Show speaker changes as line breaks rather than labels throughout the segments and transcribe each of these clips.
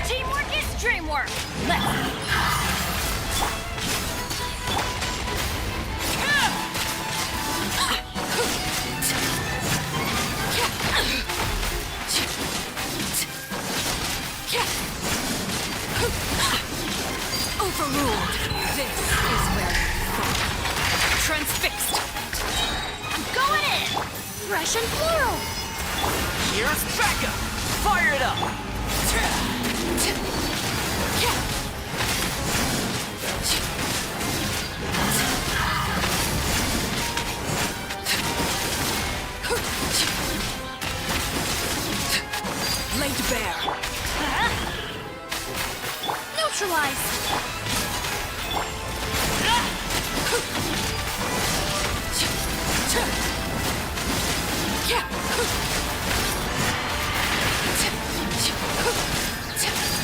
Teamwork is dreamwork! Let's... Fresh and floral!
Here's backup! Fire it up!
Laid bare.
Neutralize!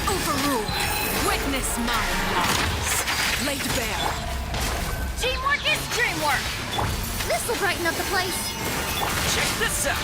Overruled. Witness my lies. Laid bare.
Teamwork is dreamwork! This'll brighten up the place!
Check this out!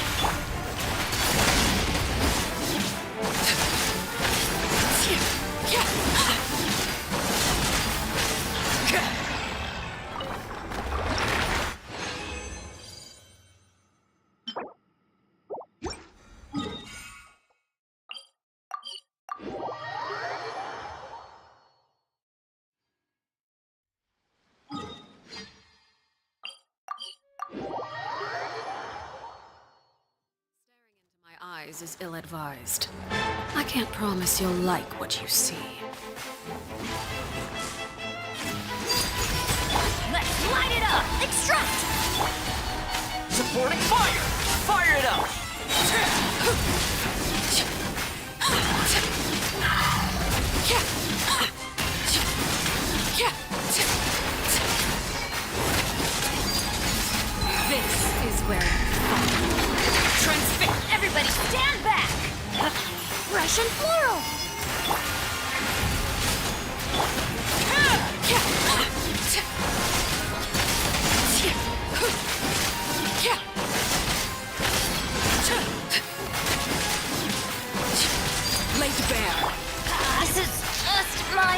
My eyes is ill-advised. I can't promise you'll like what you see.
Let's light it up! Extract!
Supporting fire! Fire it up!
This is where transfix.
Everybody stand back! Fresh and floral!
Laid bare.
This is just my...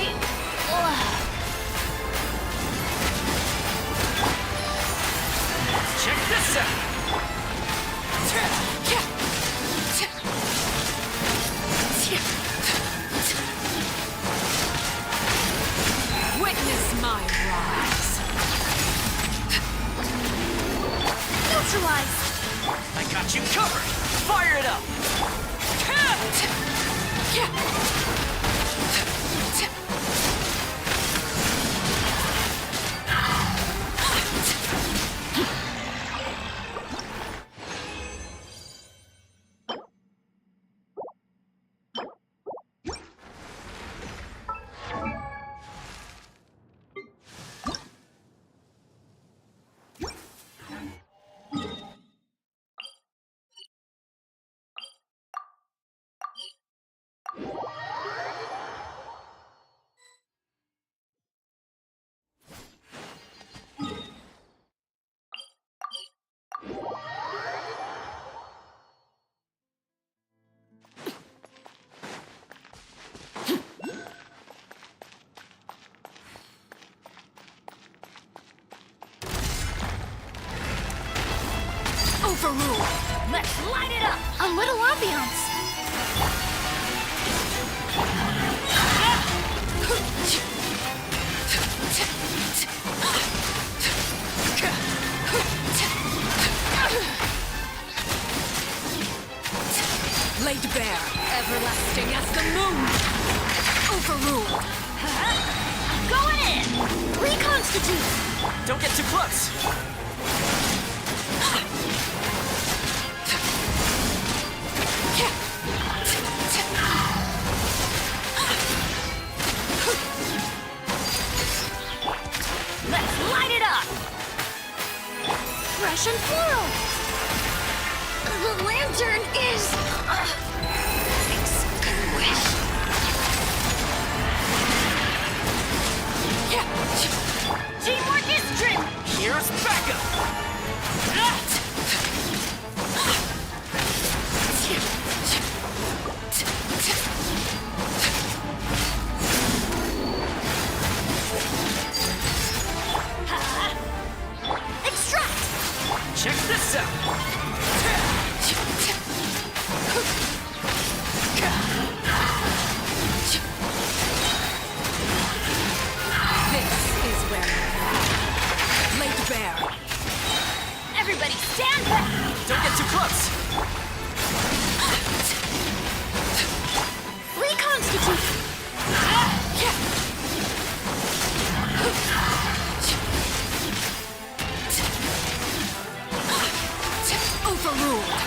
Check this out!
Witness my rise.
Neutralize!
I got you covered! Fire it up!
Overruled.
Let's light it up! A little ambiance!
Laid bare. Everlasting as the moon. Overruled.
Going in! Reconstitute!
Don't get too close!
Let's light it up! Fresh and floral! The lantern is... extinguished. Teamwork is dream!
Here's backup!
Extract!
Check this out!
This is where laid bare.
Everybody stand back!
Don't get too close!
Reconstitute!
Overruled.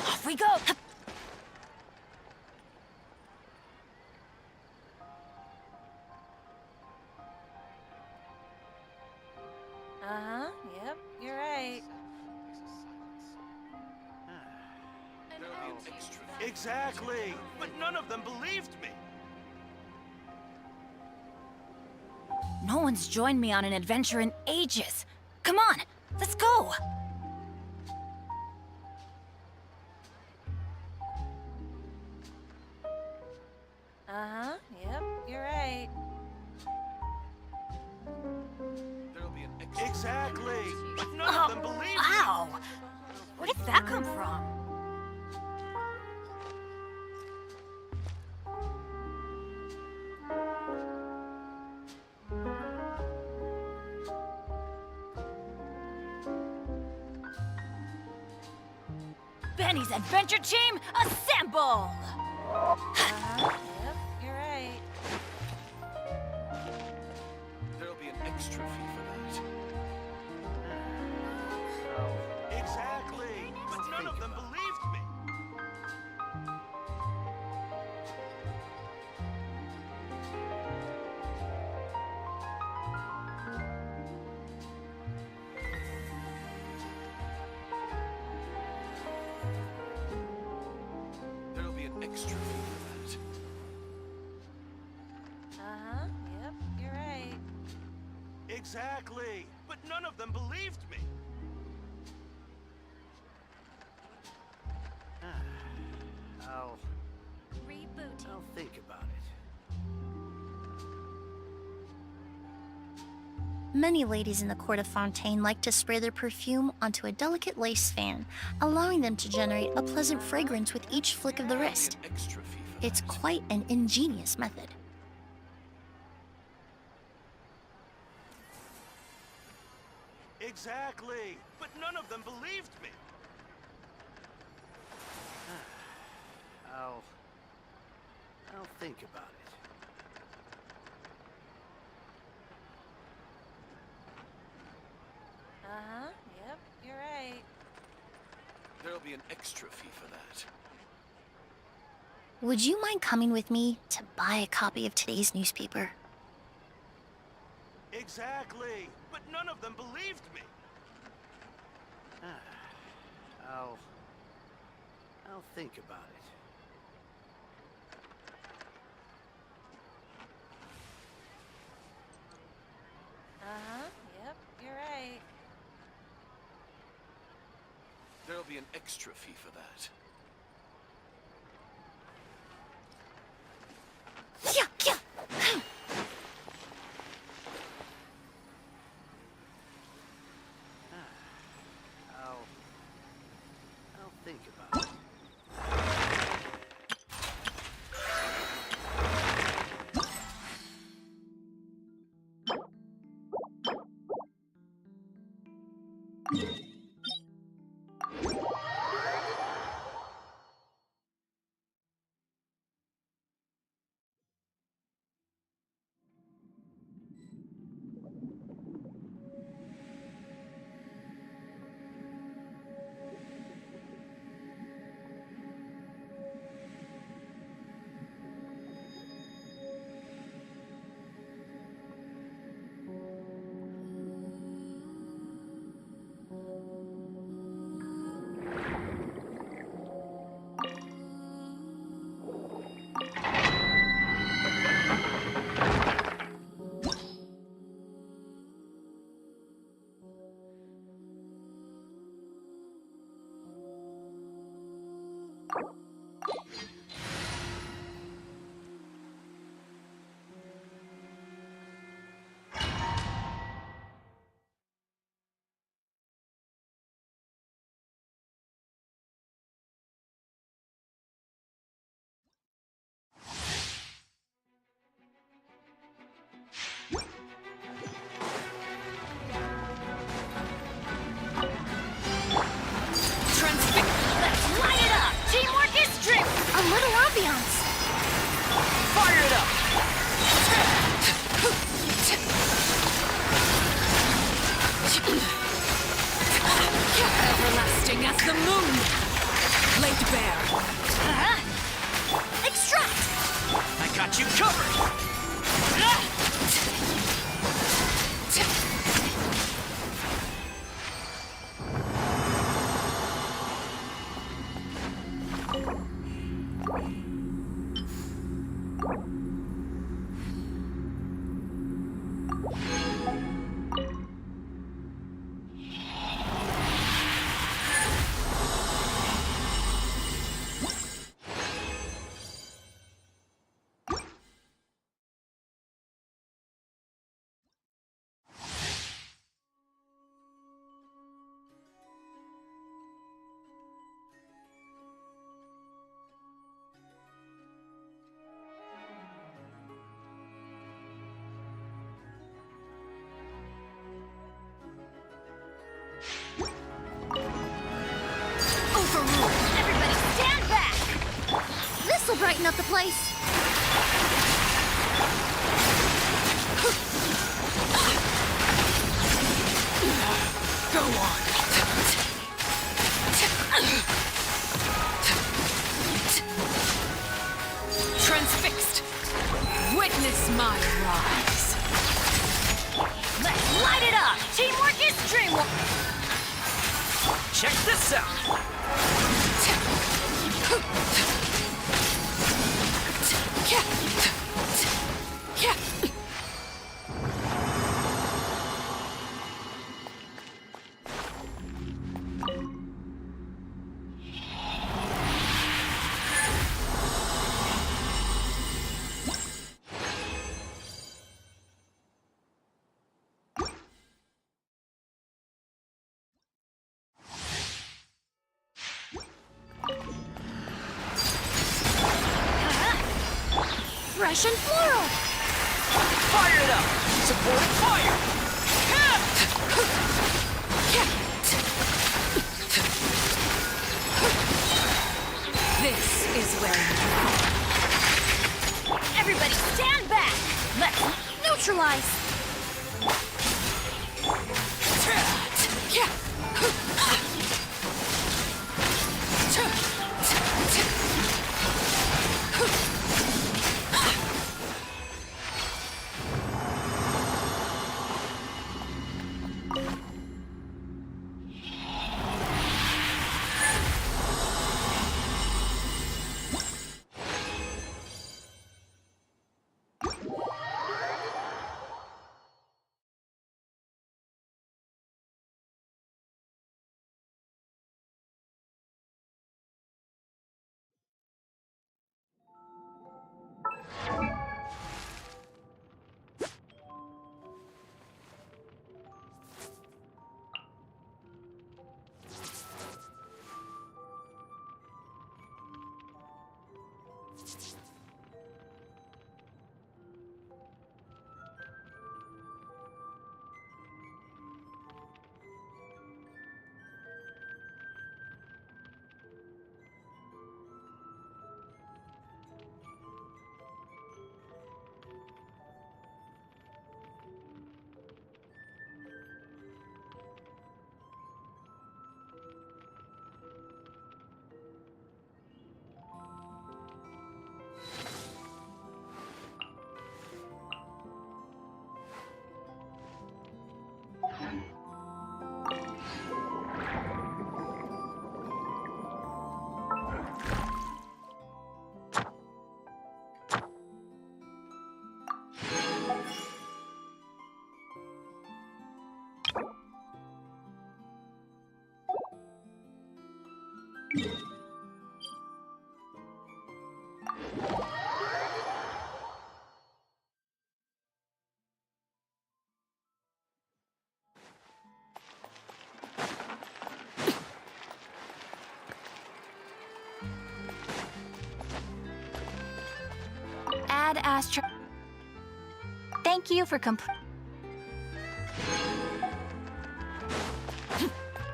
Off we go! Uh-huh.
Exactly, but none of them believed me.
No one's joined me on an adventure in ages. Come on, let's go!
Uh-huh, yep, you're right.
There'll be an exactly, but none of them believed me.
Ow! Where did that come from? Benny's adventure team, assemble!
Uh-huh, yep, you're right.
There'll be an extra fee for that. Exactly, but none of them believed me. There'll be an extra fee for that.
Uh-huh, yep, you're right.
Exactly, but none of them believed me. I'll think about it.
Many ladies in the court of Fontaine like to spray their perfume onto a delicate lace fan, allowing them to generate a pleasant fragrance with each flick of the wrist.
An extra fee for
It's
that.
quite an ingenious method.
Exactly, but none of them believed me. I'll think about it.
Uh-huh, yep, you're right.
There'll be an extra fee for that.
Would you mind coming with me to buy a copy of today's newspaper?
Exactly, but none of them believed me. I'll think about it.
Uh-huh, yep, you're right.
There'll be an extra fee for that.
Yeah, yeah.
I'll think about it.
Let's light it up! Teamwork is strength!
A little ambiance.
Fire it up!
Everlasting as the moon! Laid bare.
Extract!
I got you covered!
brighten up the place?
Go on. Transfixed. Witness my rise.
Let's light it up! Teamwork is dreamwork!
Check this out!
Fresh and floral!
Fire it up! Supporting fire!
This is where
Everybody stand back! Let's
Neutralize!
add Astro. Thank you for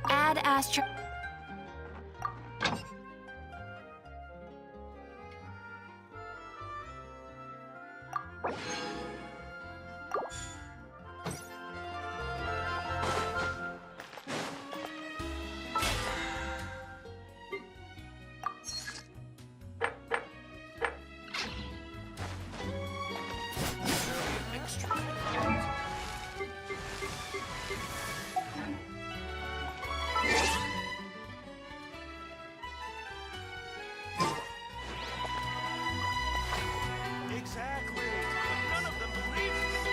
add Astro.
Exactly. None of them believe this.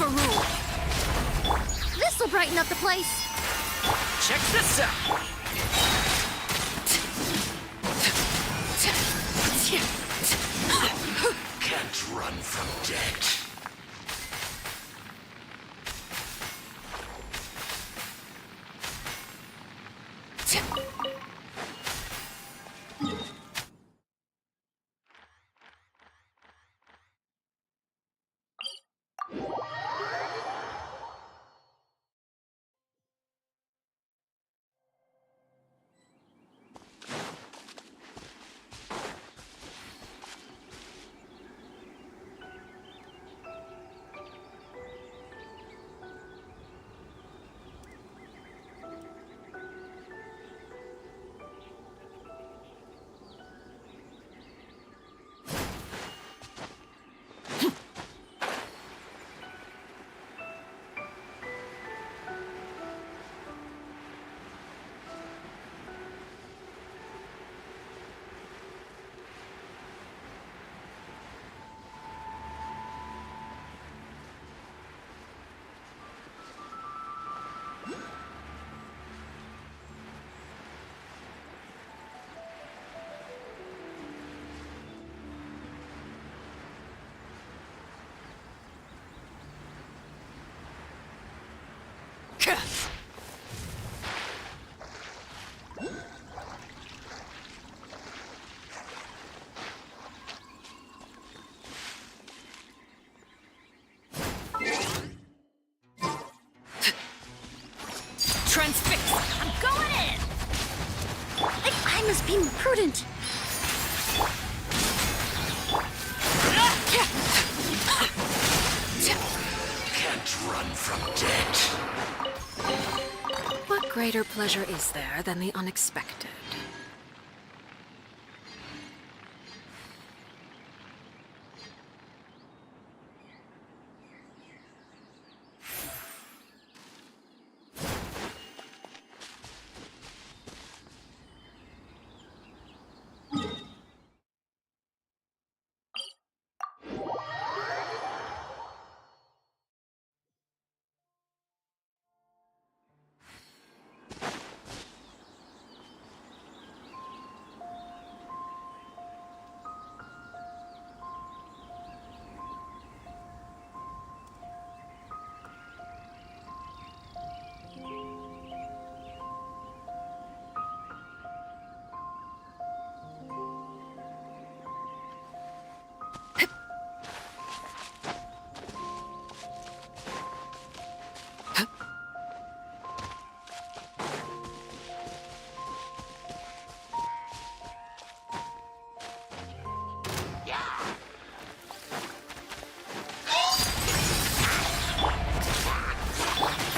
Overruled.
This'll brighten up the place.
Check this out.
Can't run from death.
Transfix! I'm going in!
I must be prudent.
Can't run from death.
What greater pleasure is there than the unexpected?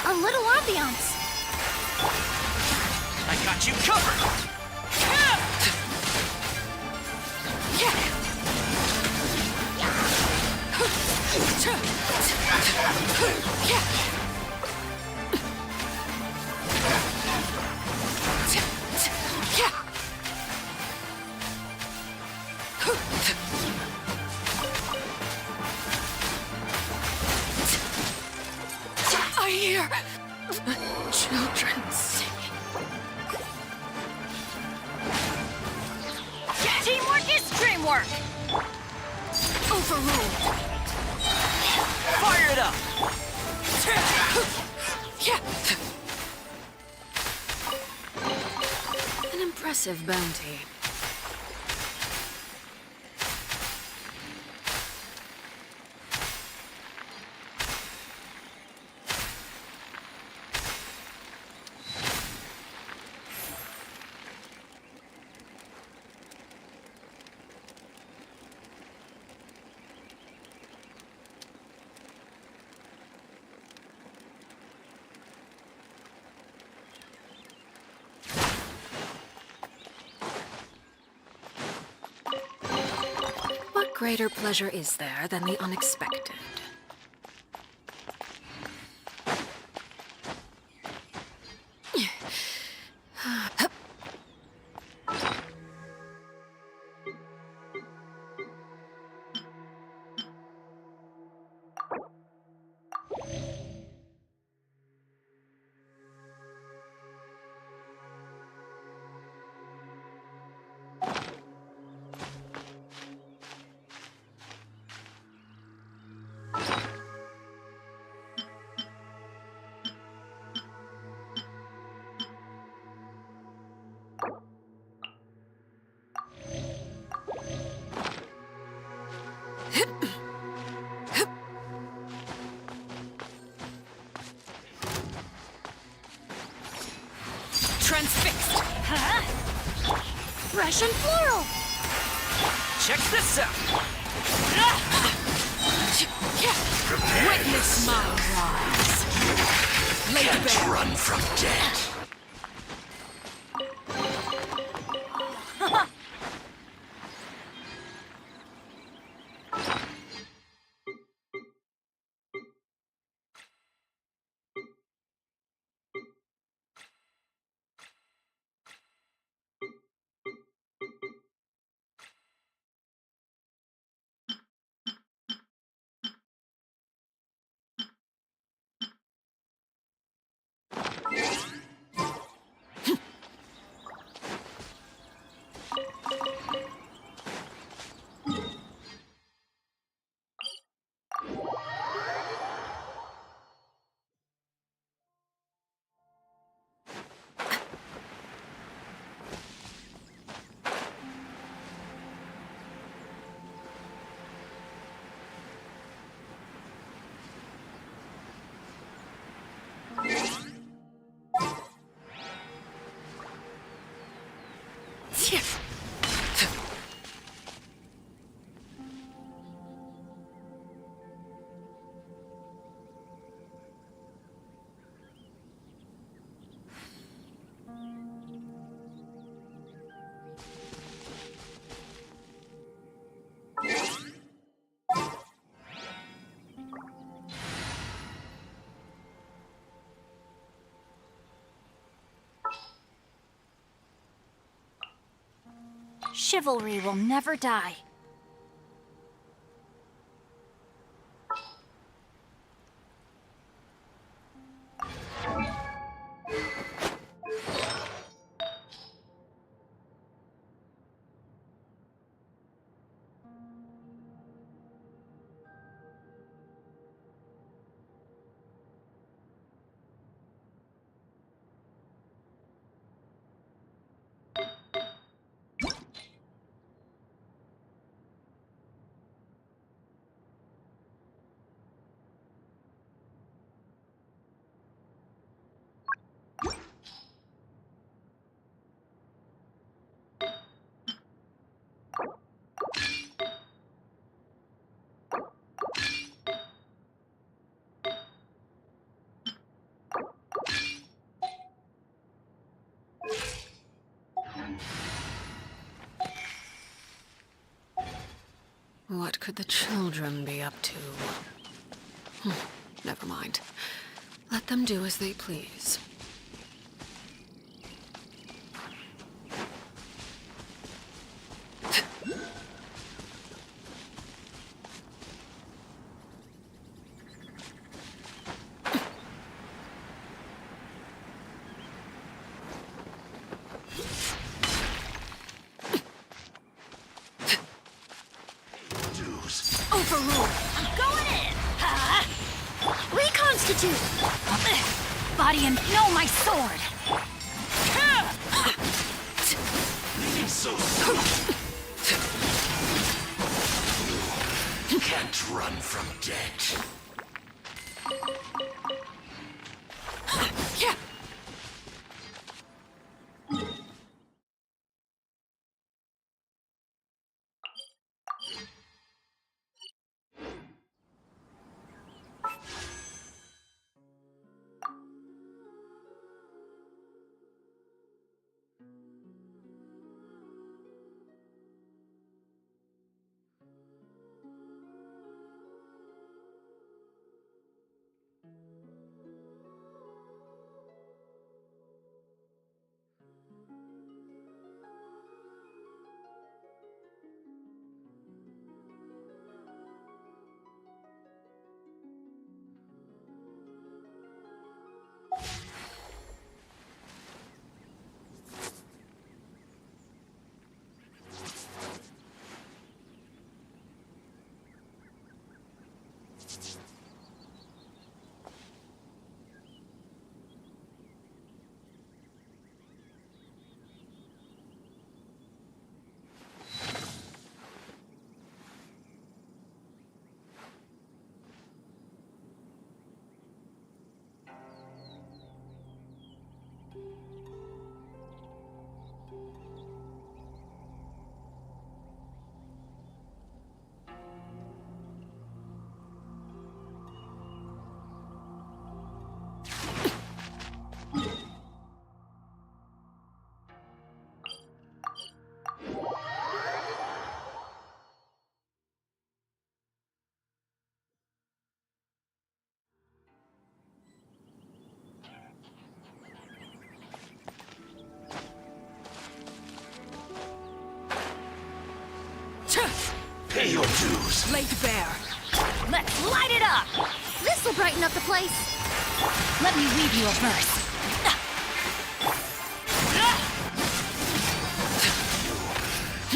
A little ambiance.
I got you covered.
I hear children singing.
Teamwork is dreamwork!
Overruled.
Fire it up.
An impressive bounty. What greater pleasure is there than the unexpected? Transfixed!
Huh? Russian floral!
Check this out.
Witness my rise! Lay bare!
Run from death.
Chivalry will never die.
What could the children be up to? Never mind. Let them do as they please.
Overrule! I'm going in! Huh? Reconstitute! Body and know my sword!
So you can't run from death.
Yeah.
Pay your dues.
Laid bare.
Let's light it up!
This'll brighten up the place.
Let me read you a verse.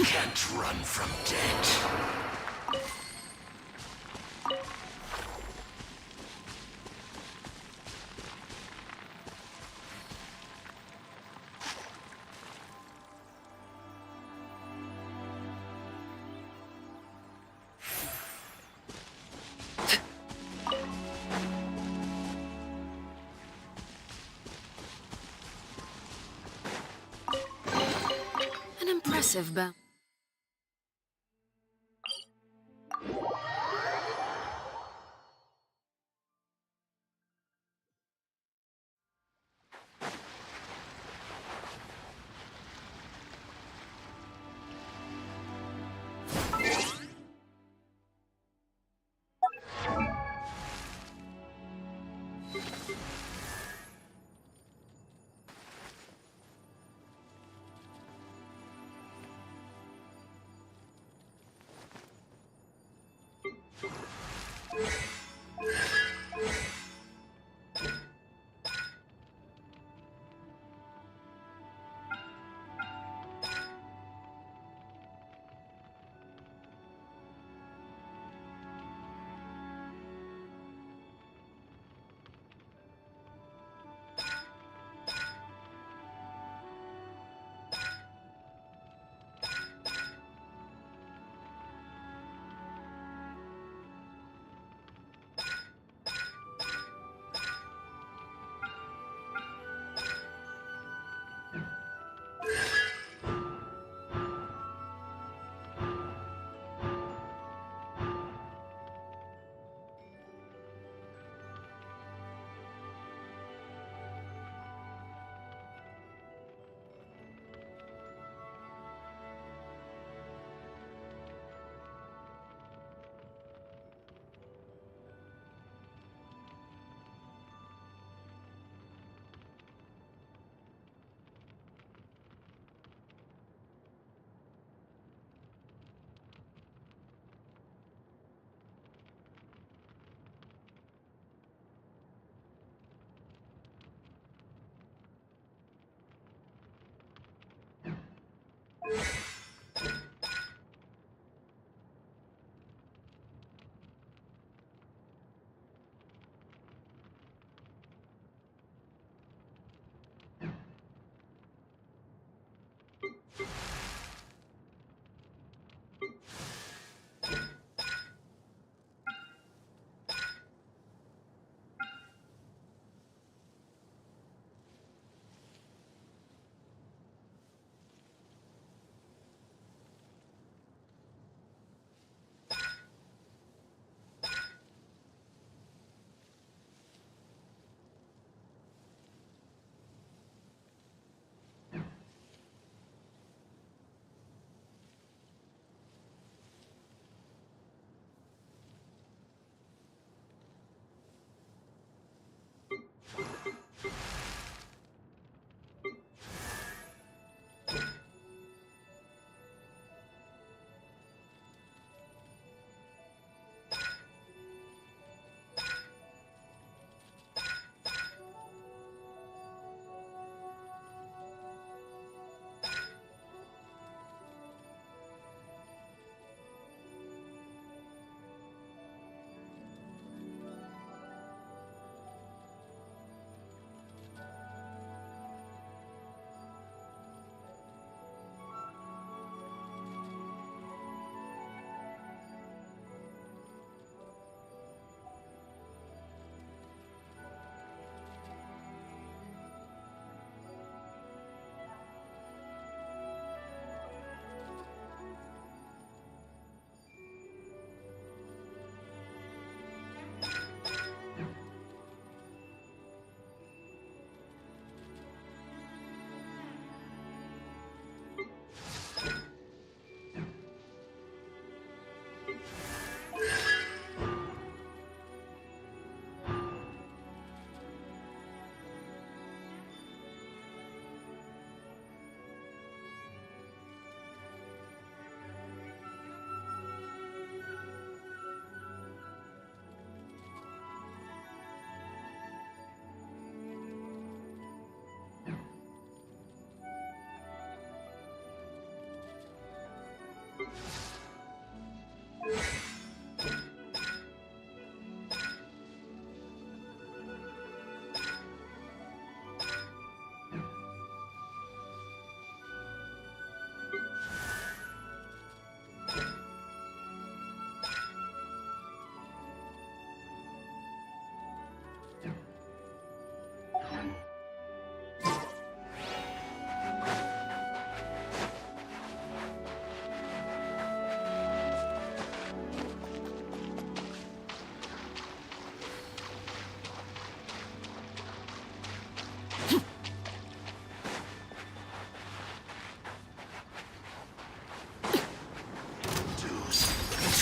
Can't run from debt.
An impressive bounty.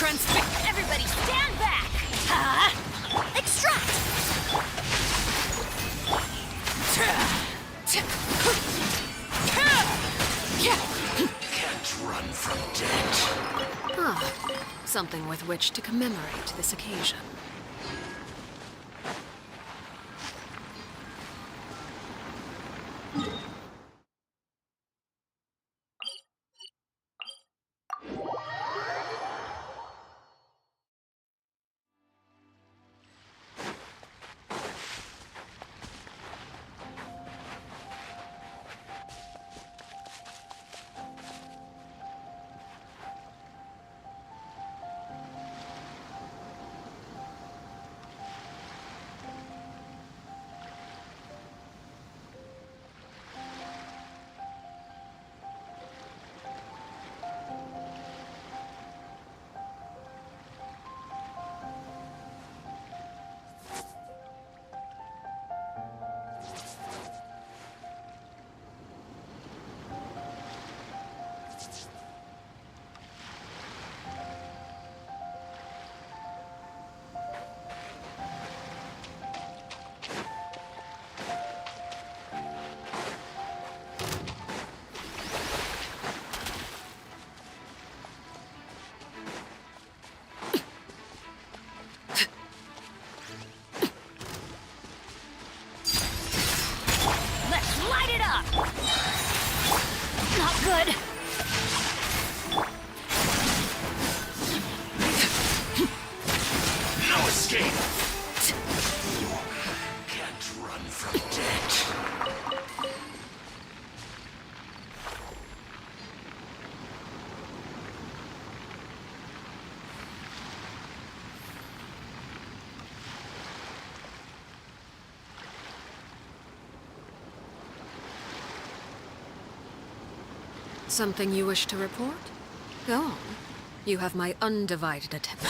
Everybody stand back! Ha! Extract!
Can't run from death.
Ah, something with which to commemorate this occasion.
Let's light it up! Not good.
No escape. Can't run from death.
Something you wish to report? Go on. You have my undivided attention.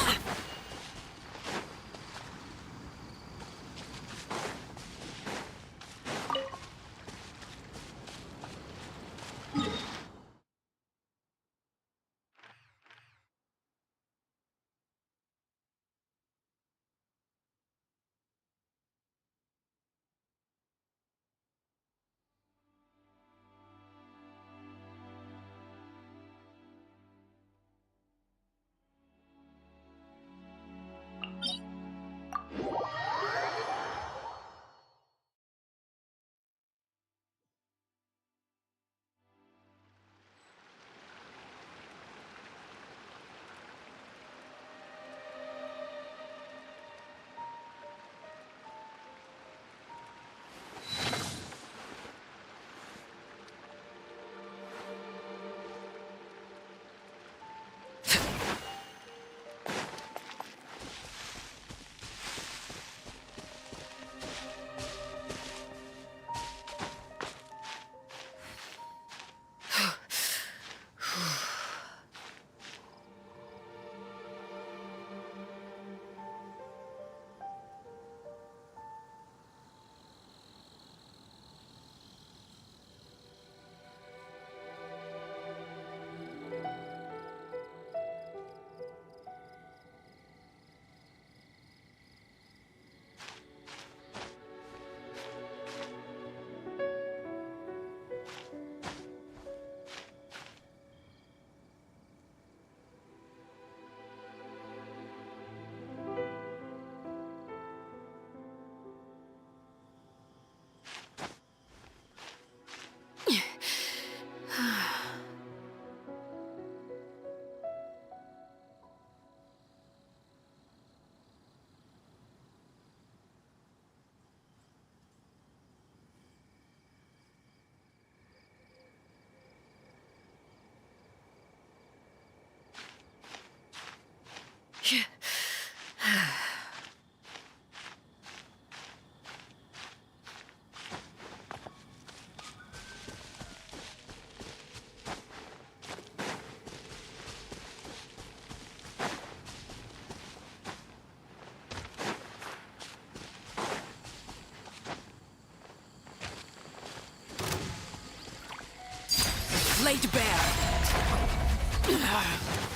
Laid bare.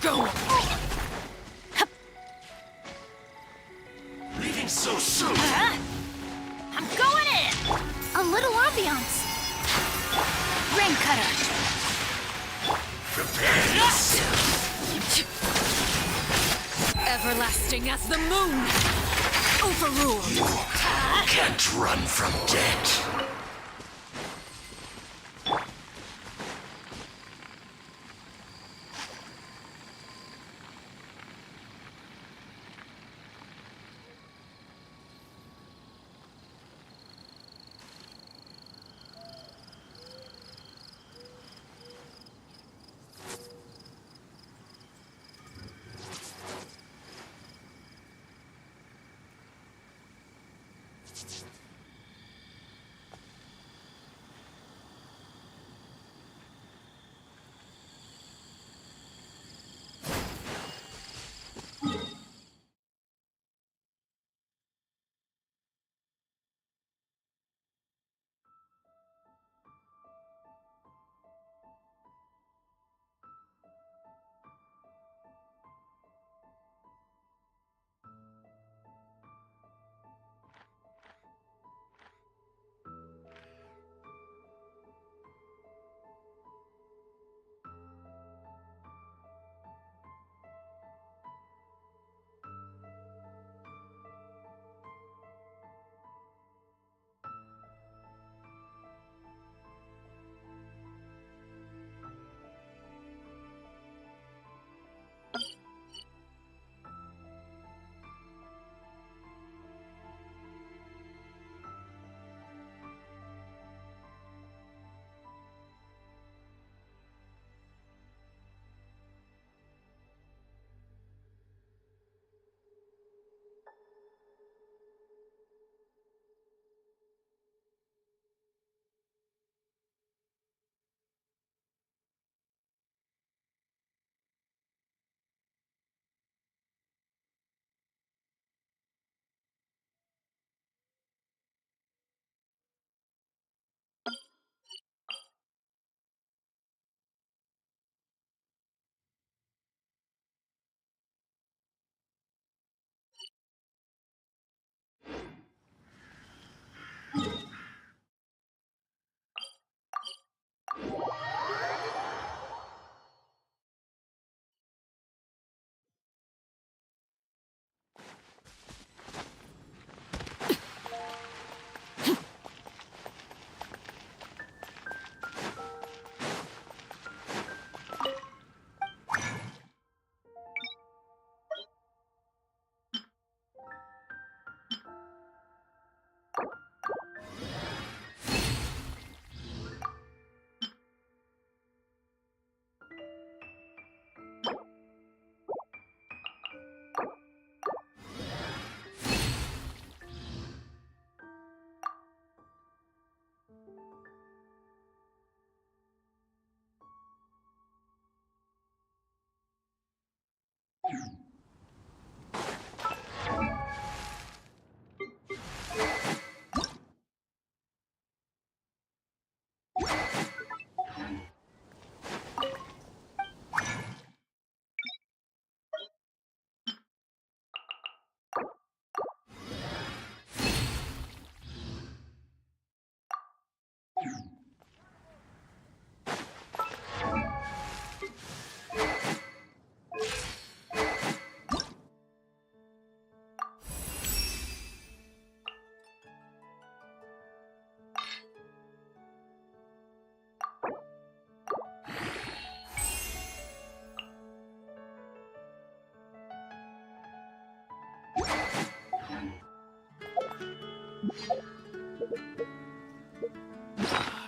Go.
Ambiance! Rain Cutter!
Everlasting as the moon! Overruled!
Can't run from death.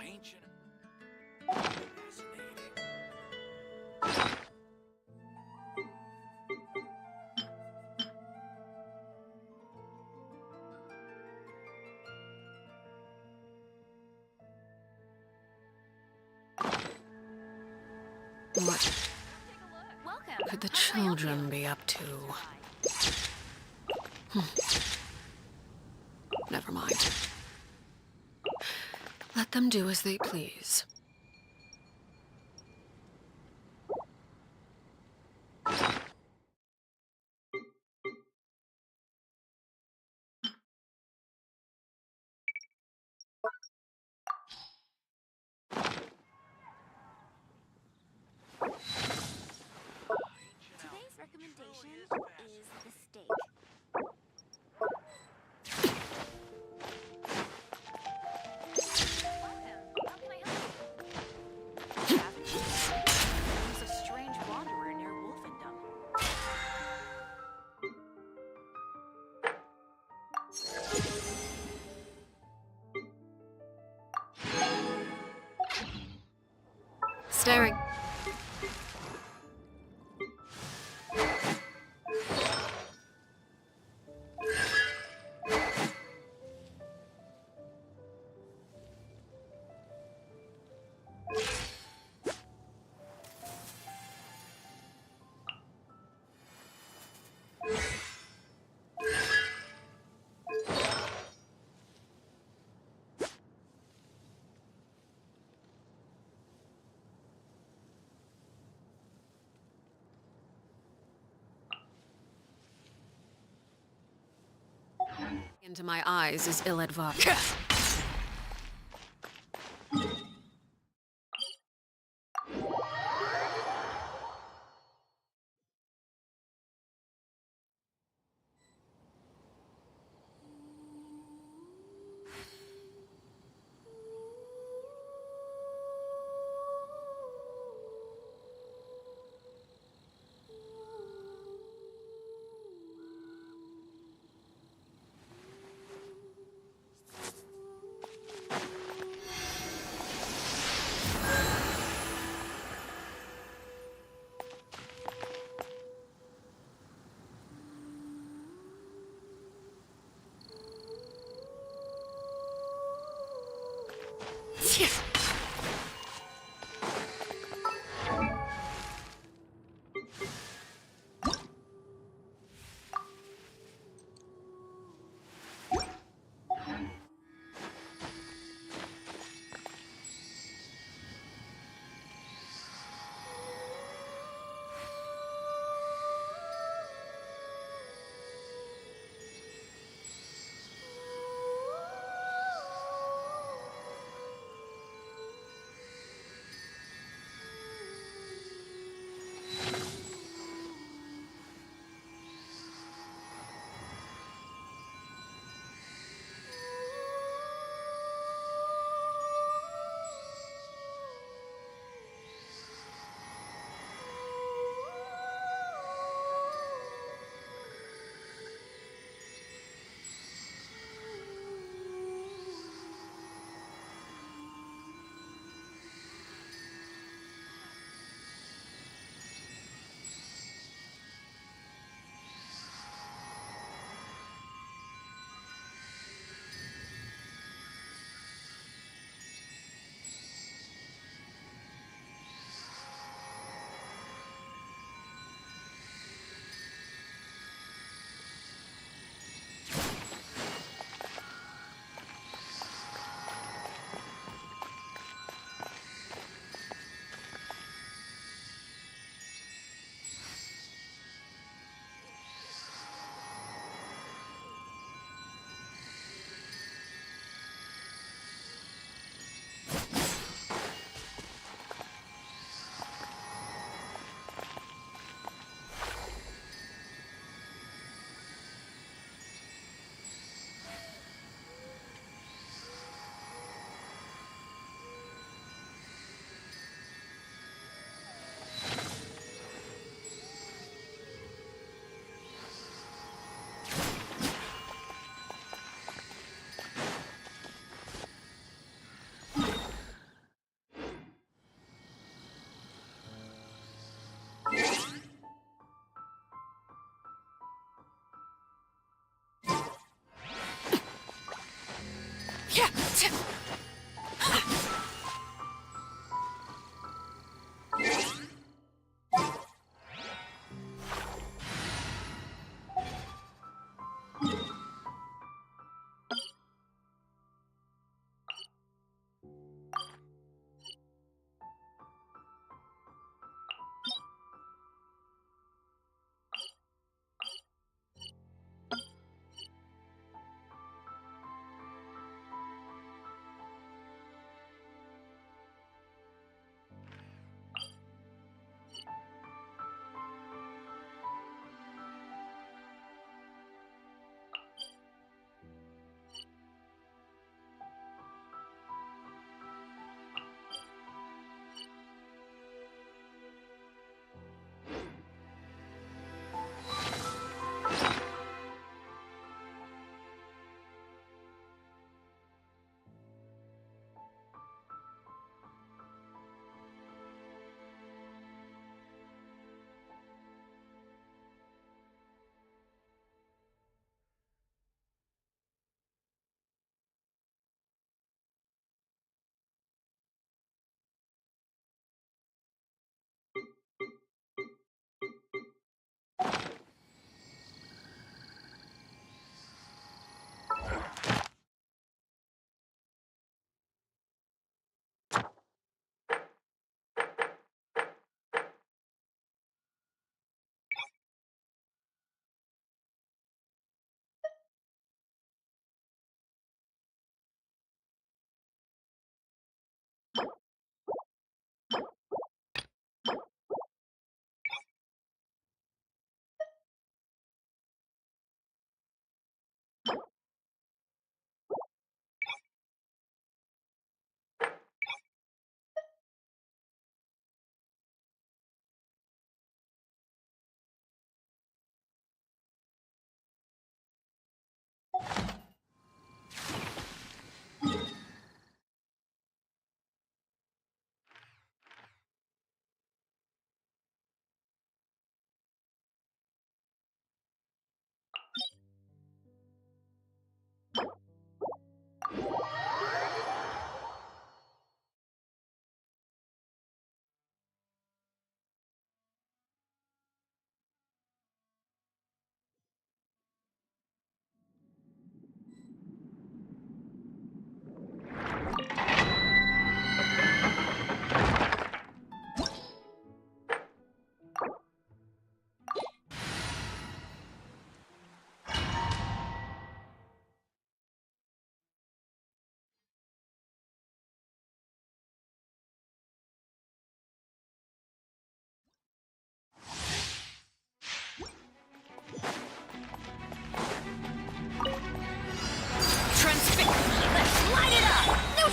Ancient. Fascinating.
What
Welcome.
could the
How can I help
children
you?
be up to? Never mind. Let them do as they please. Into my eyes is ill-advised.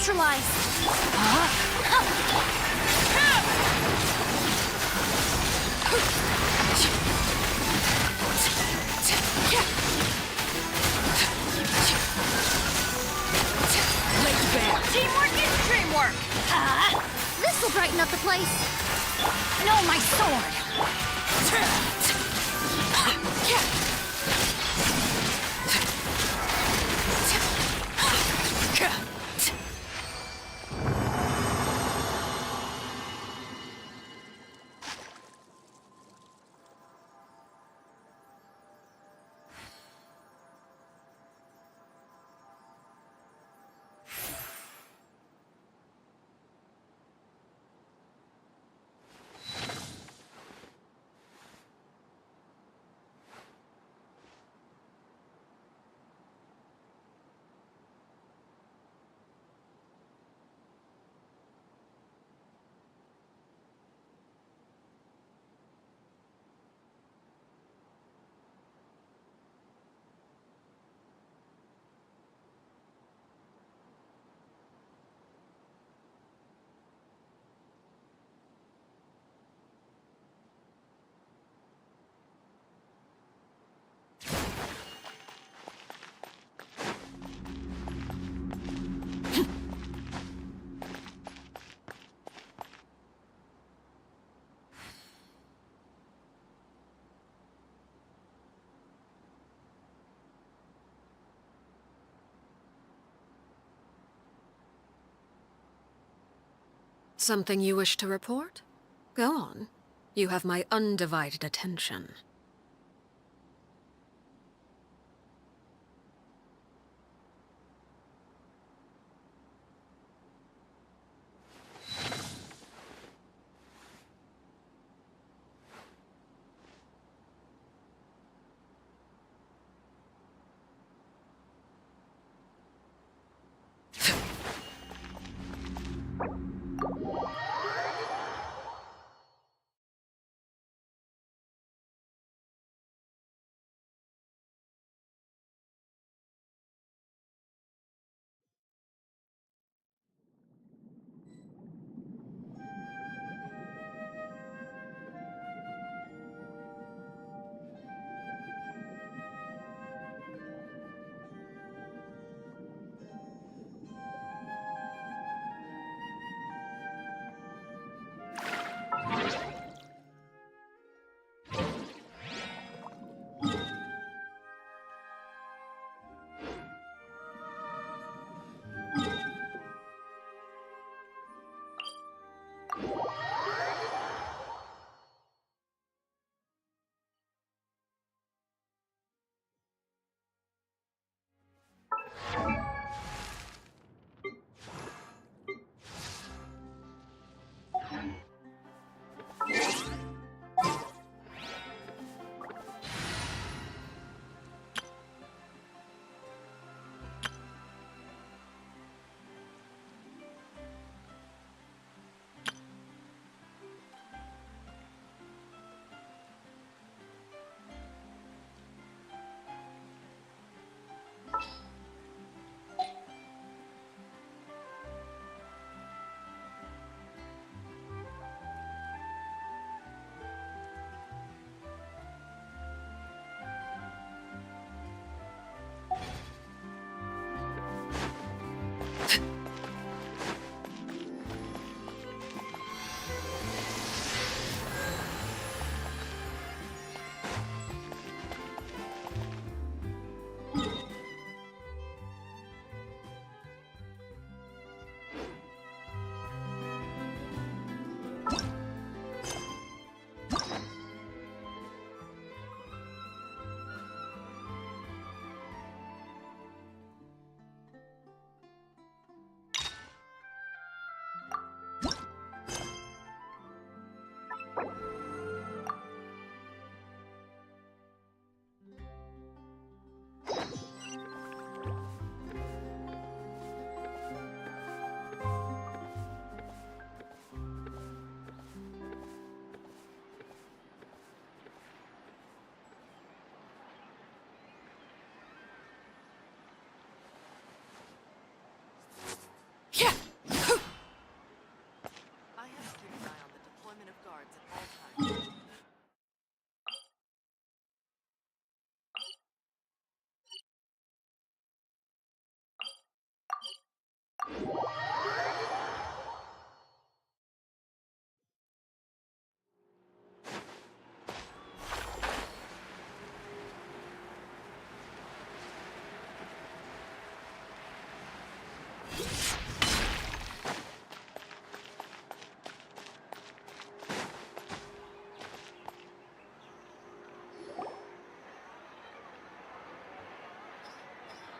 neutralized. Teamwork is dreamwork.
This'll brighten up the place.
No, my sword.
Something you wish to report? Go on. You have my undivided attention.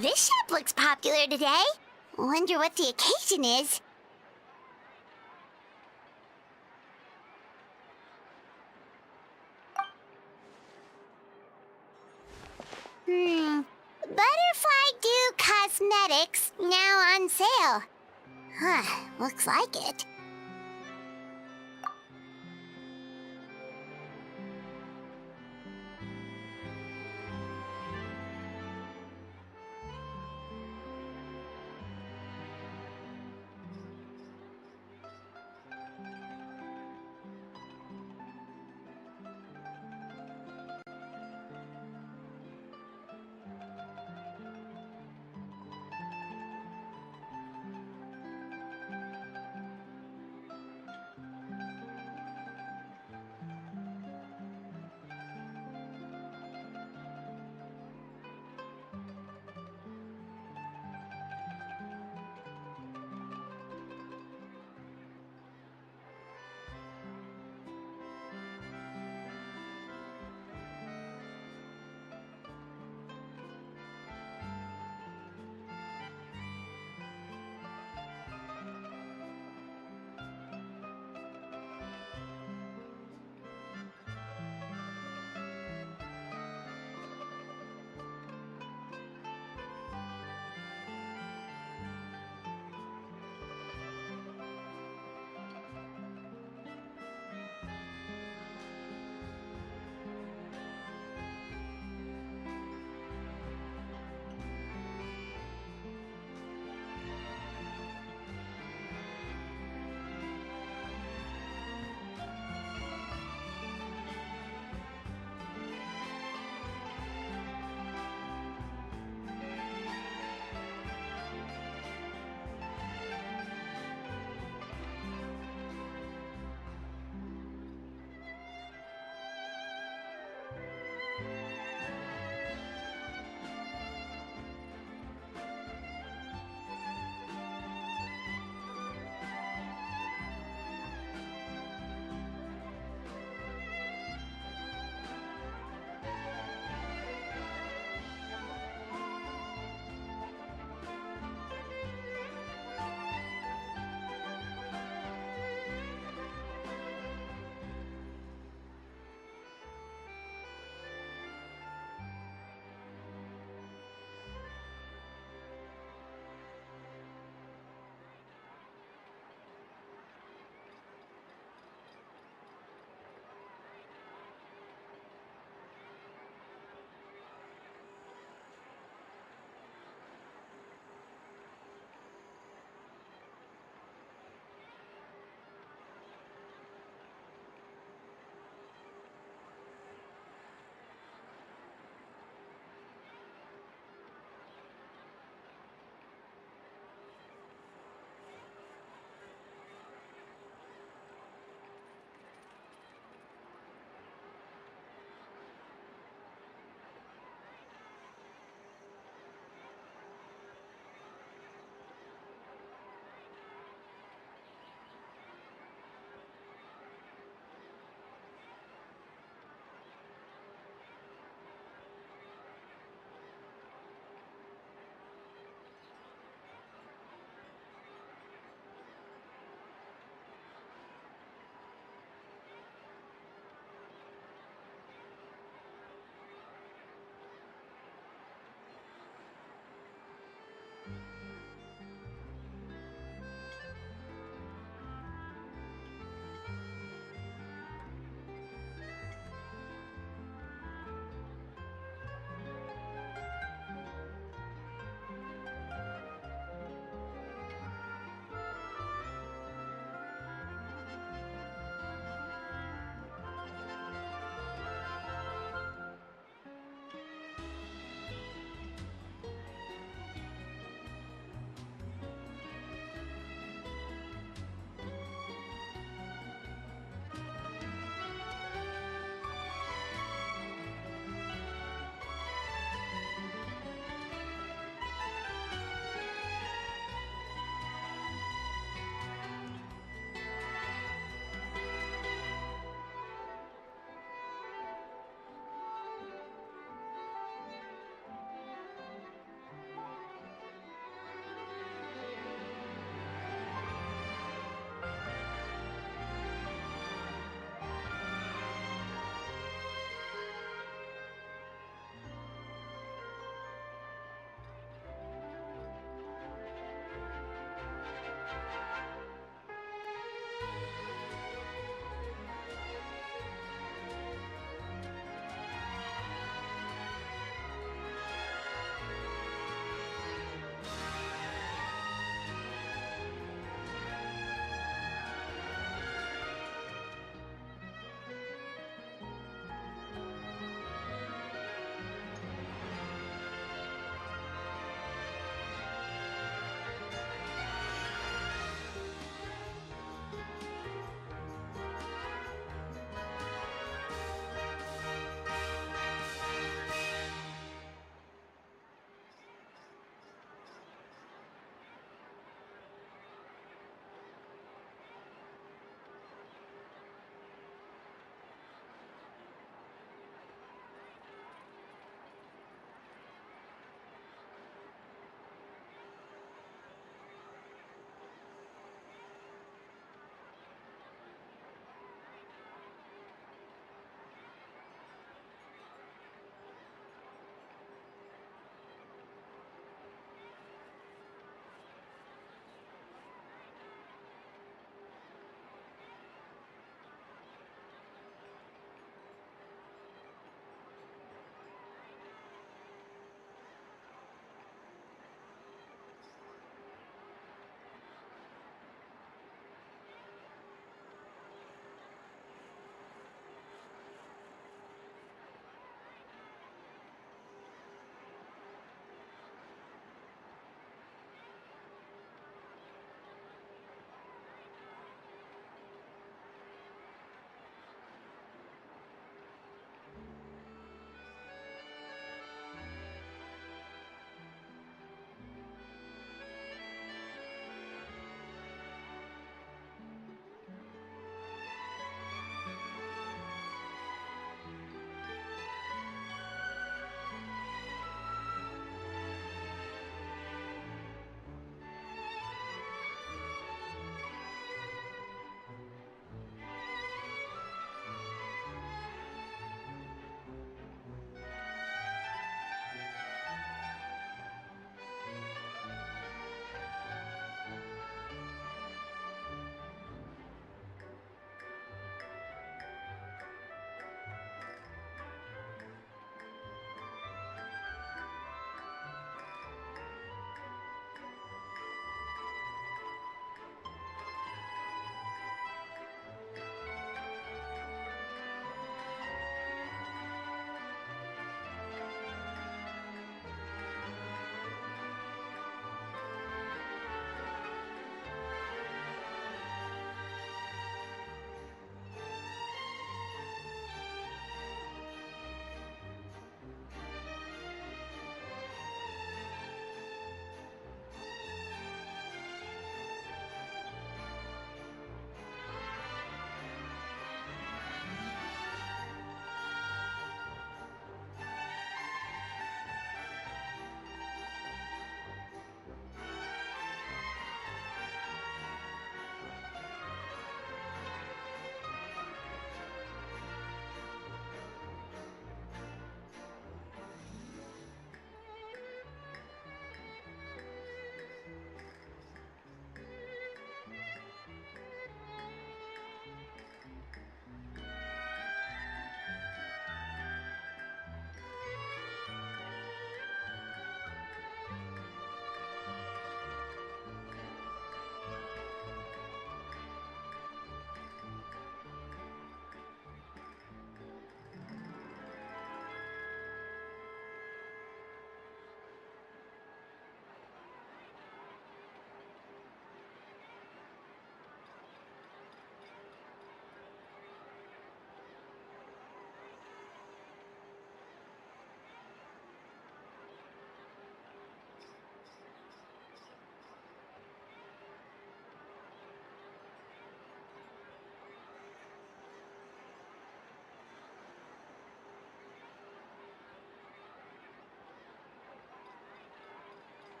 This shop looks popular today. Wonder what the occasion is. Butterfly Dew Cosmetics now on sale. Huh, looks like it.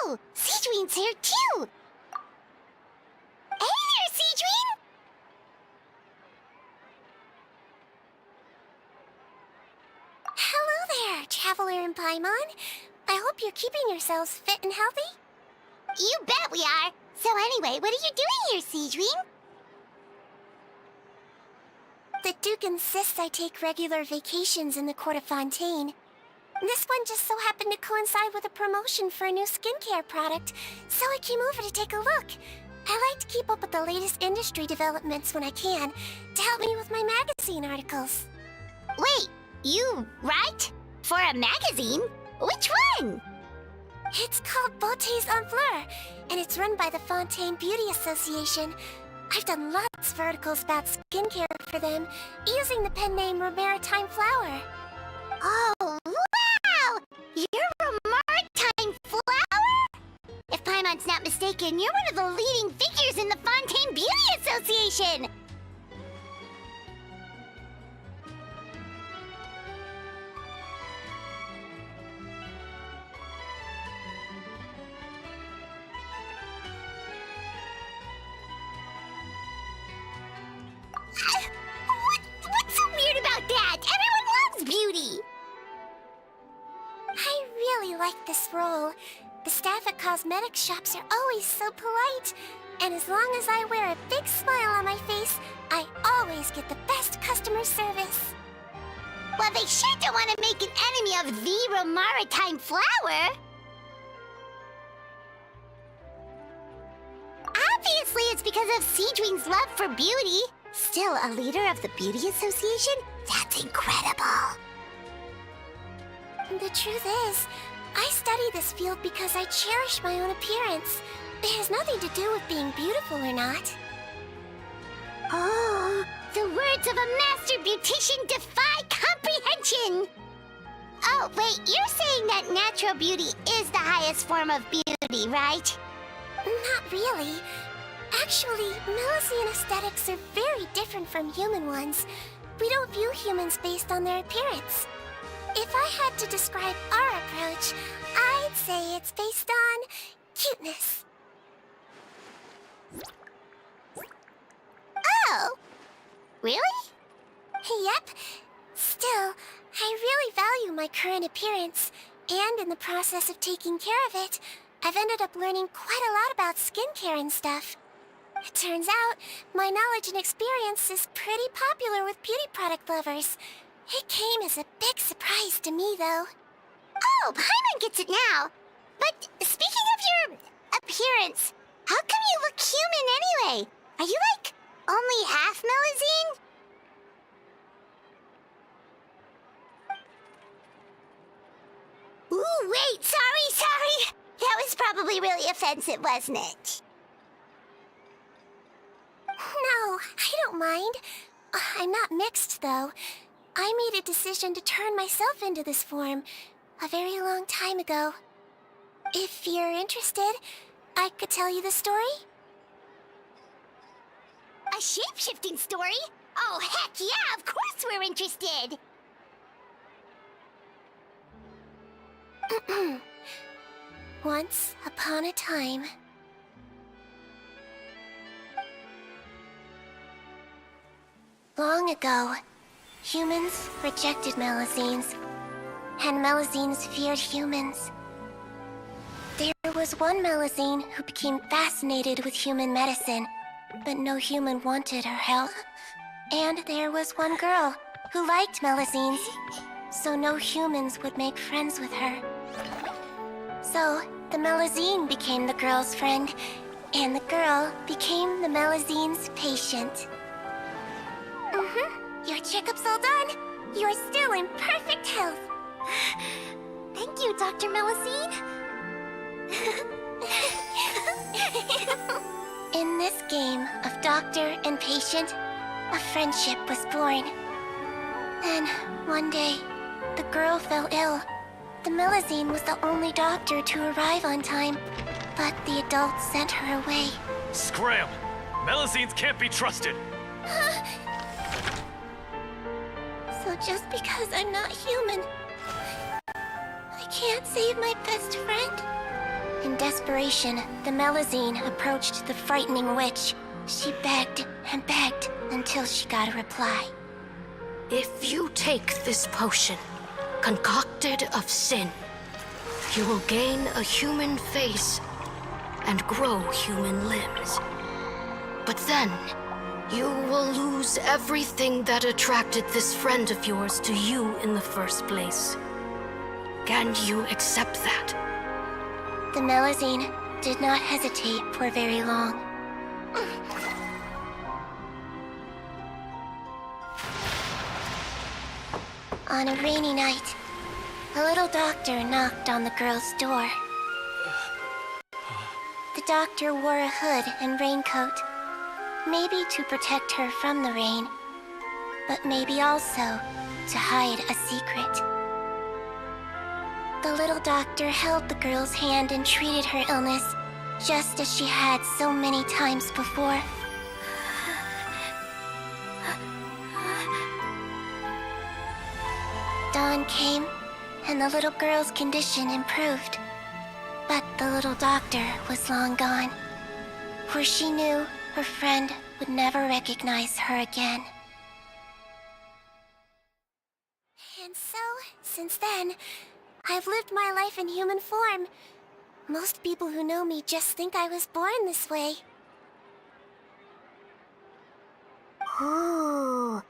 Oh, Seedween's here too! Hey there, Seedween! Hello there, Traveler and Paimon. I hope you're keeping yourselves fit and healthy. You bet we are! So anyway, what are you doing here, Seedween? The Duke insists I take regular vacations in the court of Fontaine. This one just so happened to coincide with a promotion for a new skincare product, so I came over to take a look. I like to keep up with the latest industry developments when I can, to help me with my magazine articles. Wait, you write? For a magazine? Which one? It's called Beautés en Fleur, and it's run by the Fontaine Beauty Association. I've done lots of articles about skincare for them, using the pen name Maritime Flower. Oh, wow! You're a Maritime Flower? If Paimon's not mistaken, you're one of the leading figures in the Fontaine Beauty Association! What's so weird about that? Everyone loves beauty! I really like this role. The staff at cosmetic shops are always so polite. And as long as I wear a big smile on my face, I always get the best customer service. Well, they sure don't want to make an enemy of the Maritime Flower. Obviously, it's because of Seedween's love for beauty. Still a leader of the Beauty Association? That's incredible. The truth is, I study this field because I cherish my own appearance. It has nothing to do with being beautiful or not. Oh, the words of a master beautician defy comprehension! Oh, wait, you're saying that natural beauty is the highest form of beauty, right? Not really. Actually, Melusine aesthetics are very different from human ones. We don't view humans based on their appearance. If I had to describe our approach, I'd say it's based on cuteness. Oh! Really? Yep. Still, I really value my current appearance, and in the process of taking care of it, I've ended up learning quite a lot about skincare and stuff. It turns out, my knowledge and experience is pretty popular with beauty product lovers. It came as a big surprise to me, though. Oh, Paimon gets it now. But speaking of your appearance, how come you look human anyway? Are you, like, only half Melusine? Ooh, wait, sorry. That was probably really offensive, wasn't it? No, I don't mind. I'm not mixed, though. I made a decision to turn myself into this form a very long time ago. If you're interested, I could tell you the story. A shape-shifting story? Oh, heck yeah, of course we're interested! Once upon a time... Long ago, humans rejected Melusines, and Melusines feared humans. There was one Melusine who became fascinated with human medicine, but no human wanted her help. And there was one girl who liked Melusines, so no humans would make friends with her. So, the Melusine became the girl's friend, and the girl became the Melusine's patient. Your checkup's all done. You're still in perfect health. Thank you, Dr. Melusine. In this game of doctor and patient, a friendship was born. Then, one day, the girl fell ill. The Melusine was the only doctor to arrive on time, but the adults sent her away.
Scram! Melusines can't be trusted!
So just because I'm not human, I can't save my best friend?
In desperation, the Melazine approached the frightening witch. She begged and begged until she got a reply.
If you take this potion, concocted of sin, you will gain a human face and grow human limbs. But then, you will lose everything that attracted this friend of yours to you in the first place. Can you accept that?
The Melazine did not hesitate for very long. On a rainy night, a little doctor knocked on the girl's door. The doctor wore a hood and raincoat, maybe to protect her from the rain, but maybe also to hide a secret. The little doctor held the girl's hand and treated her illness, just as she had so many times before. Dawn came, and the little girl's condition improved. But the little doctor was long gone, for she knew her friend would never recognize her again. And so, since then, I've lived my life in human form. Most people who know me just think I was born this way.
Ooh.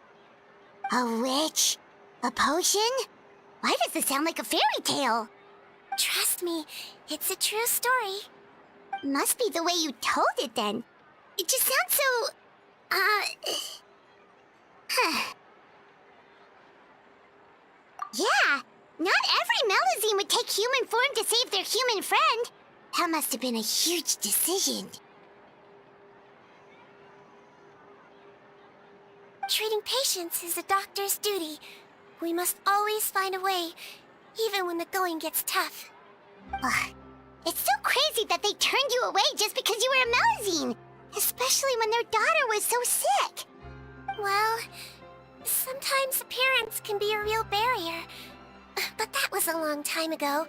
A witch? A potion? Why does this sound like a fairy tale?
Trust me, it's a true story.
Must be the way you told it then. It just sounds so... Yeah, not every Melazine would take human form to save their human friend. That must have been a huge decision.
Treating patients is a doctor's duty. We must always find a way, even when the going gets tough.
Ugh. It's so crazy that they turned you away just because you were a Melazine, especially when their daughter was so sick.
Well, sometimes appearance can be a real barrier. But that was a long time ago.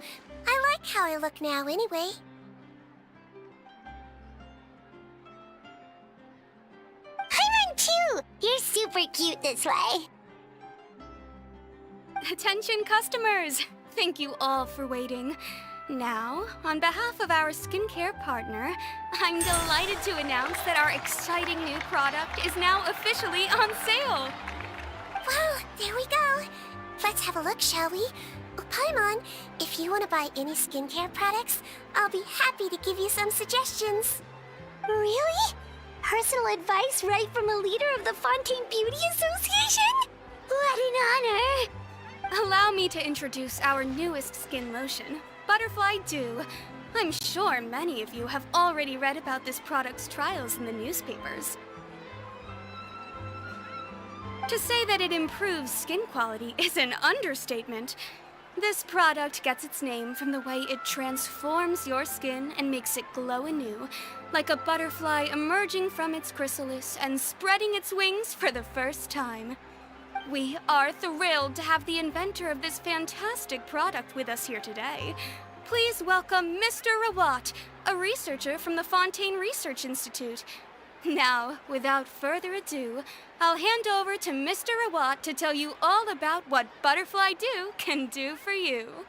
I like how I look now anyway.
I run too! You're super cute this way.
Attention customers! Thank you all for waiting. Now, on behalf of our skincare partner, I'm delighted to announce that our exciting new product is now officially on sale.
Well, there we go. Let's have a look, shall we? Oh, Paimon, if you want to buy any skincare products, I'll be happy to give you some suggestions.
Really? Personal advice right from a leader of the Fontaine Beauty Association? What an honor!
Allow me to introduce our newest skin lotion, Butterfly Dew. I'm sure many of you have already read about this product's trials in the newspapers. To say that it improves skin quality is an understatement. This product gets its name from the way it transforms your skin and makes it glow anew, like a butterfly emerging from its chrysalis and spreading its wings for the first time. We are thrilled to have the inventor of this fantastic product with us here today. Please welcome Mr. Rawat, a researcher from the Fontaine Research Institute. Now, without further ado, I'll hand over to Mr. Rawat to tell you all about what Butterfly Dew can do for you.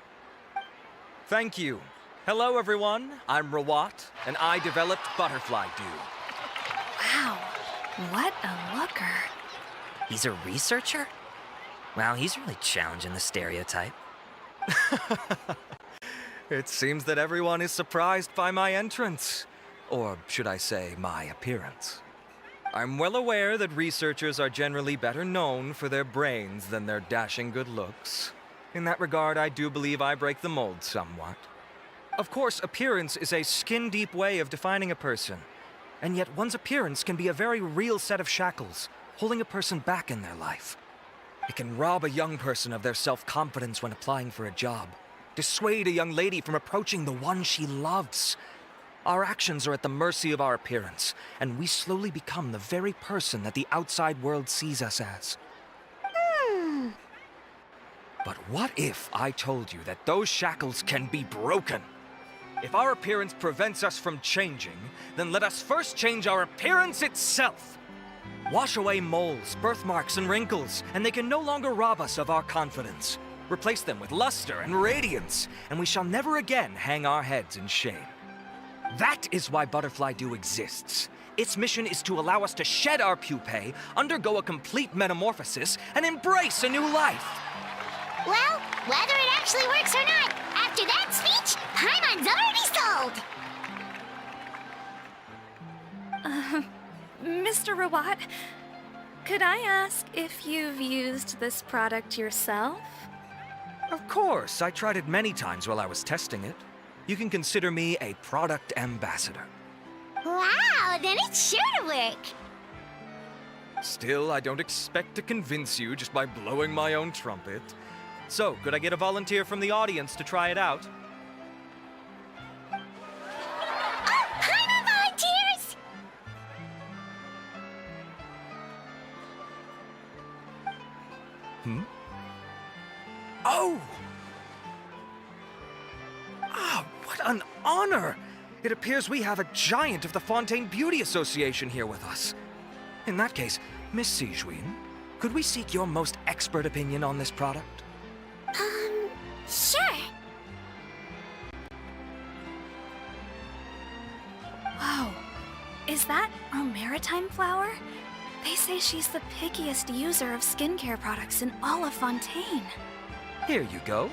Thank you. Hello, everyone. I'm Rawat, and I developed Butterfly Dew.
Wow, what a looker.
He's a researcher? Wow, he's really challenging the stereotype.
It seems that everyone is surprised by my entrance. Or should I say, my appearance. I'm well aware that researchers are generally better known for their brains than their dashing good looks. In that regard, I do believe I break the mold somewhat. Of course, appearance is a skin-deep way of defining a person. And yet one's appearance can be a very real set of shackles, holding a person back in their life. It can rob a young person of their self-confidence when applying for a job, dissuade a young lady from approaching the one she loves. Our actions are at the mercy of our appearance, and we slowly become the very person that the outside world sees us as. But what if I told you that those shackles can be broken? If our appearance prevents us from changing, then let us first change our appearance itself. Wash away moles, birthmarks, and wrinkles, and they can no longer rob us of our confidence. Replace them with luster and radiance, and we shall never again hang our heads in shame. That is why Butterfly Dew exists. Its mission is to allow us to shed our pupae, undergo a complete metamorphosis, and embrace a new life.
Well, whether it actually works or not, after that speech, Paimon's already sold!
Mr. Rawat, could I ask if you've used this product yourself?
Of course, I tried it many times while I was testing it. You can consider me a product ambassador.
Wow, then it's sure to work!
Still, I don't expect to convince you just by blowing my own trumpet. So, could I get a volunteer from the audience to try it out?
Oh, Paimon volunteers!
Oh! Ah, what an honor! It appears we have a giant of the Fontaine Beauty Association here with us. In that case, Miss Sijuin, could we seek your most expert opinion on this product?
Sure.
Whoa, is that a maritime flower? They say she's the pickiest user of skincare products in all of Fontaine.
Here you go.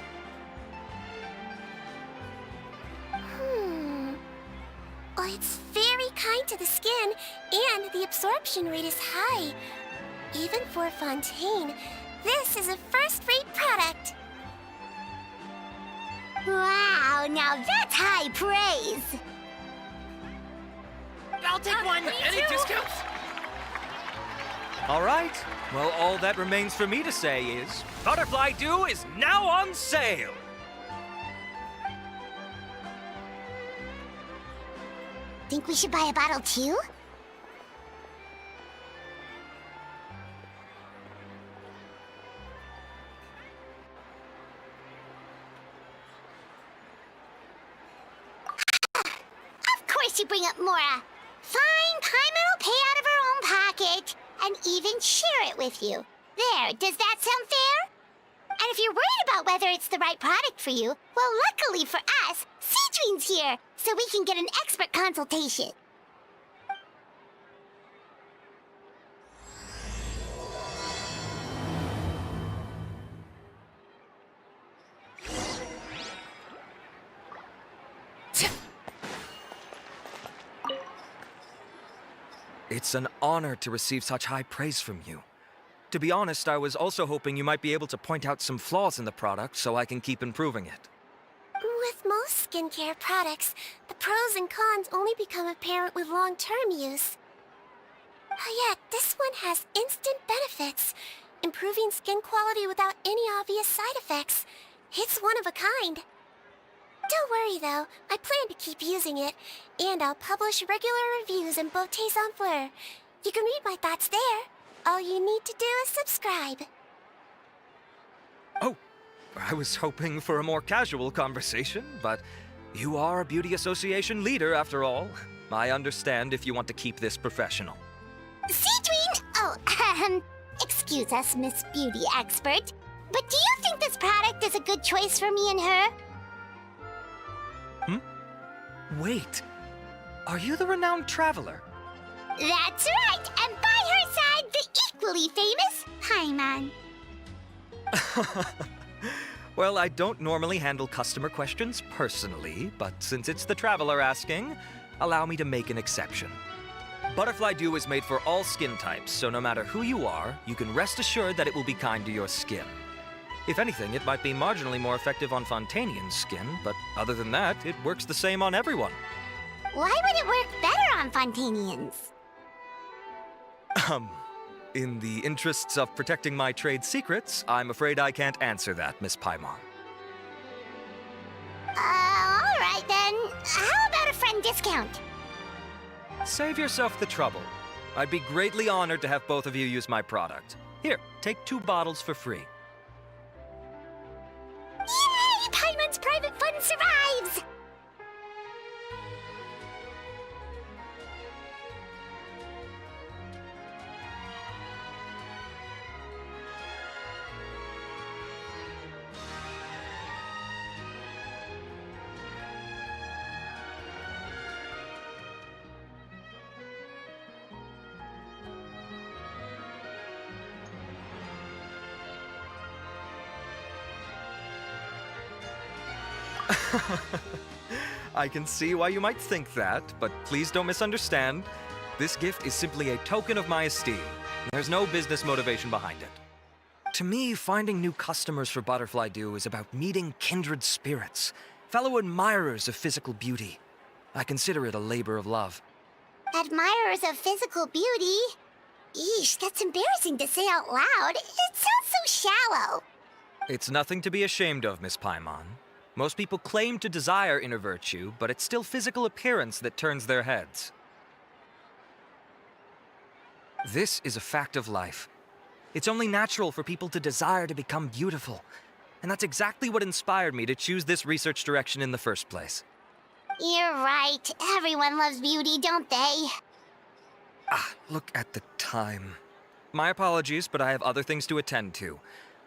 Well, it's very kind to the skin, and the absorption rate is high. Even for Fontaine, this is a first-rate product.
Wow, now that's high praise!
I'll take one. Any discounts?
All right. Well, all that remains for me to say is, Butterfly Dew is now on sale!
Think we should buy a bottle too? Of course you bring up Mora. Fine, Paimon will pay out of her own pocket and even share it with you. There, does that sound fair? And if you're worried about whether it's the right product for you, well, luckily for us, Sijuin's here, so we can get an expert consultation.
It's an honor to receive such high praise from you. To be honest, I was also hoping you might be able to point out some flaws in the product so I can keep improving it.
With most skincare products, the pros and cons only become apparent with long-term use. Yet, this one has instant benefits, improving skin quality without any obvious side effects. It's one of a kind. Don't worry though, I plan to keep using it, and I'll publish regular reviews in Beauté's en Fleur. You can read my thoughts there. All you need to do is subscribe.
Oh, I was hoping for a more casual conversation, but you are a beauty association leader after all. I understand if you want to keep this professional.
Sijuin! Oh, excuse us, Miss Beauty Expert, but do you think this product is a good choice for me and her?
Wait, are you the renowned traveler?
That's right, and by her side, the equally famous Paimon.
Well, I don't normally handle customer questions personally, but since it's the traveler asking, allow me to make an exception. Butterfly Dew is made for all skin types, so no matter who you are, you can rest assured that it will be kind to your skin. If anything, it might be marginally more effective on Fontainian skin, but other than that, it works the same on everyone.
Why would it work better on Fontainians?
In the interests of protecting my trade secrets, I'm afraid I can't answer that, Miss Paimon.
All right then. How about a friend discount?
Save yourself the trouble. I'd be greatly honored to have both of you use my product. Here, take 2 bottles for free.
Yay! Paimon's private fund survives!
I can see why you might think that, but please don't misunderstand. This gift is simply a token of my esteem. There's no business motivation behind it. To me, finding new customers for Butterfly Dew is about meeting kindred spirits, fellow admirers of physical beauty. I consider it a labor of love.
Admirers of physical beauty? Eesh, that's embarrassing to say out loud. It sounds so shallow.
It's nothing to be ashamed of, Miss Paimon. Most people claim to desire inner virtue, but it's still physical appearance that turns their heads. This is a fact of life. It's only natural for people to desire to become beautiful. And that's exactly what inspired me to choose this research direction in the first place.
You're right. Everyone loves beauty, don't they?
Look at the time. My apologies, but I have other things to attend to.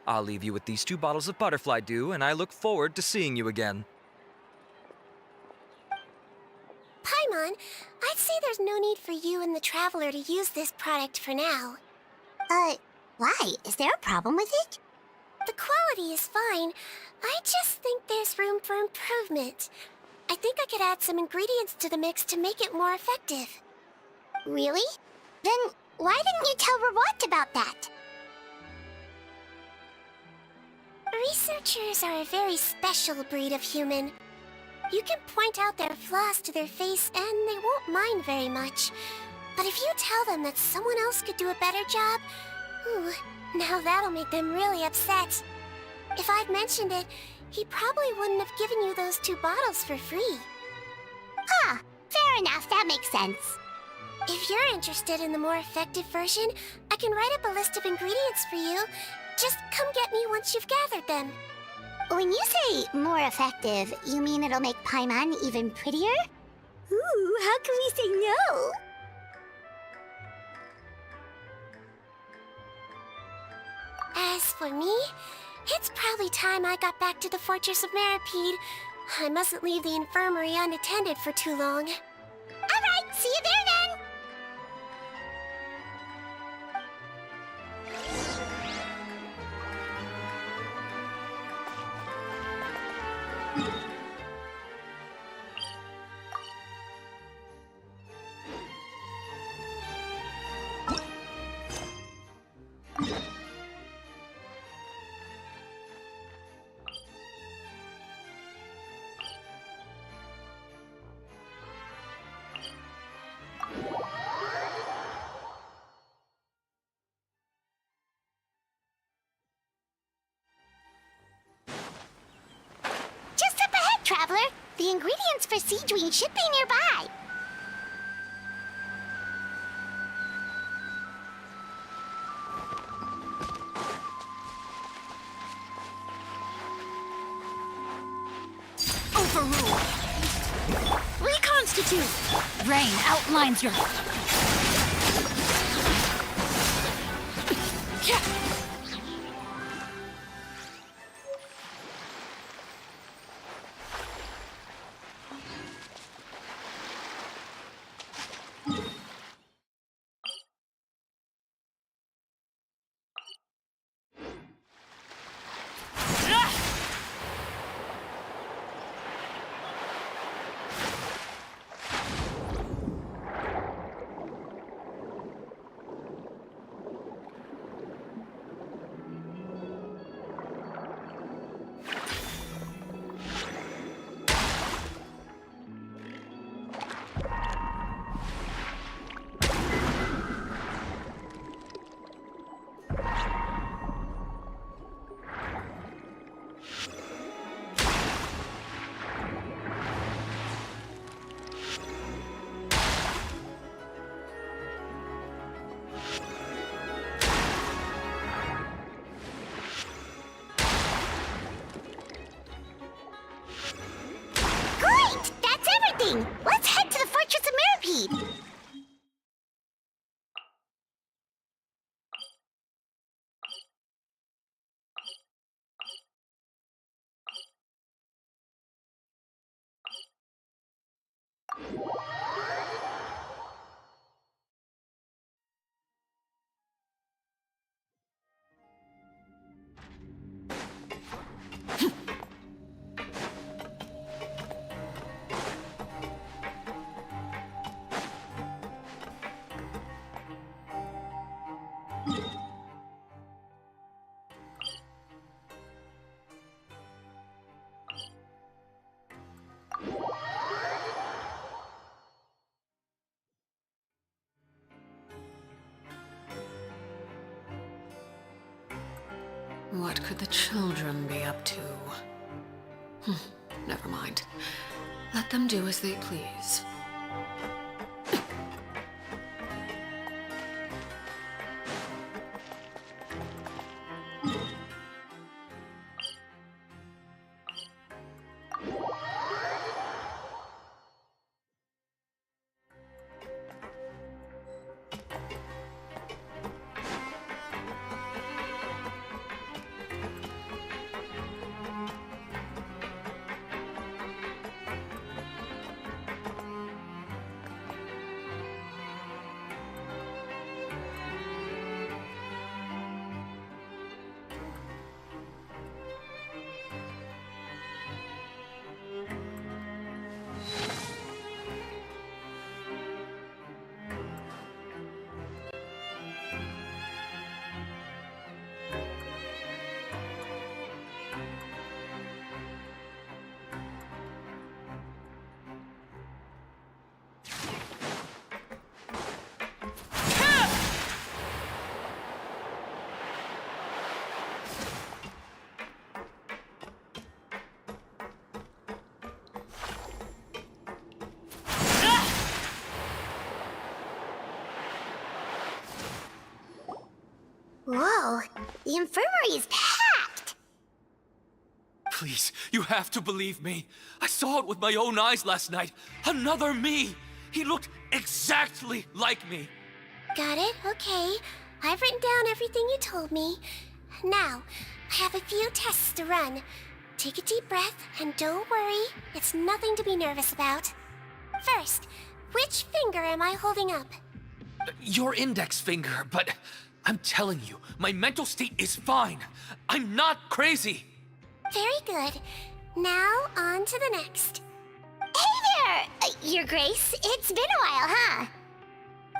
I'll leave you with these 2 bottles of Butterfly Dew, and I look forward to seeing you again.
Paimon, I'd say there's no need for you and the Traveler to use this product for now.
Why? Is there a problem with it?
The quality is fine. I just think there's room for improvement. I think I could add some ingredients to the mix to make it more effective.
Really? Then why didn't you tell Rawat about that?
Researchers are a very special breed of human. You can point out their flaws to their face and they won't mind very much. But if you tell them that someone else could do a better job, now that'll make them really upset. If I'd mentioned it, he probably wouldn't have given you those 2 bottles for free.
Fair enough, that makes sense.
If you're interested in the more effective version, I can write up a list of ingredients for you. Just come get me once you've gathered them.
When you say more effective, you mean it'll make Paimon even prettier? Ooh, how can we say no?
As for me, it's probably time I got back to the Fortress of Maripede. I mustn't leave the infirmary unattended for too long.
All right, see you there then. Just up ahead, Traveler. The ingredients for Seedween should be nearby.
Overrule. Reconstitute. Rain outlines your...
What could the children be up to? Never mind. Let them do as they please.
Whoa, the infirmary is packed!
Please, you have to believe me. I saw it with my own eyes last night. Another me! He looked exactly like me.
Got it? Okay. I've written down everything you told me. Now, I have a few tests to run. Take a deep breath, and don't worry. It's nothing to be nervous about. First, which finger am I holding up?
Your index finger, but I'm telling you, my mental state is fine. I'm not crazy.
Very good. Now, on to the next.
Hey there, Your Grace. It's been a while, huh?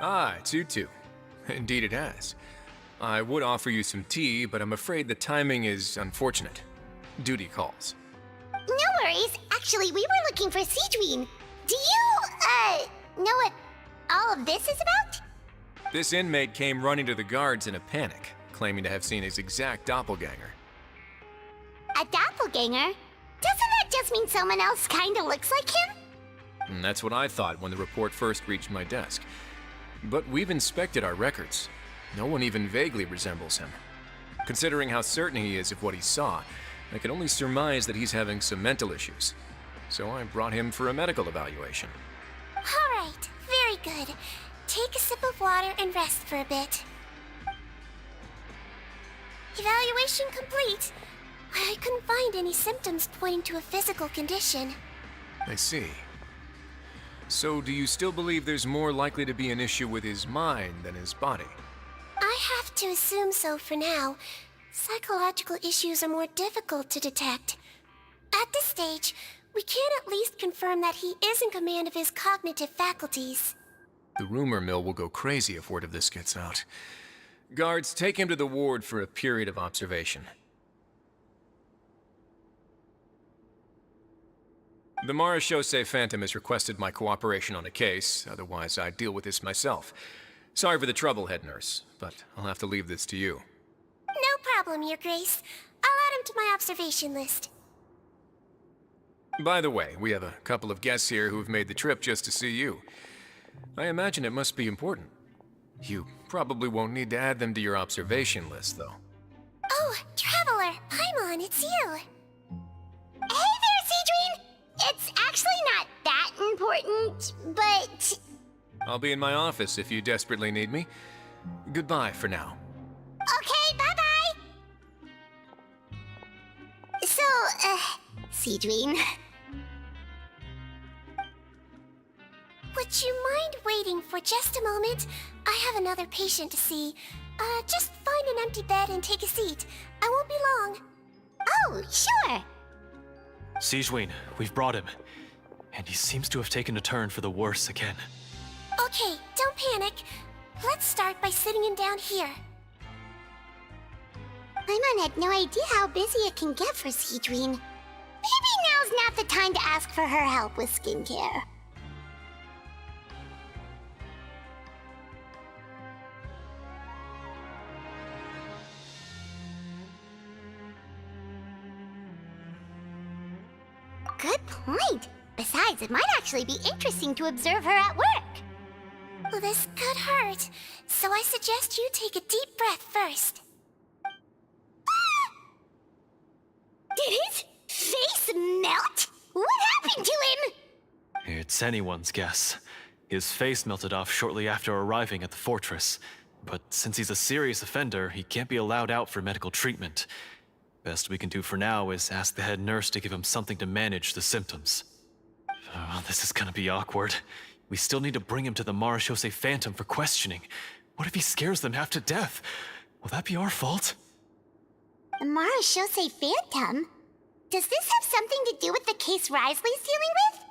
Ah, it's you two. Indeed it has. I would offer you some tea, but I'm afraid the timing is unfortunate. Duty calls.
No worries. Actually, we were looking for Siegeween. Do you, know what all of this is about?
This inmate came running to the guards in a panic, claiming to have seen his exact doppelganger.
A doppelganger? Doesn't that just mean someone else kinda looks like him?
And that's what I thought when the report first reached my desk. But we've inspected our records. No one even vaguely resembles him. Considering how certain he is of what he saw, I can only surmise that he's having some mental issues. So I brought him for a medical evaluation.
All right, very good. Take a sip of water and rest for a bit. Evaluation complete. I couldn't find any symptoms pointing to a physical condition.
I see. So do you still believe there's more likely to be an issue with his mind than his body?
I have to assume so for now. Psychological issues are more difficult to detect. At this stage, we can at least confirm that he is in command of his cognitive faculties.
The rumor mill will go crazy if word of this gets out. Guards, take him to the ward for a period of observation. The Marechaussee Phantom has requested my cooperation on a case, otherwise I'd deal with this myself. Sorry for the trouble, head nurse, but I'll have to leave this to you.
No problem, Your Grace. I'll add him to my observation list.
By the way, we have a couple of guests here who've made the trip just to see you. I imagine it must be important. You probably won't need to add them to your observation list, though.
Oh, Traveler, Paimon, it's you.
Hey there, Siegeween! It's actually not that important, but...
I'll be in my office if you desperately need me. Goodbye for now.
Okay, bye-bye! So, Siegeween...
Would you mind waiting for just a moment? I have another patient to see. Just find an empty bed and take a seat. I won't be long.
Oh, sure!
Siegeween, we've brought him. And he seems to have taken a turn for the worse again.
Okay, don't panic. Let's start by sitting him down here.
Paimon had no idea how busy it can get for Siegeween. Maybe now's not the time to ask for her help with skincare. Good point. Besides, it might actually be interesting to observe her at work.
Well, this could hurt, so I suggest you take a deep breath first.
Did his face melt? What happened to him?
It's anyone's guess. His face melted off shortly after arriving at the fortress. But since he's a serious offender, he can't be allowed out for medical treatment. Best we can do for now is ask the head nurse to give him something to manage the symptoms. Oh, this is gonna be awkward. We still need to bring him to the Marechaussee Phantom for questioning. What if he scares them half to death? Will that be our fault?
The Marechaussee Phantom? Does this have something to do with the case Risley's dealing with?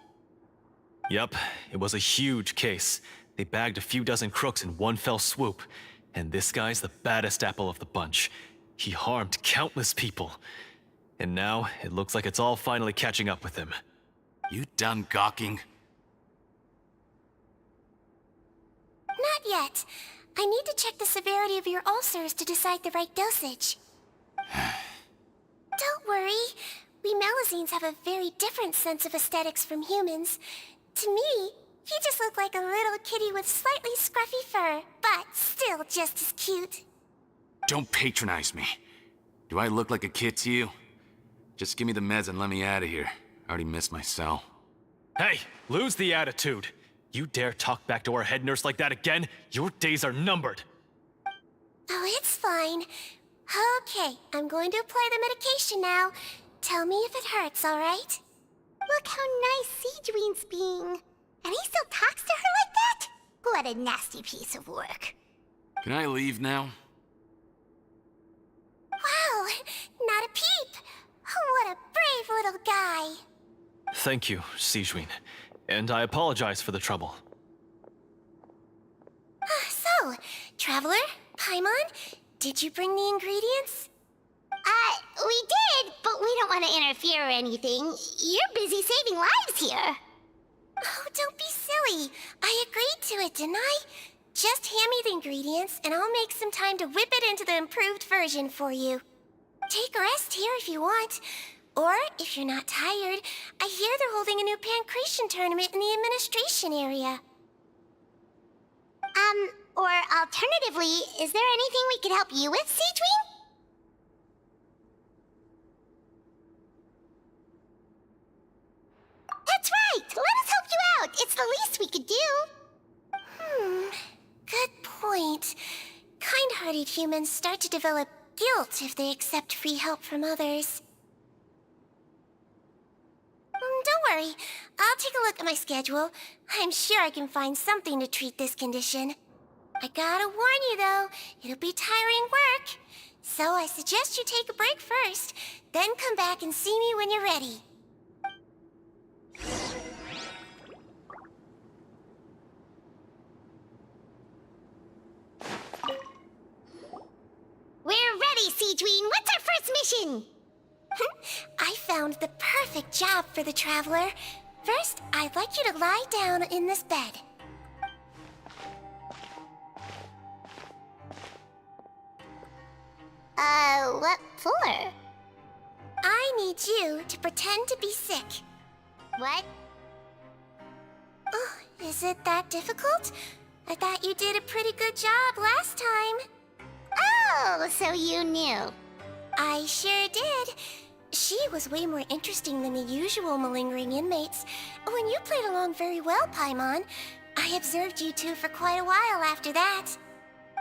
Yup, it was a huge case. They bagged a few dozen crooks in one fell swoop. And this guy's the baddest apple of the bunch. He harmed countless people. And now, it looks like it's all finally catching up with him.
You done gawking?
Not yet. I need to check the severity of your ulcers to decide the right dosage. Don't worry. We Melusines have a very different sense of aesthetics from humans. To me, he just looked like a little kitty with slightly scruffy fur, but still just as cute.
Don't patronize me. Do I look like a kid to you? Just give me the meds and let me out of here. I already missed my cell.
Hey, lose the attitude. You dare talk back to our head nurse like that again, your days are numbered.
Oh, it's fine. Okay, I'm going to apply the medication now. Tell me if it hurts, all right?
Look how nice Seedween's being. And he still talks to her like that? What a nasty piece of work.
Can I leave now?
Wow, not a peep. What a brave little guy.
Thank you, Sejuin. And I apologize for the trouble.
So, Traveler, Paimon, did you bring the ingredients?
We did, but we don't want to interfere or anything. You're busy saving lives here.
Oh, don't be silly. I agreed to it, didn't I? Just hand me the ingredients, and I'll make some time to whip it into the improved version for you. Take a rest here if you want. Or, if you're not tired, I hear they're holding a new pancreation tournament in the administration area.
Or alternatively, is there anything we could help you with, Seedween? That's right! Let us help you out! It's the least we could do!
Good point. Kind-hearted humans start to develop guilt if they accept free help from others. Don't worry. I'll take a look at my schedule. I'm sure I can find something to treat this condition. I gotta warn you, though, it'll be tiring work. So I suggest you take a break first, then come back and see me when you're ready.
We're ready, Seedween! What's our first mission?
I found the perfect job for the Traveler. First, I'd like you to lie down in this bed.
What for?
I need you to pretend to be sick.
What?
Oh, is it that difficult? I thought you did a pretty good job last time.
Oh, so you knew.
I sure did. She was way more interesting than the usual malingering inmates. When you played along very well, Paimon, I observed you two for quite a while after that.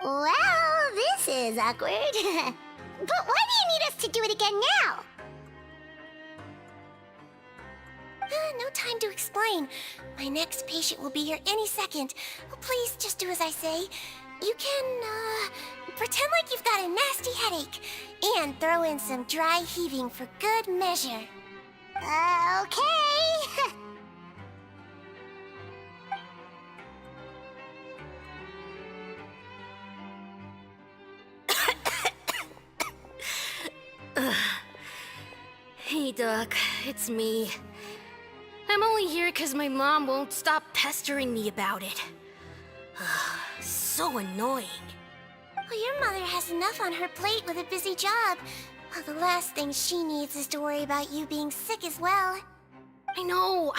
Well, this is awkward. But why do you need us to do it again now?
No time to explain. My next patient will be here any second. Please just do as I say. You can, pretend like you've got a nasty headache. And throw in some dry heaving for good measure.
Okay.
Hey, Doc, it's me. I'm only here because my mom won't stop pestering me about it. So annoying.
Well, your mother has enough on her plate with a busy job. Well, the last thing she needs is to worry about you being sick as well.
I know!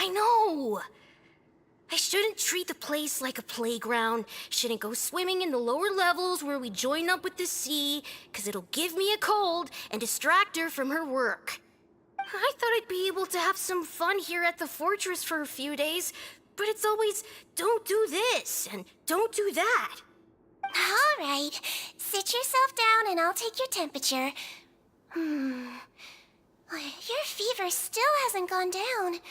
I shouldn't treat the place like a playground, shouldn't go swimming in the lower levels where we join up with the sea, 'cause it'll give me a cold and distract her from her work. I thought I'd be able to have some fun here at the fortress for a few days, but it's always, don't do this and don't do that.
All right, sit yourself down and I'll take your temperature. Your fever still hasn't gone down.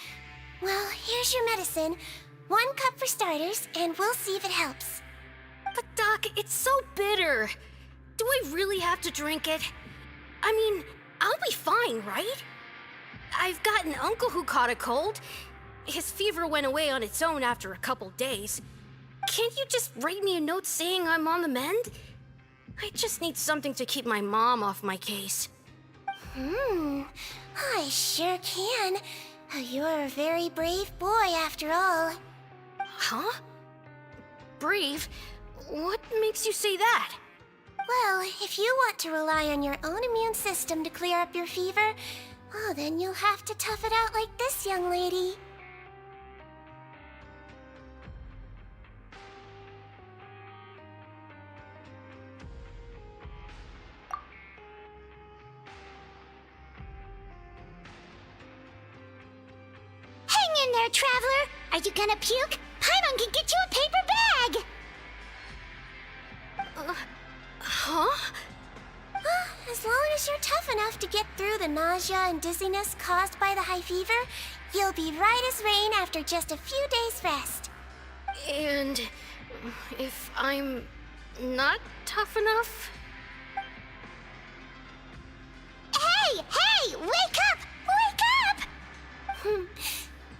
Well, here's your medicine. 1 cup for starters, and we'll see if it helps.
But Doc, it's so bitter. Do I really have to drink it? I mean, I'll be fine, right? I've got an uncle who caught a cold. His fever went away on its own after a couple days. Can't you just write me a note saying I'm on the mend? I just need something to keep my mom off my case.
I sure can. You're a very brave boy after all.
Huh? Brave? What makes you say that?
Well, if you want to rely on your own immune system to clear up your fever, oh, then you'll have to tough it out like this young lady.
Hang in there, traveler. Are you gonna puke? Paimon can get you a paper bag.
Huh?
As long as you're tough enough to get through the nausea and dizziness caused by the high fever, you'll be right as rain after just a few days' rest.
And if I'm not tough enough?
Hey! Wake up! Wake up!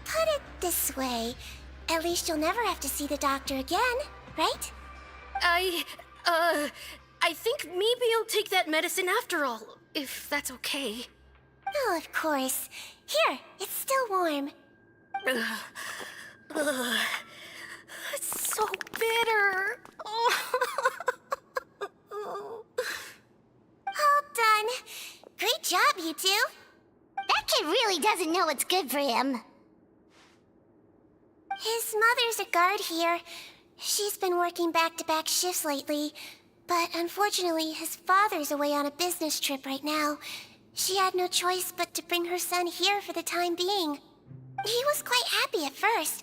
Put it this way. At least you'll never have to see the doctor again, right?
I think maybe I'll take that medicine after all, if that's okay.
Oh, of course. Here, it's still warm.
It's so bitter.
All done. Great job, you two.
That kid really doesn't know what's good for him.
His mother's a guard here. She's been working back-to-back shifts lately, but unfortunately his father's away on a business trip right now. She had no choice but to bring her son here for the time being. He was quite happy at first.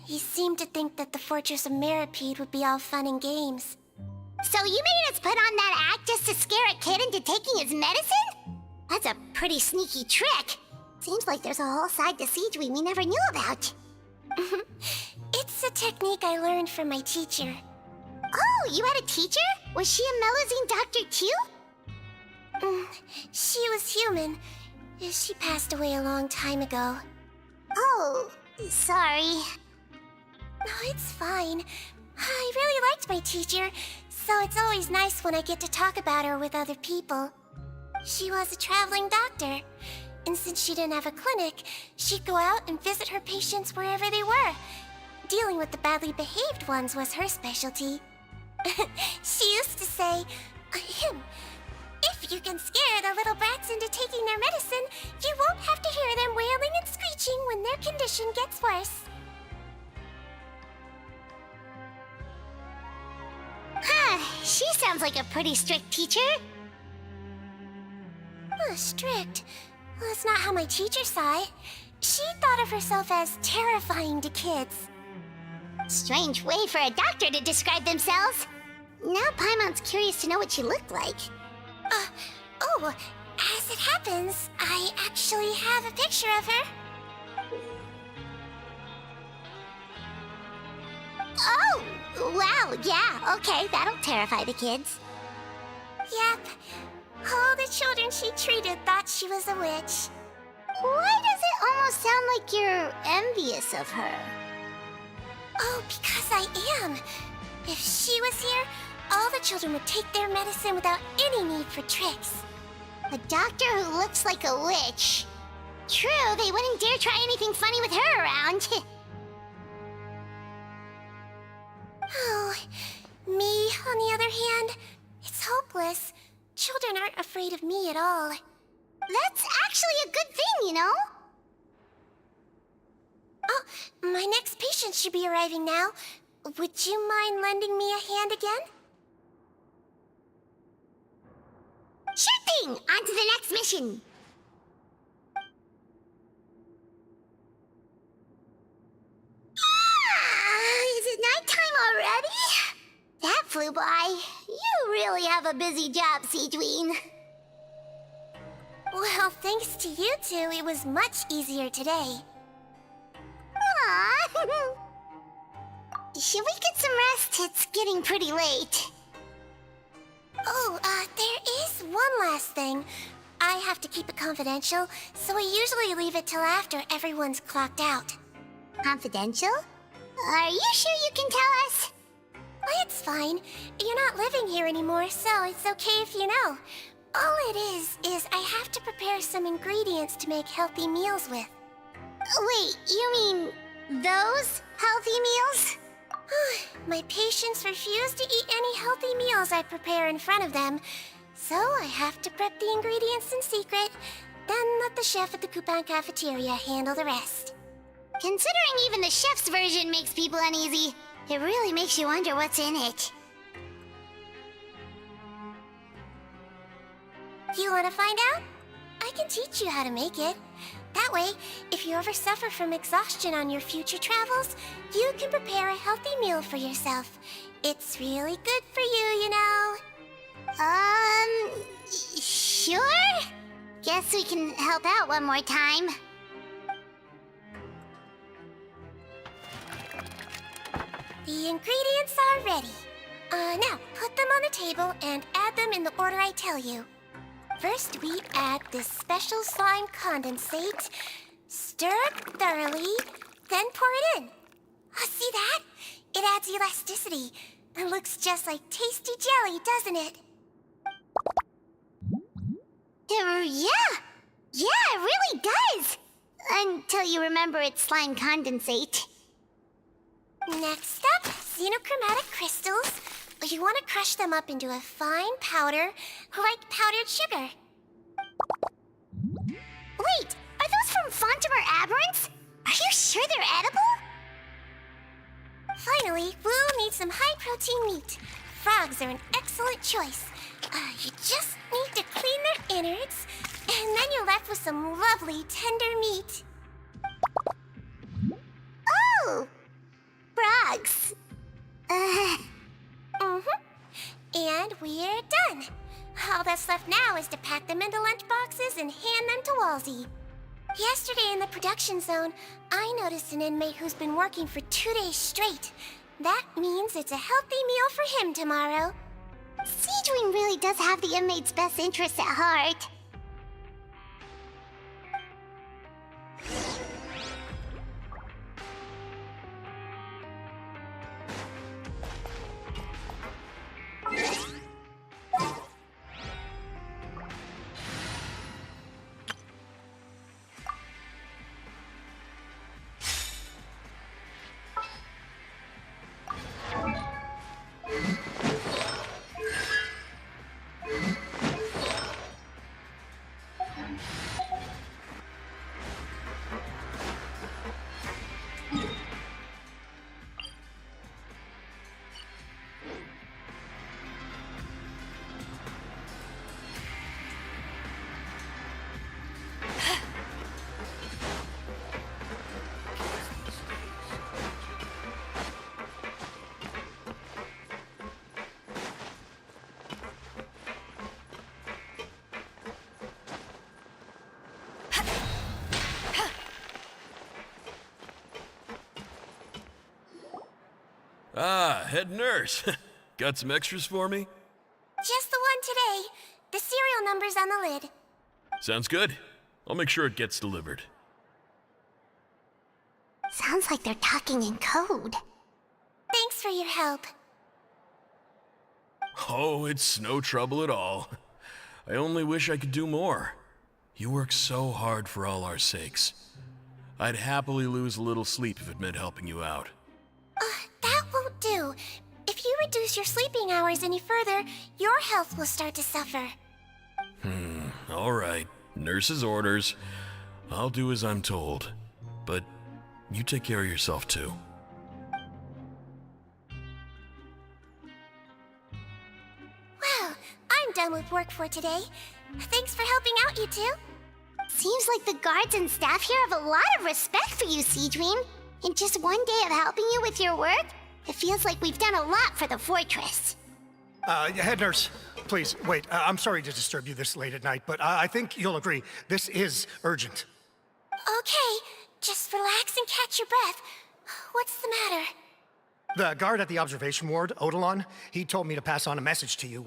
He seemed to think that the Fortress of Meripede would be all fun and games.
So you made us put on that act just to scare a kid into taking his medicine? That's a pretty sneaky trick. Seems like there's a whole side to Siege we never knew about.
It's a technique I learned from my teacher.
Oh, you had a teacher? Was she a Mellowsine doctor too?
She was human. She passed away a long time ago.
Oh, sorry.
No, it's fine. I really liked my teacher, so it's always nice when I get to talk about her with other people. She was a traveling doctor, and since she didn't have a clinic, she'd go out and visit her patients wherever they were. Dealing with the badly behaved ones was her specialty. She used to say, if you can scare the little brats into taking their medicine, you won't have to hear them wailing and screeching when their condition gets worse.
She sounds like a pretty strict teacher.
Strict? Well, that's not how my teacher saw it. She thought of herself as terrifying to kids.
Strange way for a doctor to describe themselves. Now Paimon's curious to know what she looked like.
As it happens, I actually have a picture of her.
Oh, wow, yeah, okay, that'll terrify the kids.
Yep. All the children she treated thought she was a witch.
Why does it almost sound like you're envious of her?
Oh, because I am. If she was here, all the children would take their medicine without any need for tricks.
A doctor who looks like a witch. True, they wouldn't dare try anything funny with her around.
Oh, me, on the other hand, it's hopeless. Children aren't afraid of me at all.
That's actually a good thing, you know?
My next patient should be arriving now. Would you mind lending me a hand again?
Sure thing! On to the next mission! Is it nighttime already? That flew by. You really have a busy job, Seedween.
Well, thanks to you two, it was much easier today.
Aww. Should we get some rest? It's getting pretty late.
Oh, there is one last thing. I have to keep it confidential, so I usually leave it till after everyone's clocked out.
Confidential? Are you sure you can tell us?
Well, it's fine. You're not living here anymore, so it's okay if you know. All it is I have to prepare some ingredients to make healthy meals with.
Wait, you mean those healthy meals?
My patients refuse to eat any healthy meals I prepare in front of them, so I have to prep the ingredients in secret, then let the chef at the Coupon cafeteria handle the rest.
Considering even the chef's version makes people uneasy, it really makes you wonder what's in it.
You want to find out? I can teach you how to make it. That way, if you ever suffer from exhaustion on your future travels, you can prepare a healthy meal for yourself. It's really good for you, you know.
Sure? Guess we can help out one more time.
The ingredients are ready. Now, put them on the table and add them in the order I tell you. First, we add this special slime condensate, stir it thoroughly, then pour it in. See that? It adds elasticity and looks just like tasty jelly, doesn't it?
Yeah! Yeah, it really does! Until you remember it's slime condensate.
Next up, xenochromatic crystals. You want to crush them up into a fine powder, like powdered sugar.
Wait, are those from Fontaine or Aberrants? Are you sure they're edible?
Finally, we'll need some high-protein meat. Frogs are an excellent choice. You just need to clean their innards, and then you're left with some lovely, tender meat.
Oh! Frogs.
And we're done. All that's left now is to pack them into lunch boxes and hand them to Walsey. Yesterday in the production zone, I noticed an inmate who's been working for 2 days straight. That means it's a healthy meal for him tomorrow.
Seedwing really does have the inmate's best interests at heart.
Ah, head nurse. Got some extras for me?
Just the one today. The serial number's on the lid.
Sounds good. I'll make sure it gets delivered.
Sounds like they're talking in code.
Thanks for your help.
Oh, it's no trouble at all. I only wish I could do more. You work so hard for all our sakes. I'd happily lose a little sleep if it meant helping you out.
That won't do. If you reduce your sleeping hours any further, your health will start to suffer.
All right. Nurse's orders. I'll do as I'm told. But You take care of yourself, too.
Well, I'm done with work for today. Thanks for helping out, you two.
Seems like the guards and staff here have a lot of respect for you, Seedream. In just one day of helping you with your work, it feels like we've done a lot for the fortress.
Head nurse, please, wait. I'm sorry to disturb you this late at night, but I think you'll agree, this is urgent.
Okay, just relax and catch your breath. What's the matter?
The guard at the observation ward, Odilon, he told me to pass on a message to you.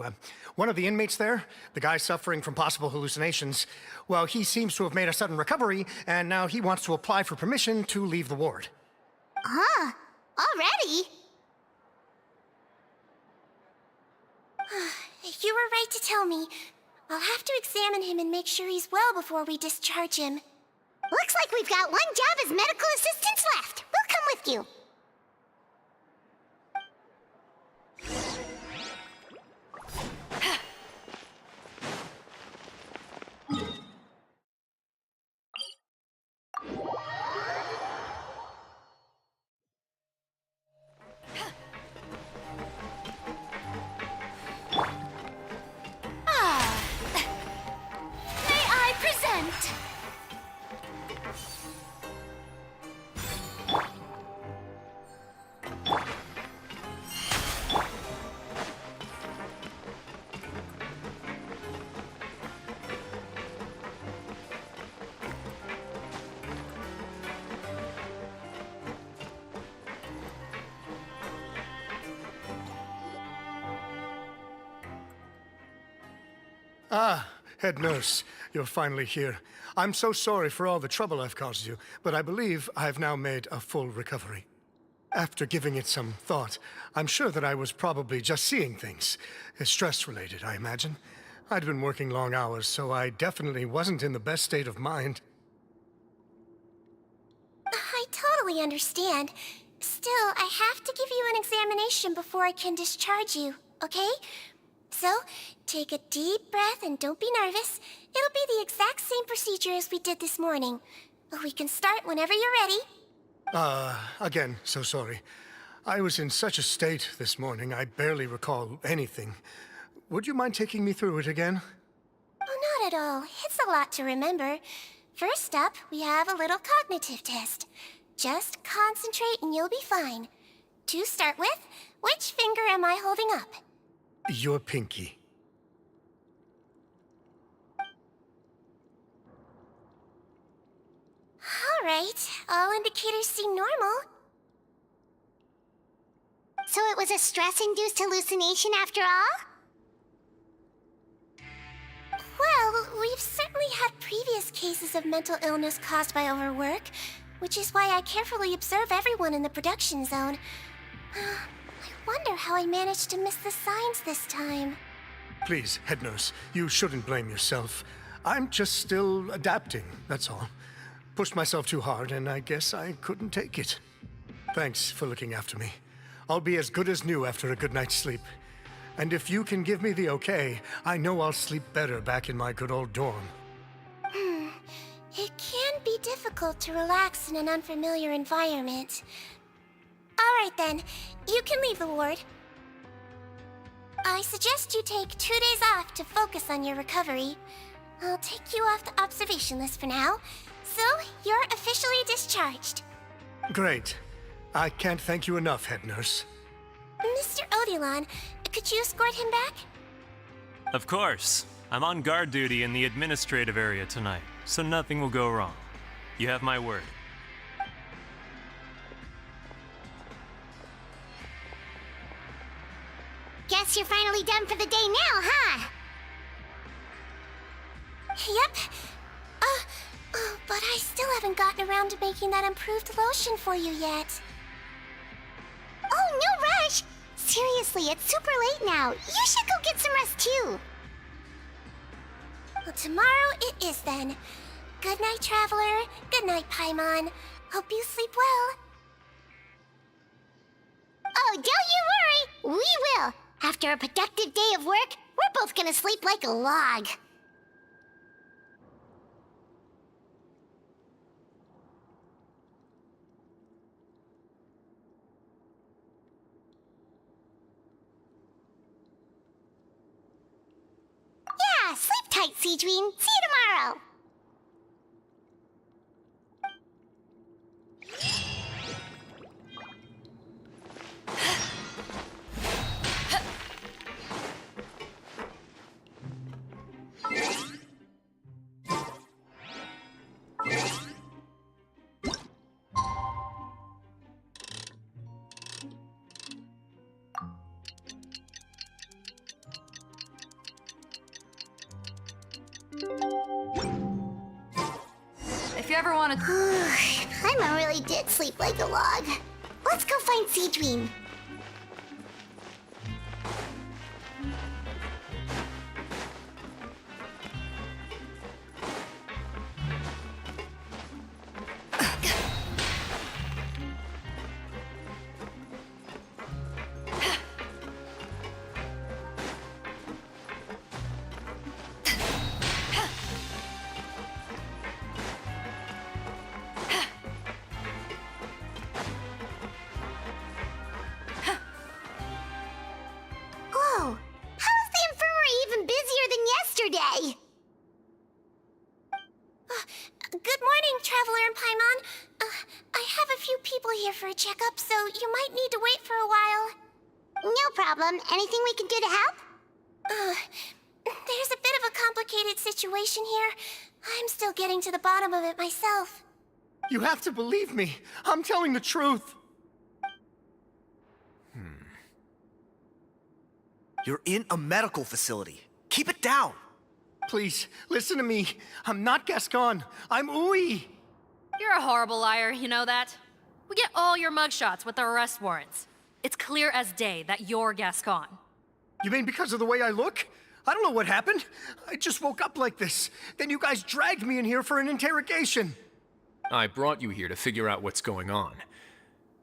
One of the inmates there, the guy suffering from possible hallucinations, well, he seems to have made a sudden recovery, and now he wants to apply for permission to leave the ward.
Huh? Already?
You were right to tell me. I'll have to examine him and make sure he's well before we discharge him.
Looks like we've got one job as medical assistants left. We'll come with you.
May I present?
Ah, head nurse, you're finally here. I'm so sorry for all the trouble I've caused you, but I believe I've now made a full recovery. After giving it some thought, I'm sure that I was probably just seeing things. Stress-related, I imagine. I'd been working long hours, so I definitely wasn't in the best state of mind.
I totally understand. Still, I have to give you an examination before I can discharge you, okay? So, take a deep breath and don't be nervous. It'll be the exact same procedure as we did this morning. We can start whenever you're ready.
Again, so sorry. I was in such a state this morning, I barely recall anything. Would you mind taking me through it again?
Oh, not at all. It's a lot to remember. First up, we have a little cognitive test. Just concentrate and you'll be fine. To start with, which finger am I holding up?
Your pinky.
All right. All indicators seem normal.
So it was a stress-induced hallucination after all?
Well, we've certainly had previous cases of mental illness caused by overwork, which is why I carefully observe everyone in the production zone. I wonder how I managed to miss the signs this time.
Please, head nurse, you shouldn't blame yourself. I'm just still adapting, that's all. Pushed myself too hard, and I guess I couldn't take it. Thanks for looking after me. I'll be as good as new after a good night's sleep. And if you can give me the okay, I know I'll sleep better back in my good old dorm.
It can be difficult to relax in an unfamiliar environment. All right then, you can leave the ward. I suggest you take 2 days off to focus on your recovery. I'll take you off the observation list for now, so you're officially discharged.
Great. I can't thank you enough, head nurse.
Mr. Odilon, could you escort him back?
Of course. I'm on guard duty in the administrative area tonight, so nothing will go wrong. You have my word.
Guess you're finally done for the day now, huh?
Yep. But I still haven't gotten around to making that improved lotion for you yet.
Oh, no rush! Seriously, it's super late now. You should go get some rest too.
Well, tomorrow it is then. Good night, Traveler. Good night, Paimon. Hope you sleep well.
Oh, don't you worry. We will. After a productive day of work, we're both gonna sleep like a log. tight, Siegeween. See you tomorrow.
If you ever want to...
Paimon really did sleep like a log. Let's go find Siegeween. Whoa! How is the infirmary even busier than yesterday?
Good morning, Traveler and Paimon. I have a few people here for a checkup, so you might need to wait for a while.
No problem. Anything we can do to help?
There's a bit of a complicated situation here. I'm still getting to the bottom of it myself.
You have to believe me. I'm telling the truth.
You're in a medical facility. Keep it down.
Please, listen to me. I'm not Gascon. I'm Uy.
You're a horrible liar, you know that? We get all your mugshots with the arrest warrants. It's clear as day that you're Gascon.
You mean because of the way I look? I don't know what happened. I just woke up like this. Then you guys dragged me in here for an interrogation.
I brought you here to figure out what's going on.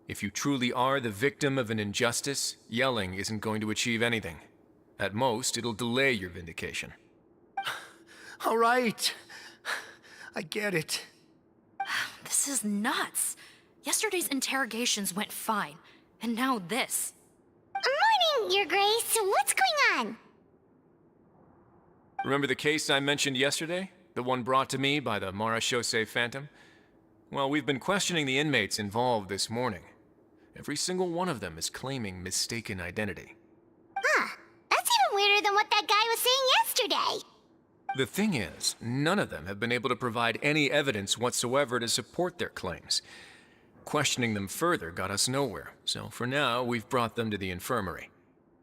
If you truly are the victim of an injustice, yelling isn't going to achieve anything. At most, it'll delay your vindication.
All right. I get it.
This is nuts. Yesterday's interrogations went fine, and now this.
Morning, Your Grace. What's going on?
Remember the case I mentioned yesterday? The one brought to me by the Marachose Phantom? Well, we've been questioning the inmates involved this morning. Every single one of them is claiming mistaken identity.
Huh. That's even weirder than what that guy was saying yesterday.
The thing is, none of them have been able to provide any evidence whatsoever to support their claims. Questioning them further got us nowhere, so for now, we've brought them to the infirmary.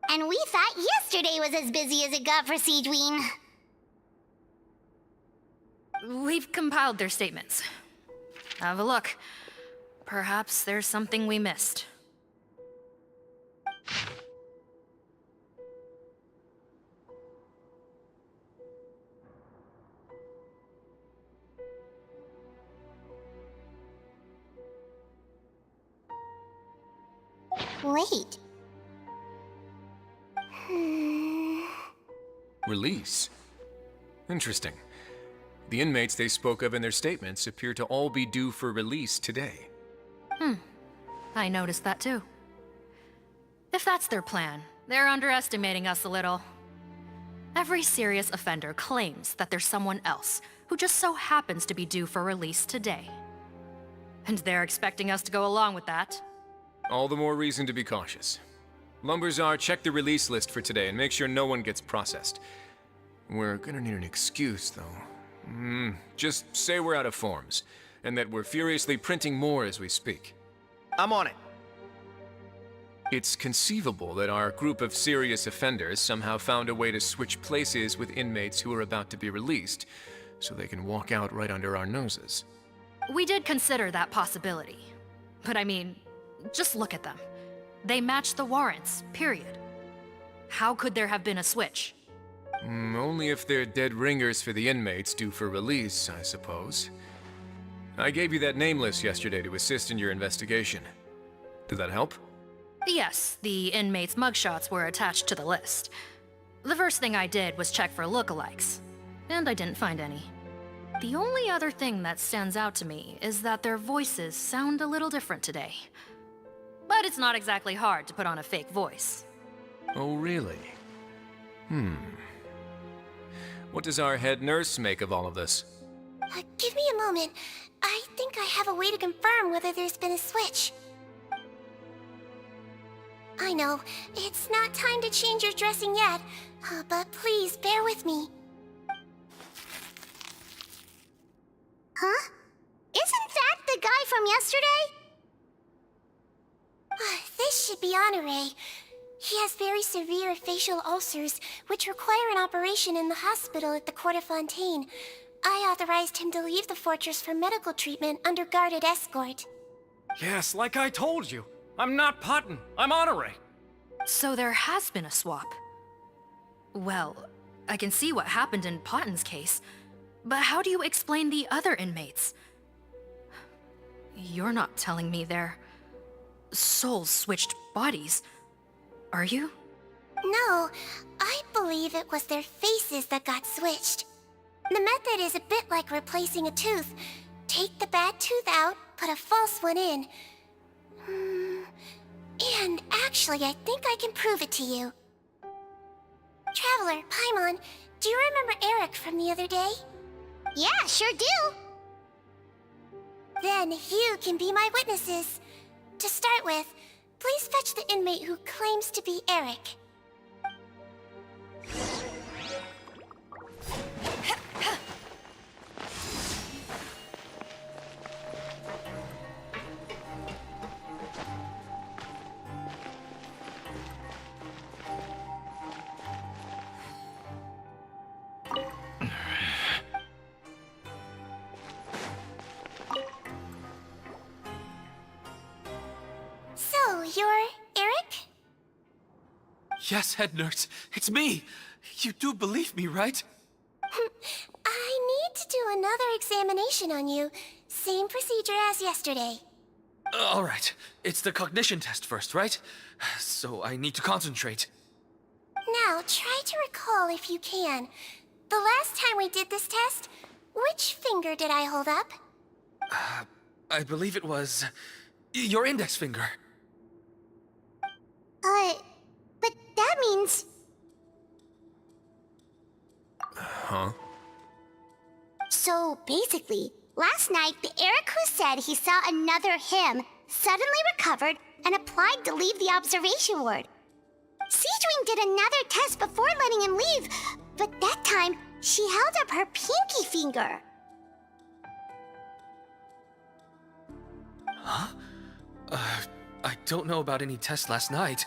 And we thought yesterday was as busy as it got for Siegeween.
We've compiled their statements. Have a look. Perhaps there's something we missed.
Wait.
Release? Interesting. The inmates they spoke of in their statements appear to all be due for release today.
I noticed that too. If that's their plan, they're underestimating us a little. Every serious offender claims that there's someone else who just so happens to be due for release today. And they're expecting us to go along with that.
All the more reason to be cautious. Lumberzar, check the release list for today and make sure no one gets processed. We're gonna need an excuse, though. Just say we're out of forms, and that we're furiously printing more as we speak.
I'm on it.
It's conceivable that our group of serious offenders somehow found a way to switch places with inmates who are about to be released, so they can walk out right under our noses.
We did consider that possibility. But I mean, just look at them. They match the warrants, period. How could there have been a switch?
Only if they're dead ringers for the inmates due for release, I suppose. I gave you that name list yesterday to assist in your investigation. Did that help?
Yes, the inmates' mugshots were attached to the list. The first thing I did was check for lookalikes, and I didn't find any. The only other thing that stands out to me is that their voices sound a little different today. But it's not exactly hard to put on a fake voice.
Oh, really? What does our head nurse make of all of this?
Give me a moment. I think I have a way to confirm whether there's been a switch. I know, it's not time to change your dressing yet, but please bear with me.
Huh? Isn't that the guy from yesterday?
This should be Honore. He has very severe facial ulcers, which require an operation in the hospital at the Court of Fontaine. I authorized him to leave the fortress for medical treatment under guarded escort.
Yes, like I told you. I'm not Putton. I'm Honore.
So there has been a swap. Well, I can see what happened in Potton's case, but how do you explain the other inmates? You're not telling me their souls switched bodies, are you?
No, I believe it was their faces that got switched. The method is a bit like replacing a tooth. Take the bad tooth out, put a false one in. And actually, I think I can prove it to you. Traveler, Paimon, do you remember Eric from the other day?
Yeah, sure do.
Then you can be my witnesses. To start with, please fetch the inmate who claims to be Eric. So, you're Eric?
Yes, head nurse. It's me. You do believe me, right?
I need to do another examination on you. Same procedure as yesterday.
All right. It's the cognition test first, right? So I need to concentrate.
Now, try to recall if you can. The last time we did this test, which finger did I hold up?
I believe it was your index finger.
But that means...
Huh?
So basically, last night the Eric who said he saw another him suddenly recovered and applied to leave the observation ward. Seadwing did another test before letting him leave, but that time she held up her pinky finger.
Huh? I don't know about any tests last night.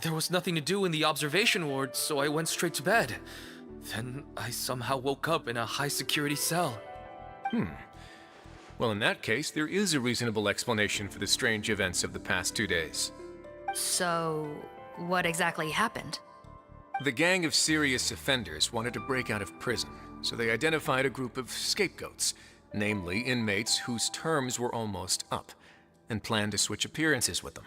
There was nothing to do in the observation ward, so I went straight to bed. Then I somehow woke up in a high-security cell.
Well, in that case, there is a reasonable explanation for the strange events of the past 2 days.
So, what exactly happened?
The gang of serious offenders wanted to break out of prison, so they identified a group of scapegoats, namely inmates whose terms were almost up, and planned to switch appearances with them.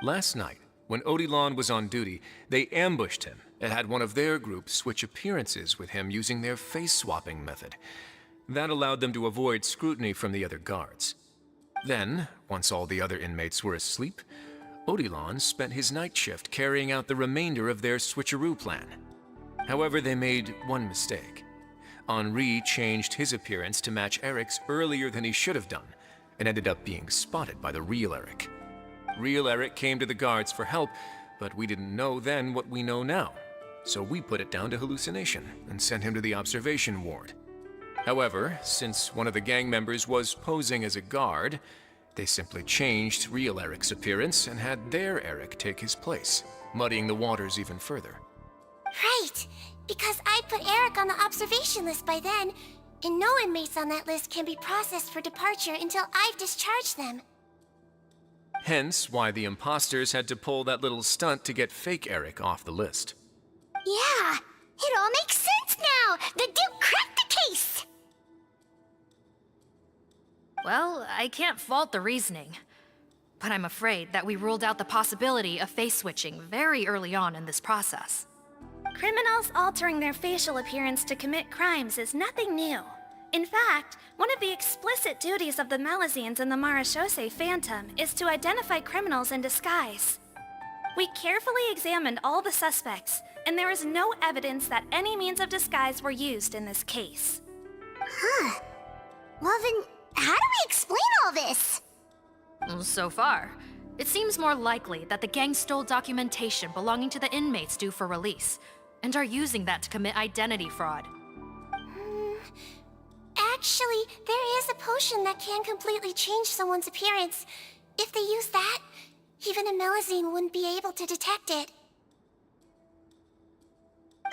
Last night, when Odilon was on duty, they ambushed him and had one of their group switch appearances with him using their face-swapping method. That allowed them to avoid scrutiny from the other guards. Then, once all the other inmates were asleep, Odilon spent his night shift carrying out the remainder of their switcheroo plan. However, they made one mistake. Henri changed his appearance to match Eric's earlier than he should have done, and ended up being spotted by the real Eric. Real Eric came to the guards for help, but we didn't know then what we know now. So we put it down to hallucination and sent him to the observation ward. However, since one of the gang members was posing as a guard, they simply changed real Eric's appearance and had their Eric take his place, muddying the waters even further.
Right, because I put Eric on the observation list by then, and no inmates on that list can be processed for departure until I've discharged them.
Hence why the imposters had to pull that little stunt to get fake Eric off the list.
Yeah, it all makes sense now! The Duke cracked the case!
Well, I can't fault the reasoning. But I'm afraid that we ruled out the possibility of face switching very early on in this process.
Criminals altering their facial appearance to commit crimes is nothing new. In fact, one of the explicit duties of the Malazines in the Marechaussee Phantom is to identify criminals in disguise. We carefully examined all the suspects,
and there is no evidence that any means of disguise were used in this case.
Huh. Well then, how do we explain all this?
So far, it seems more likely that the gang stole documentation belonging to the inmates due for release, and are using that to commit identity fraud.
Actually, there is a potion that can completely change someone's appearance. If they use that, even a Melusine wouldn't be able to detect it.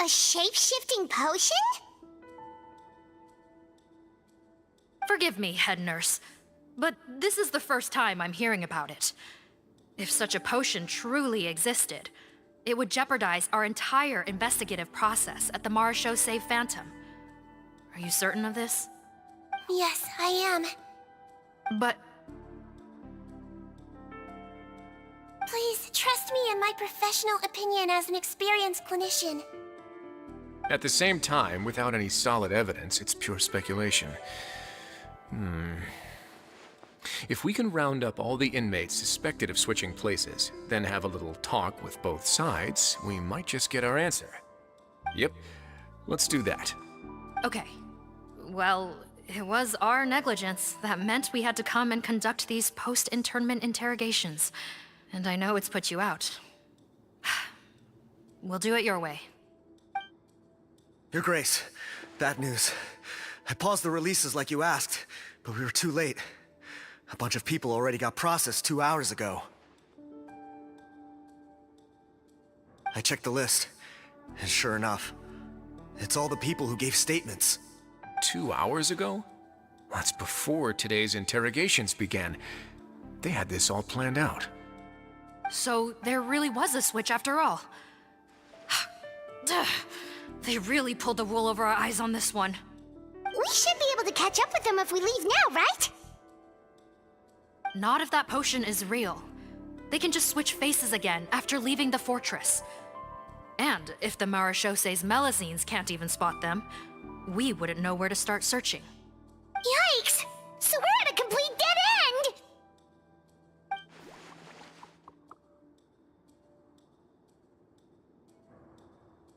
A shape-shifting potion?
Forgive me, head nurse, but this is the first time I'm hearing about it. If such a potion truly existed, it would jeopardize our entire investigative process at the Marachaux Save Phantom. Are you certain of this?
Yes, I am.
But...
Please, trust me in my professional opinion as an experienced clinician.
At the same time, without any solid evidence, it's pure speculation. If we can round up all the inmates suspected of switching places, then have a little talk with both sides, we might just get our answer. Yep, let's do that.
Okay. Well, it was our negligence that meant we had to come and conduct these post-internment interrogations. And I know it's put you out. We'll do it your way.
Your Grace, bad news. I paused the releases like you asked, but we were too late. A bunch of people already got processed 2 hours ago. I checked the list, and sure enough, it's all the people who gave statements.
2 hours ago? That's before today's interrogations began. They had this all planned out.
So there really was a switch after all. They really pulled the wool over our eyes on this one.
We should be able to catch up with them if we leave now, right?
Not if that potion is real. They can just switch faces again after leaving the fortress. And if the Marachauss's Melusines can't even spot them, we wouldn't know where to start searching.
Yikes! So we're at a complete dead end!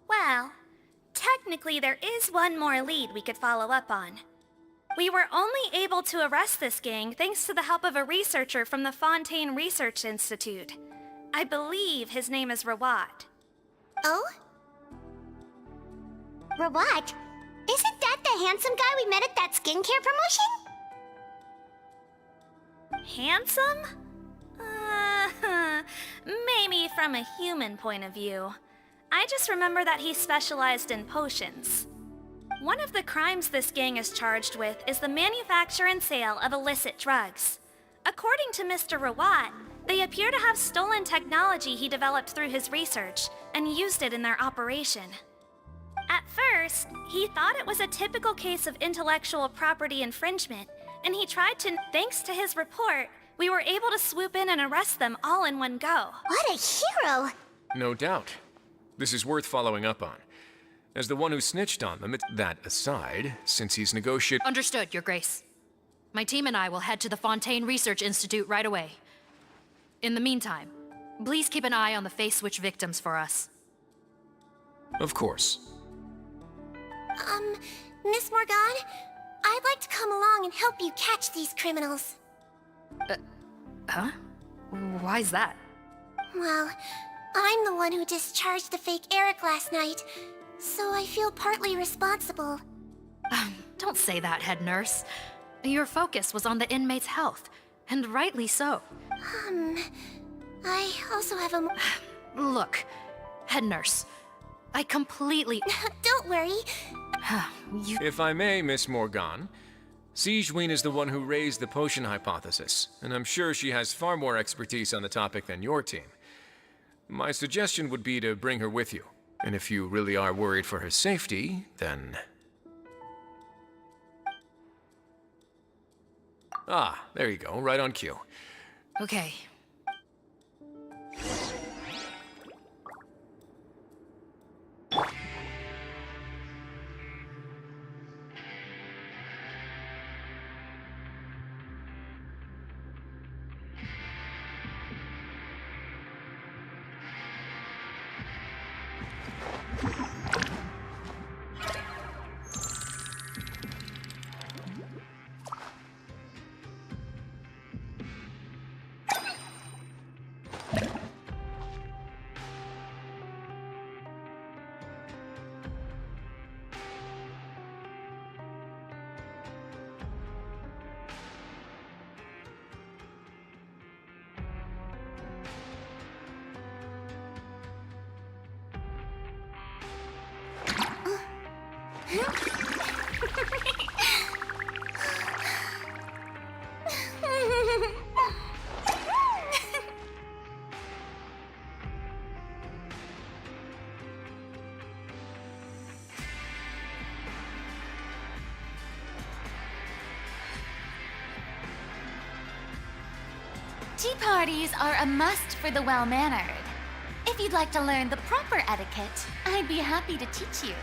Well, technically there is one more lead we could follow up on. We were only able to arrest this gang thanks to the help of a researcher from the Fontaine Research Institute. I believe his name is Rawat.
Oh? Rawat? Isn't that the handsome guy we met at that skincare promotion?
Handsome? Maybe from a human point of view. I just remember that he specialized in potions. One of the crimes this gang is charged with is the manufacture and sale of illicit drugs. According to Mr. Rawat, they appear to have stolen technology he developed through his research and used it in their operation. At first, he thought it was a typical case of intellectual property infringement, and he tried to. Thanks to his report, we were able to swoop in and arrest them all in one go.
What a hero!
No doubt. This is worth following up on. As the one who snitched on them, that aside, since he's negotiated—
Understood, Your Grace. My team and I will head to the Fontaine Research Institute right away. In the meantime, please keep an eye on the face switch victims for us.
Of course.
Miss Morgan, I'd like to come along and help you catch these criminals.
Huh? Why's that?
Well, I'm the one who discharged the fake Eric last night, so I feel partly responsible.
Don't say that, head nurse. Your focus was on the inmate's health, and rightly so.
I also have a...
Look, head nurse, I completely...
Don't worry.
If I may, Miss Morgan, Sigewinne is the one who raised the potion hypothesis, and I'm sure she has far more expertise on the topic than your team. My suggestion would be to bring her with you, and if you really are worried for her safety, then... Ah, there you go, right on cue.
Okay.
Tea parties are a must for the well-mannered. If you'd like to learn the proper etiquette, I'd be happy to teach you.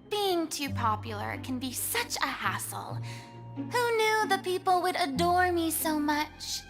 Being too popular can be such a hassle. Who knew the people would adore me so much?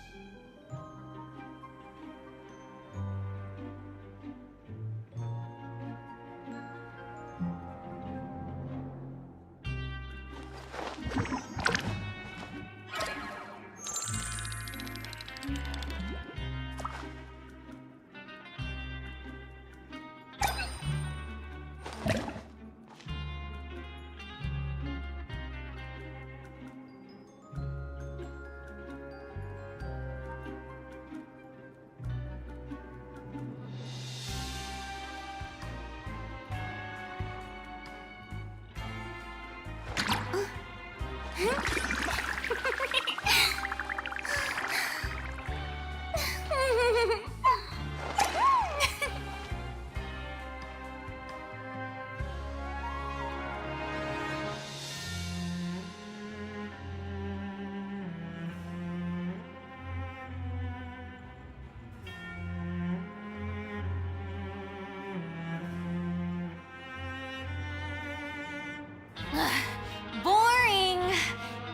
Boring!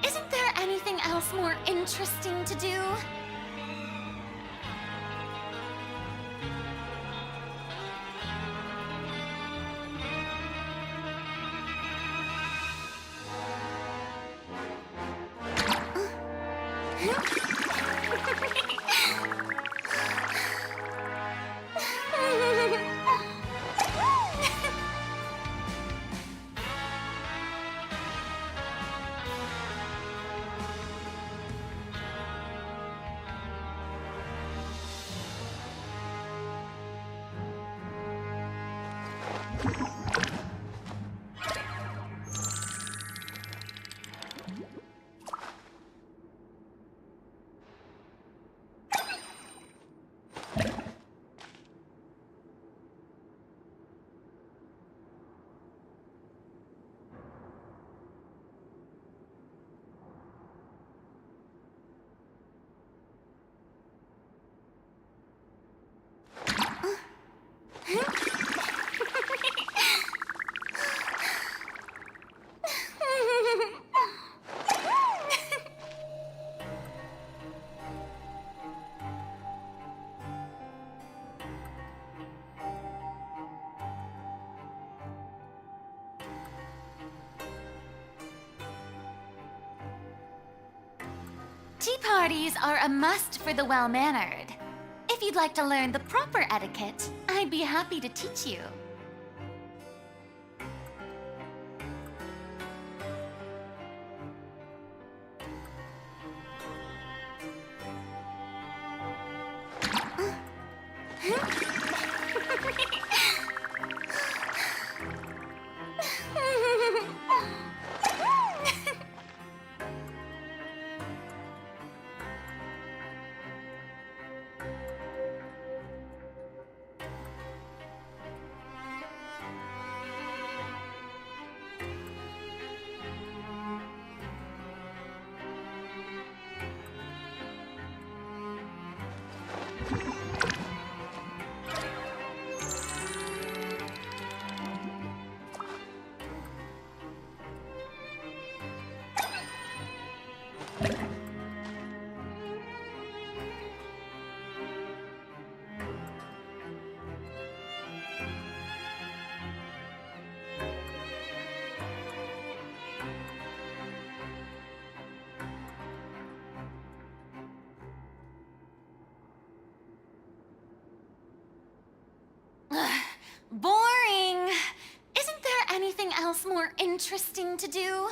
Isn't there anything else more interesting to do? Tea parties are a must for the well-mannered. If you'd like to learn the proper etiquette, I'd be happy to teach you. Boring. Isn't there anything else more interesting to do?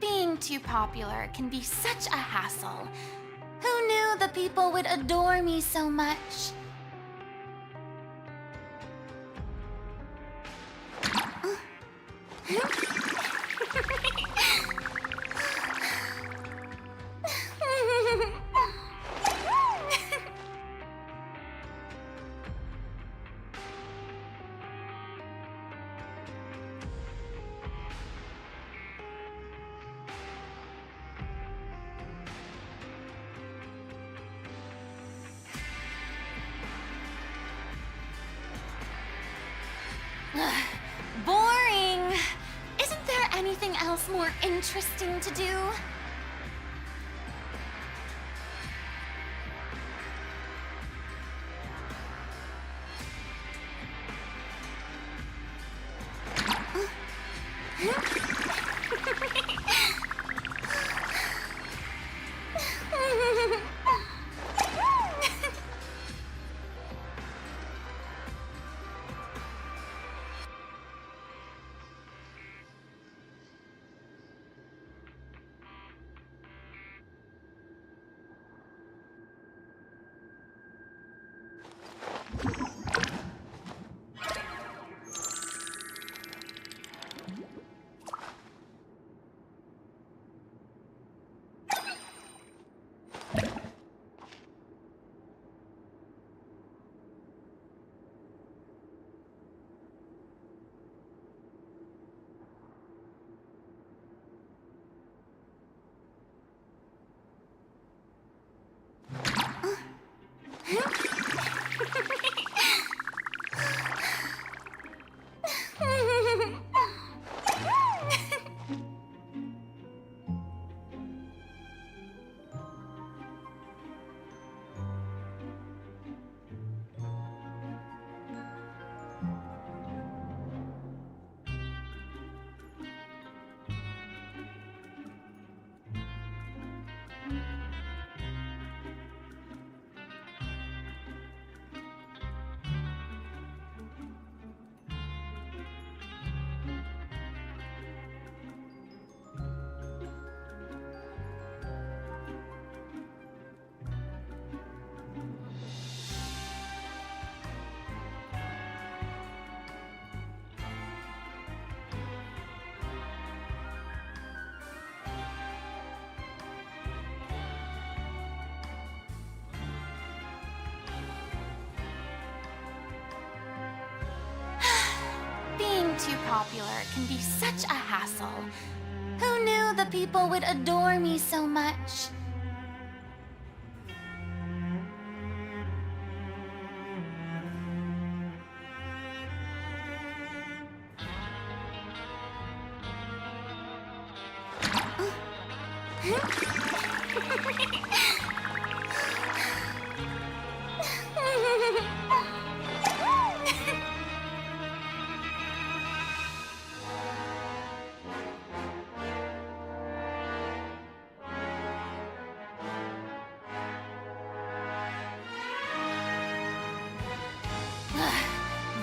Being too popular can be such a hassle. Who knew the people would adore me so much? Boring. Isn't there anything else more interesting to do? Being too popular can be such a hassle. Who knew the people would adore me so much?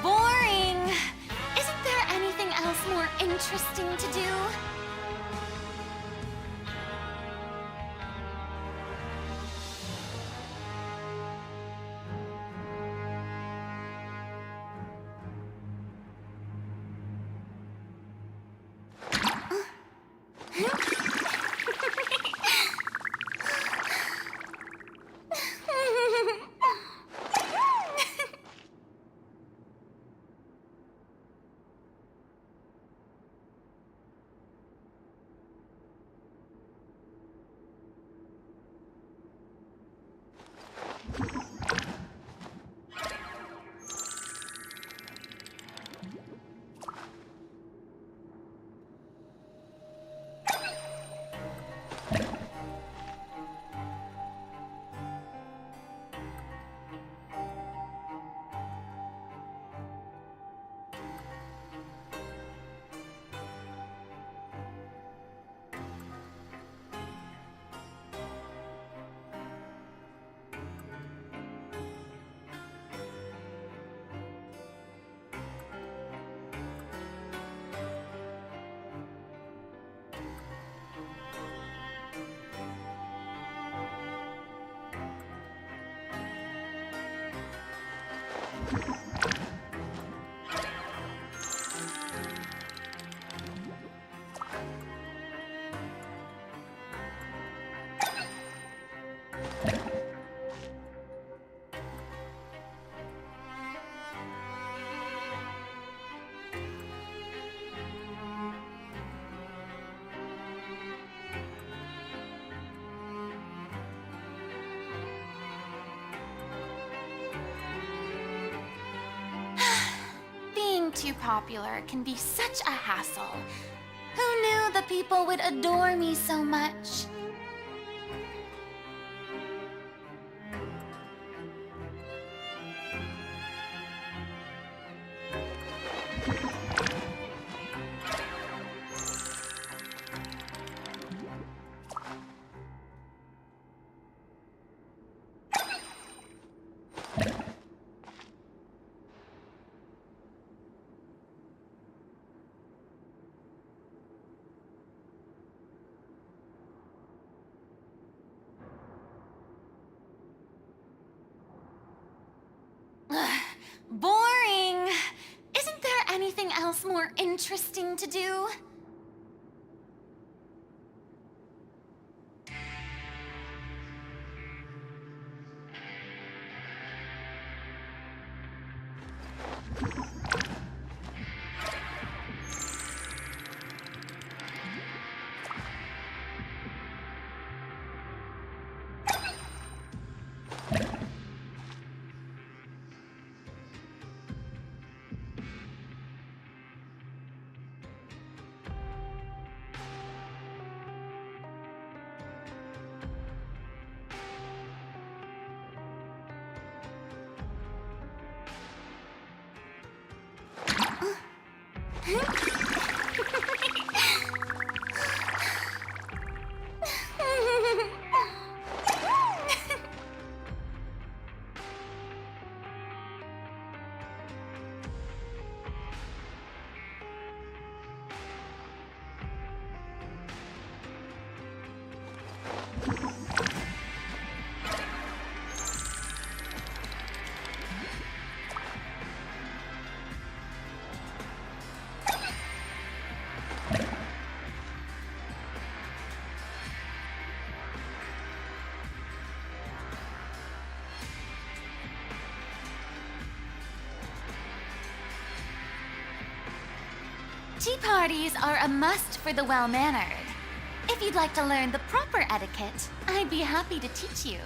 Boring. Isn't there anything else more interesting to do? too popular can be such a hassle. Who knew the people would adore me so much? Boring! Isn't there anything else more interesting to do? Tea parties are a must for the well-mannered. If you'd like to learn the proper etiquette, I'd be happy to teach you.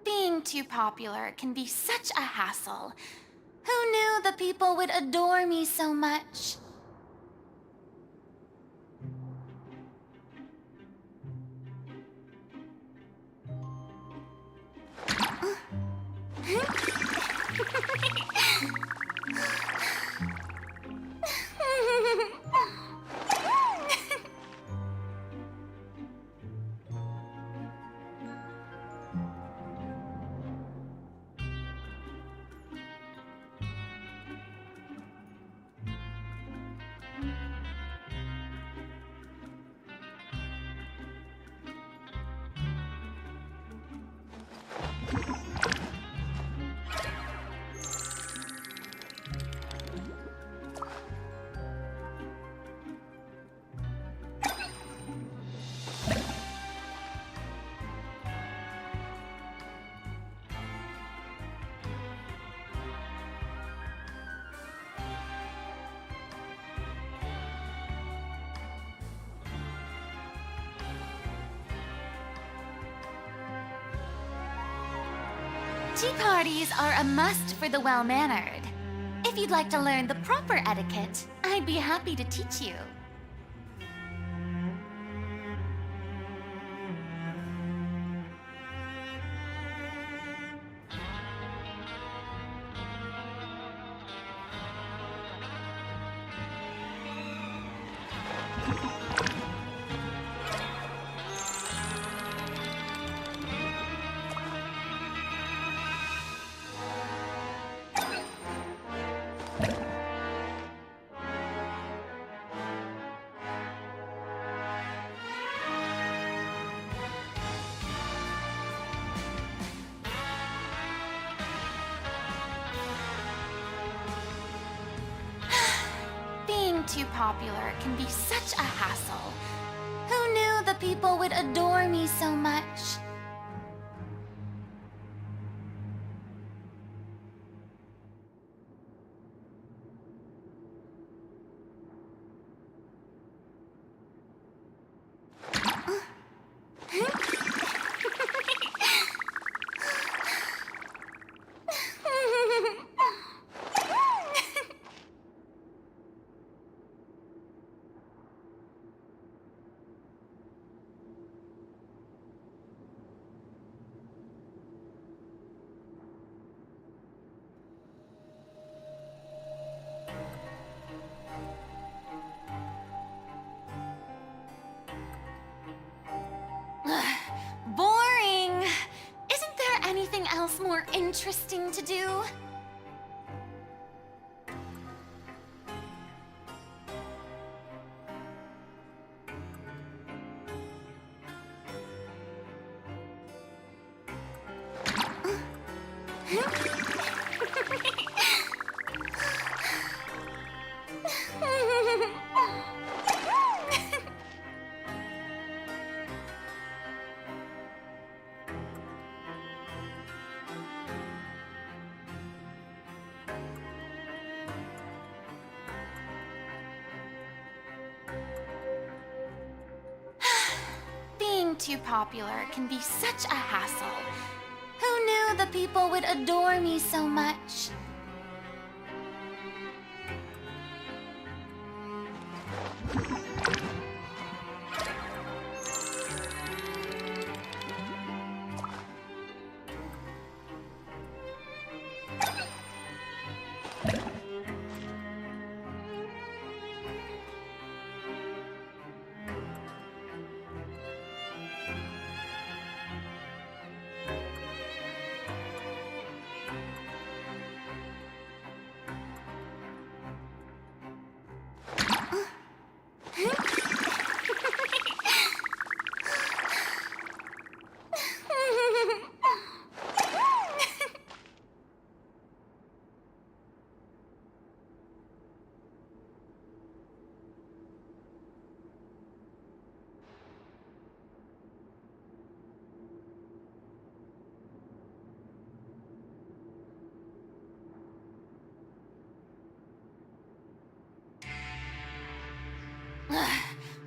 Being too popular can be such a hassle. Who knew the people would adore me so much? Tea parties are a must for the well-mannered. If you'd like to learn the proper etiquette, I'd be happy to teach you. Being too popular can be such a hassle. Who knew the people would adore me so much? Boring! Isn't there anything else more interesting to do? Being too popular can be such a hassle. Who knew the people would adore me so much?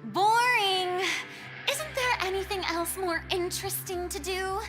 Boring! Isn't there anything else more interesting to do?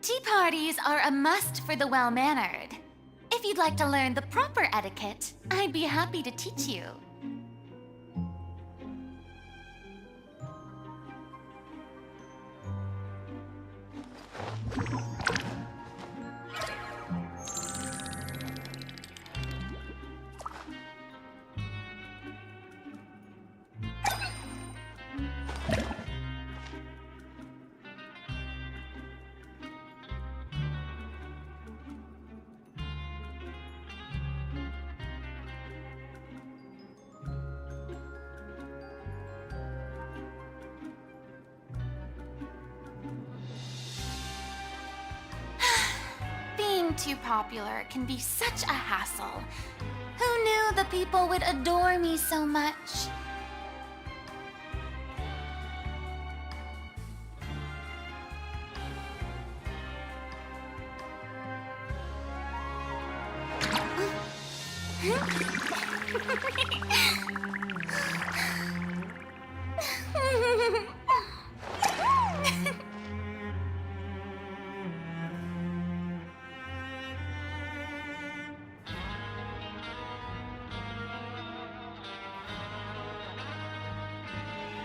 Tea parties are a must for the well-mannered. If you'd like to learn the proper etiquette, I'd be happy to teach you. Being too popular can be such a hassle. Who knew the people would adore me so much?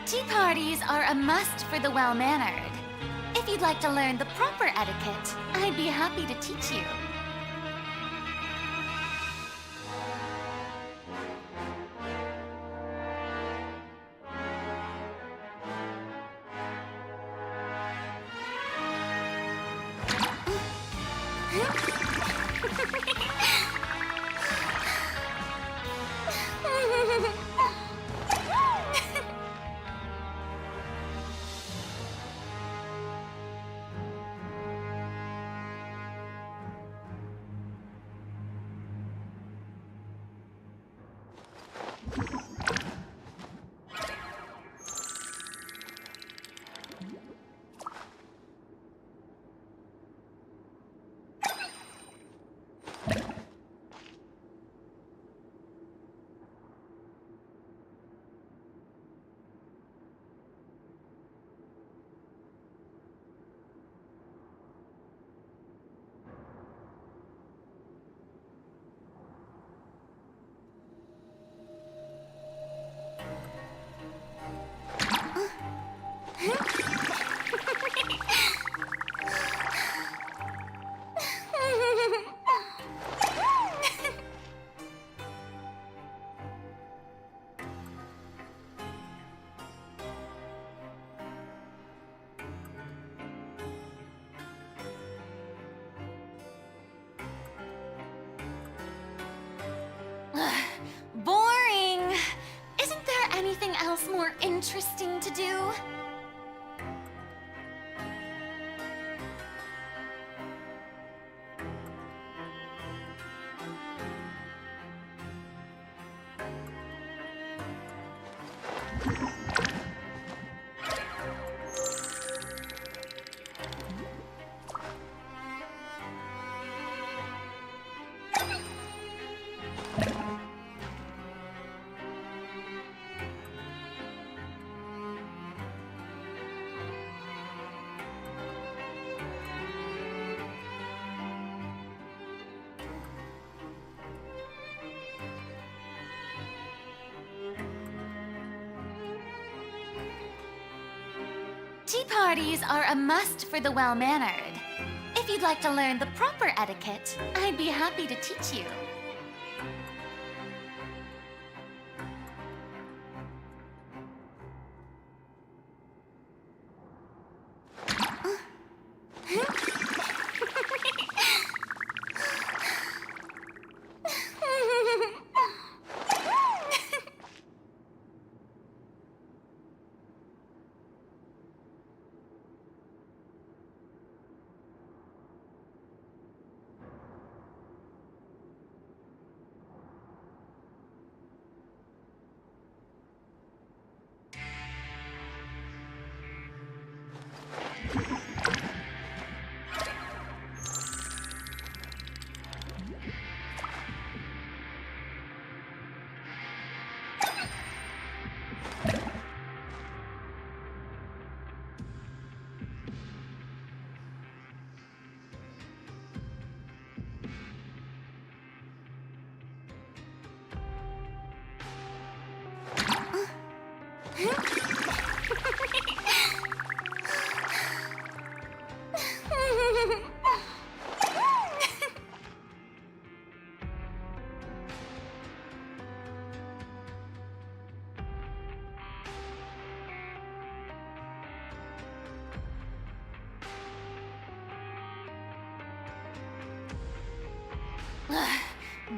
Tea parties are a must for the well-mannered. If you'd like to learn the proper etiquette, I'd be happy to teach you. Boring! Isn't there anything else more interesting to do? Tea parties are a must for the well-mannered. If you'd like to learn the proper etiquette, I'd be happy to teach you.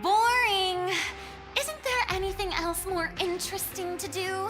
Boring! Isn't there anything else more interesting to do?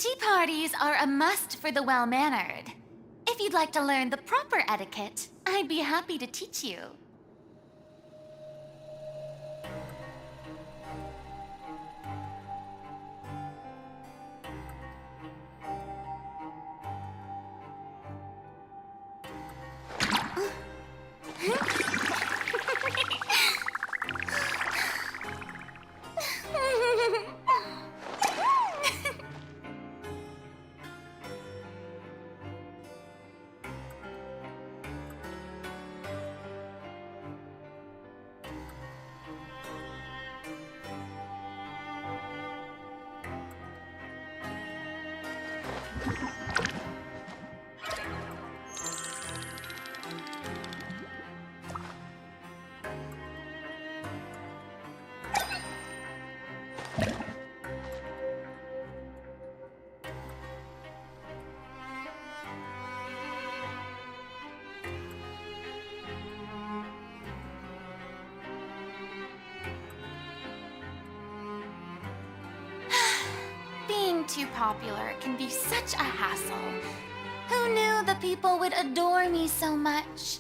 Tea parties are a must for the well-mannered. If you'd like to learn the proper etiquette, I'd be happy to teach you. Being too popular can be such a hassle. Who knew the people would adore me so much?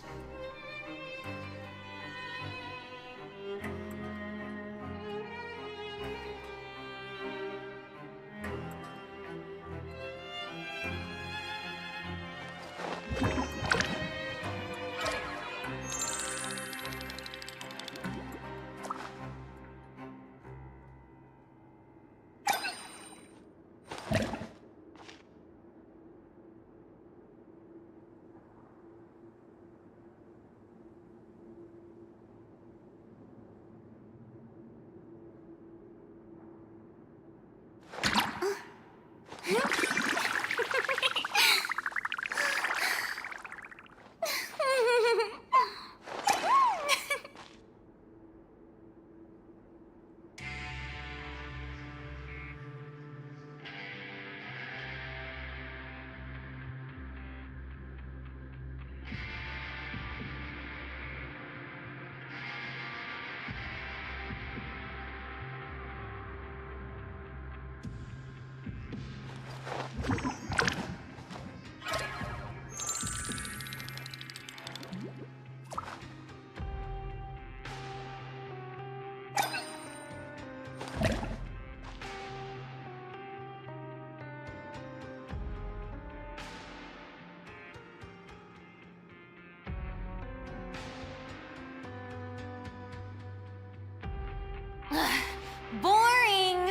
Boring!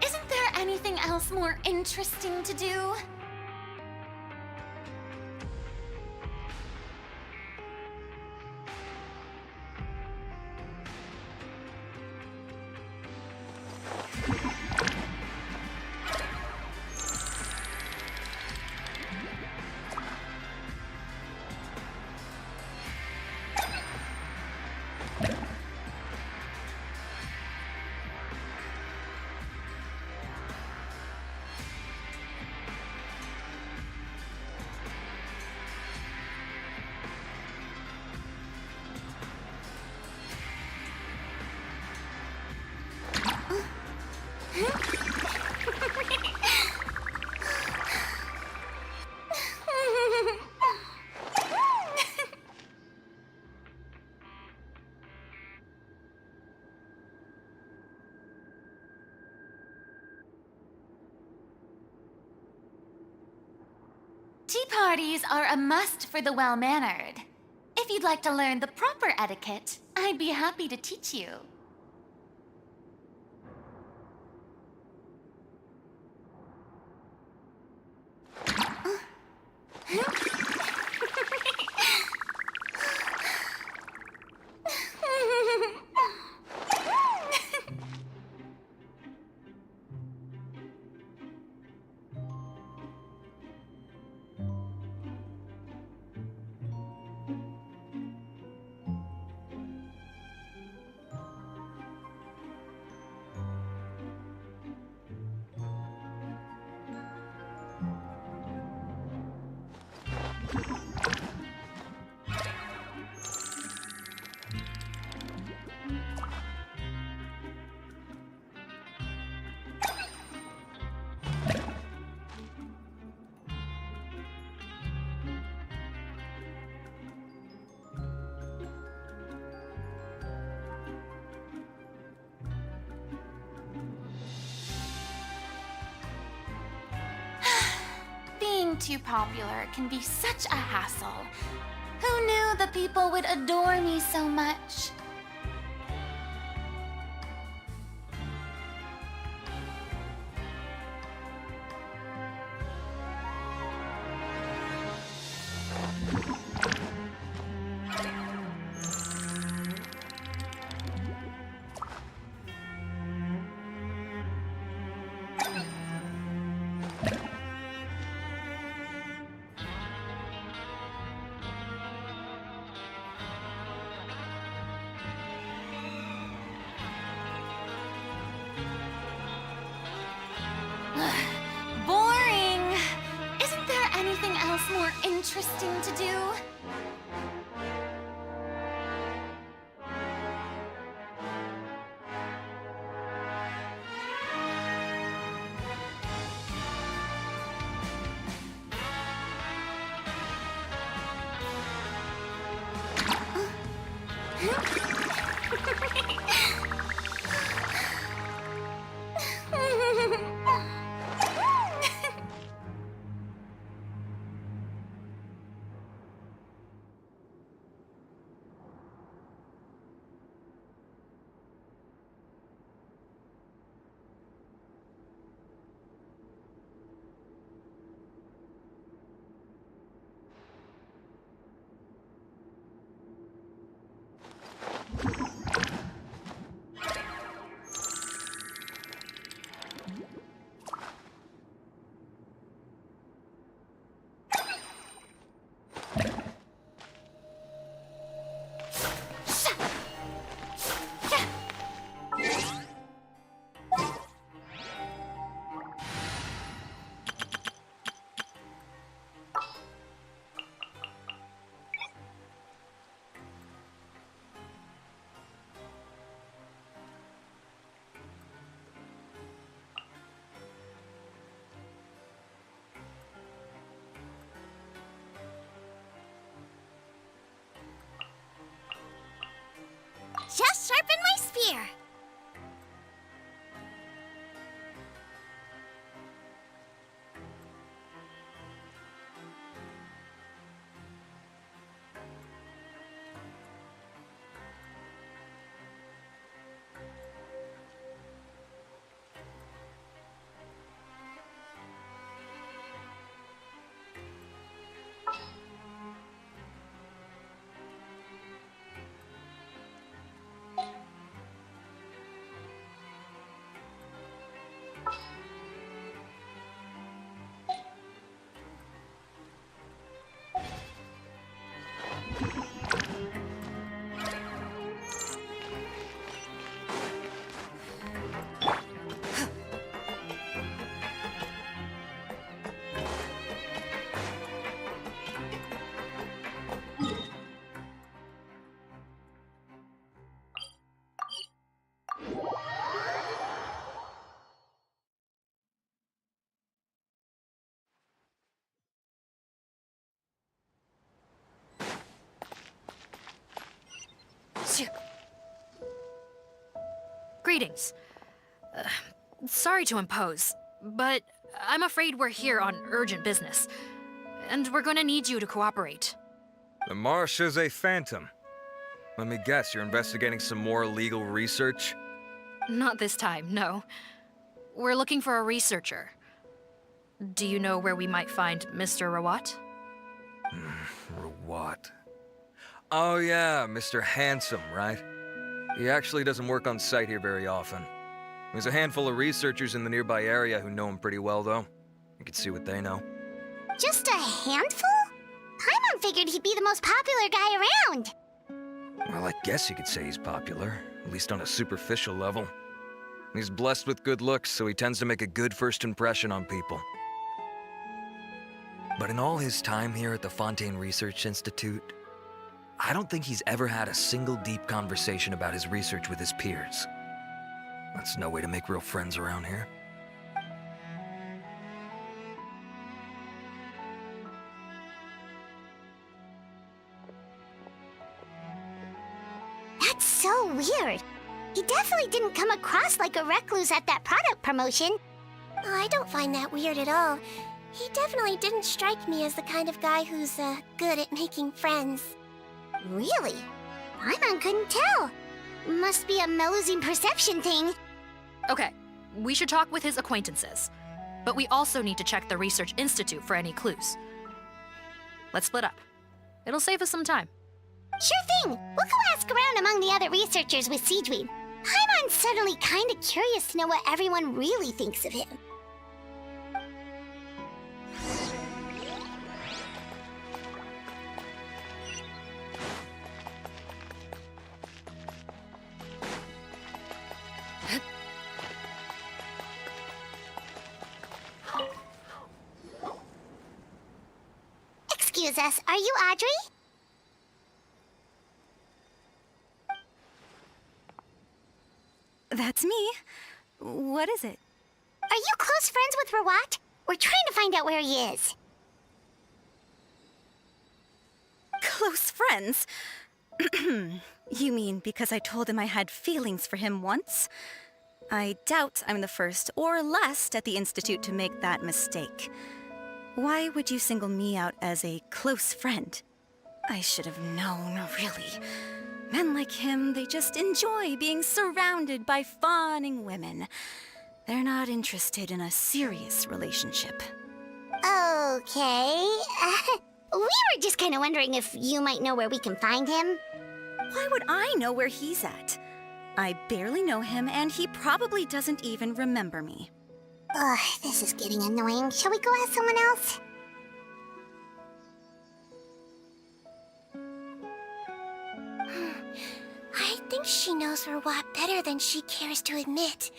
Isn't there anything else more interesting to do? Tea parties are a must for the well-mannered. If you'd like to learn the proper etiquette, I'd be happy to teach you. Being too popular can be such a hassle. Who knew the people would adore me so much? interesting to do.
Just sharpen my spear.
Greetings. Sorry to impose, but I'm afraid we're here on urgent business, and we're gonna need you to cooperate.
The marsh is a phantom. Let me guess, you're investigating some more legal research?
Not this time, no. We're looking for a researcher. Do you know where we might find Mr. Rawat?
Rawat. Oh yeah, Mr. Handsome, right? He actually doesn't work on site here very often. There's a handful of researchers in the nearby area who know him pretty well, though. You can see what they know.
Just a handful? Paimon figured he'd be the most popular guy around.
Well, I guess you could say he's popular, at least on a superficial level. He's blessed with good looks, so he tends to make a good first impression on people. But in all his time here at the Fontaine Research Institute, I don't think he's ever had a single deep conversation about his research with his peers. That's no way to make real friends around here.
That's so weird. He definitely didn't come across like a recluse at that product promotion.
Oh, I don't find that weird at all. He definitely didn't strike me as the kind of guy who's good at making friends.
Really? Paimon couldn't tell. Must be a Melusine perception thing.
Okay, we should talk with his acquaintances. But we also need to check the Research Institute for any clues. Let's split up. It'll save us some time.
Sure thing. We'll go ask around among the other researchers with Siegeween. Paimon's suddenly kind of curious to know what everyone really thinks of him. Excuse excuse us. Are you Audrey?
That's me. What is it?
Are you close friends with Rawat? We're trying to find out where he is.
Close friends? You mean because I told him I had feelings for him once? I doubt I'm the first or last at the Institute to make that mistake. Why would you single me out as a close friend? I should have known, really. Men like him, they just enjoy being surrounded by fawning women. They're not interested in a serious relationship.
Okay. We were just kind of wondering if you might know where we can find him.
Why would I know where he's at? I barely know him, and he probably doesn't even remember me.
Ugh, this is getting annoying. Shall we go ask someone else?
I think she knows Rawat better than she cares to admit.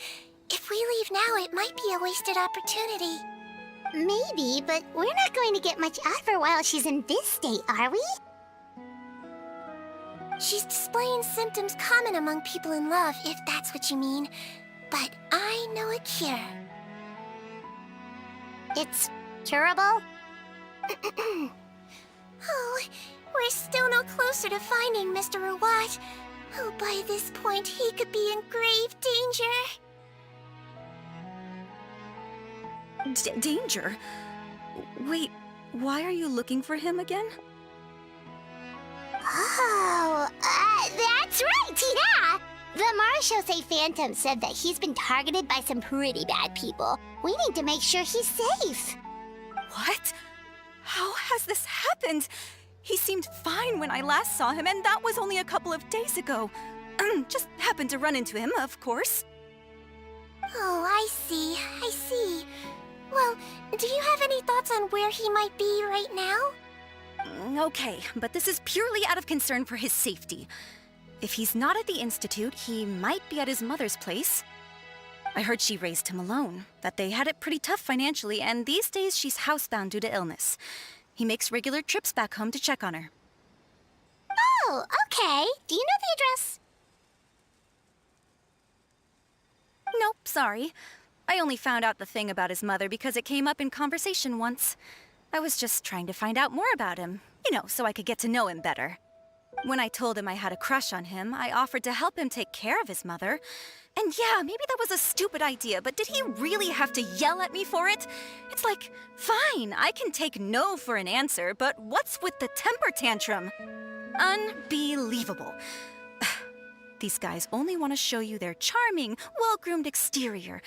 If we leave now, it might be a wasted opportunity.
Maybe, but we're not going to get much out of her while she's in this state, are we?
She's displaying symptoms common among people in love, if that's what you mean. But I know a cure.
It's curable?
Oh, we're still no closer to finding Mr. Rawat. Oh, by this point, he could be in grave danger.
Danger? Wait, why are you looking for him again?
Oh, that's right, yeah! The Marshose Phantom said that he's been targeted by some pretty bad people. We need to make sure he's safe.
What? How has this happened? He seemed fine when I last saw him, and that was only a couple of days ago. Just happened to run into him, of course.
Oh, I see. Well, do you have any thoughts on where he might be right now?
Okay, but this is purely out of concern for his safety. If he's not at the Institute, he might be at his mother's place. I heard she raised him alone, that they had it pretty tough financially, and these days she's housebound due to illness. He makes regular trips back home to check on her.
Oh, okay. Do you know the address?
Nope, sorry. I only found out the thing about his mother because it came up in conversation once. I was just trying to find out more about him, so I could get to know him better. When I told him I had a crush on him, I offered to help him take care of his mother. And yeah, maybe that was a stupid idea, but did he really have to yell at me for it? It's like, fine, I can take no for an answer, but what's with the temper tantrum? Unbelievable. These guys only want to show you their charming, well-groomed exterior.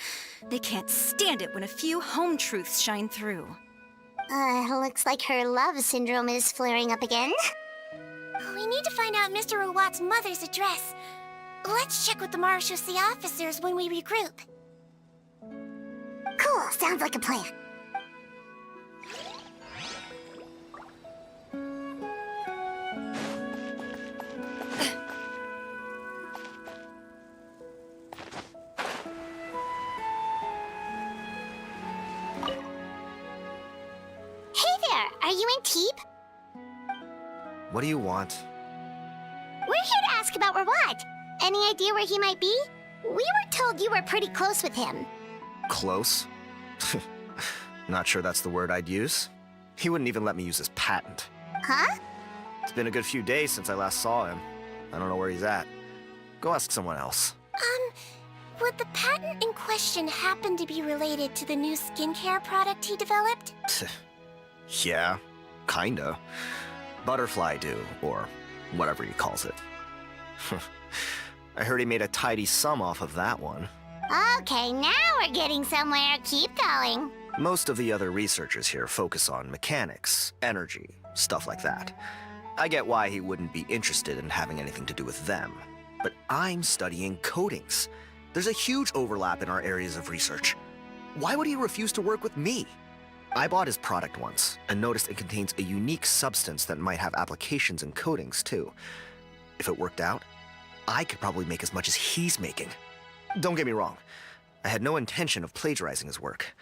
They can't stand it when a few home truths shine through.
Looks like her love syndrome is flaring up again.
We need to find out Mr. Rawat's mother's address. Let's check with the Marshose officers when we regroup.
Cool, sounds like a plan. Hey there, are you in Teep?
What do you want?
We're here to ask about Rawat. Any idea where he might be? We were told you were pretty close with him.
Close? Not sure that's the word I'd use. He wouldn't even let me use his patent.
Huh?
It's been a good few days since I last saw him. I don't know where he's at. Go ask someone else.
Would the patent in question happen to be related to the new skincare product he developed?
Yeah, kinda. Butterfly dew, or whatever he calls it. I heard he made a tidy sum off of that one.
Okay, now we're getting somewhere. Keep going.
Most of the other researchers here focus on mechanics, energy, stuff like that. I get why he wouldn't be interested in having anything to do with them. But I'm studying coatings. There's a huge overlap in our areas of research. Why would he refuse to work with me? I bought his product once and noticed it contains a unique substance that might have applications in coatings too. If it worked out, I could probably make as much as he's making. Don't get me wrong, I had no intention of plagiarizing his work.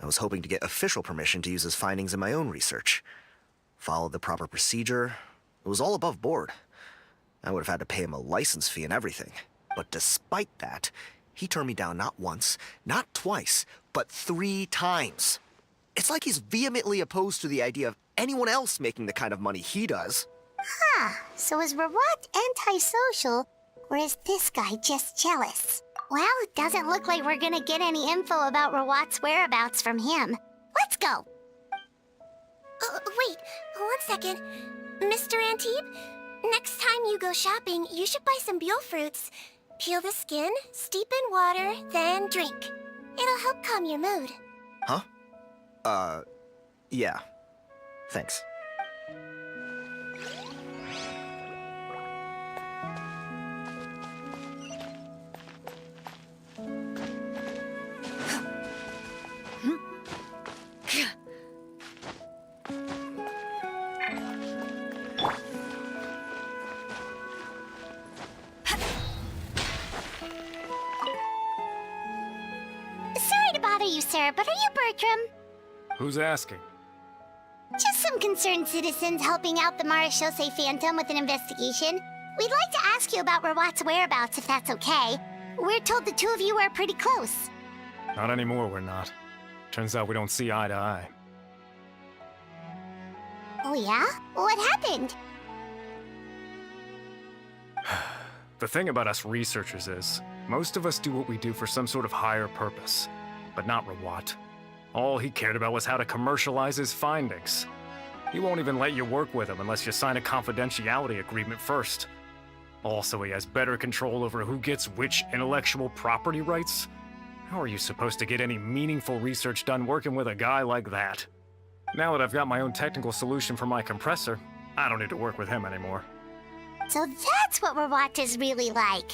I was hoping to get official permission to use his findings in my own research. followed the proper procedure. It was all above board. I would have had to pay him a license fee and everything. But despite that, he turned me down not once, not twice, but 3 times. It's like he's vehemently opposed to the idea of anyone else making the kind of money he does.
Huh, so is Rawat antisocial, or is this guy just jealous? Well, it doesn't look like we're gonna get any info about Rawat's whereabouts from him. Let's go!
Wait, 1 second. Mr. Antibes, next time you go shopping, you should buy some Buell fruits. Peel the skin, steep in water, then drink. It'll help calm your mood.
Huh? Yeah. Thanks.
Sorry to bother you, sir, but are you Bertram?
Who's asking?
Just some concerned citizens helping out the Marechaussee Phantom with an investigation. We'd like to ask you about Rawat's whereabouts, if that's okay. We're told the 2 of you are pretty close.
Not anymore, we're not. Turns out we don't see eye to eye.
Oh yeah? What happened?
The thing about us researchers is, most of us do what we do for some sort of higher purpose. But not Rawat. All he cared about was how to commercialize his findings. He won't even let you work with him unless you sign a confidentiality agreement first. Also, he has better control over who gets which intellectual property rights. How are you supposed to get any meaningful research done working with a guy like that? Now that I've got my own technical solution for my compressor, I don't need to work with him anymore.
So that's what Rawat is really like.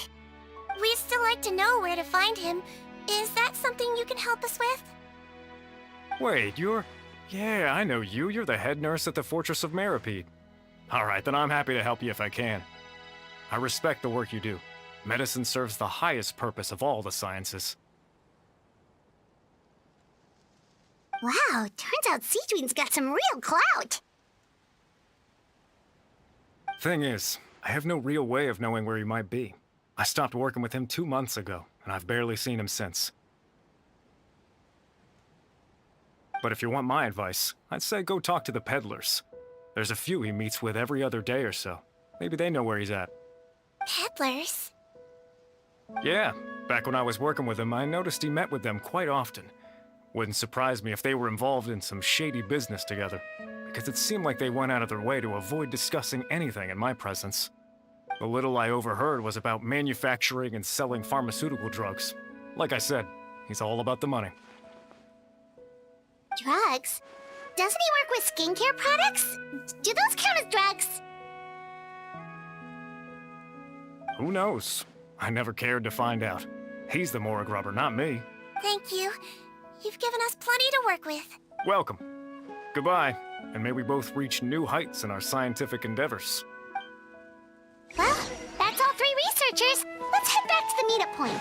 We'd still like to know where to find him. Is that something you can help us with?
Wait, you're... Yeah, I know you. You're the head nurse at the Fortress of Meripede. Alright, then I'm happy to help you if I can. I respect the work you do. Medicine serves the highest purpose of all the sciences.
Wow, turns out Cedrine's got some real clout.
Thing is, I have no real way of knowing where he might be. I stopped working with him 2 months ago, and I've barely seen him since. But if you want my advice, I'd say go talk to the peddlers. There's a few he meets with every other day or so. Maybe they know where he's at.
Peddlers?
Yeah, back when I was working with him, I noticed he met with them quite often. Wouldn't surprise me if they were involved in some shady business together, because it seemed like they went out of their way to avoid discussing anything in my presence. The little I overheard was about manufacturing and selling pharmaceutical drugs. Like I said, he's all about the money.
Drugs? Doesn't he work with skincare products? Do those count as drugs?
Who knows? I never cared to find out. He's the Morag rubber, not me.
Thank you. You've given us plenty to work with.
Welcome. Goodbye, and may we both reach new heights in our scientific endeavors.
Well, that's all 3 researchers. Let's head back to the meetup point.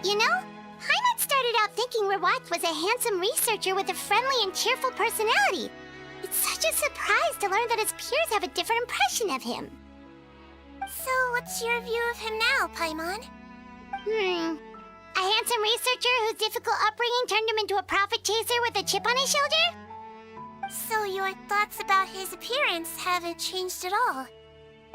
You know, Heimat started out thinking Rawat was a handsome researcher with a friendly and cheerful personality. It's such a surprise to learn that his peers have a different impression of him.
So, what's your view of him now, Paimon?
A handsome researcher whose difficult upbringing turned him into a profit chaser with a chip on his shoulder?
So your thoughts about his appearance haven't changed at all?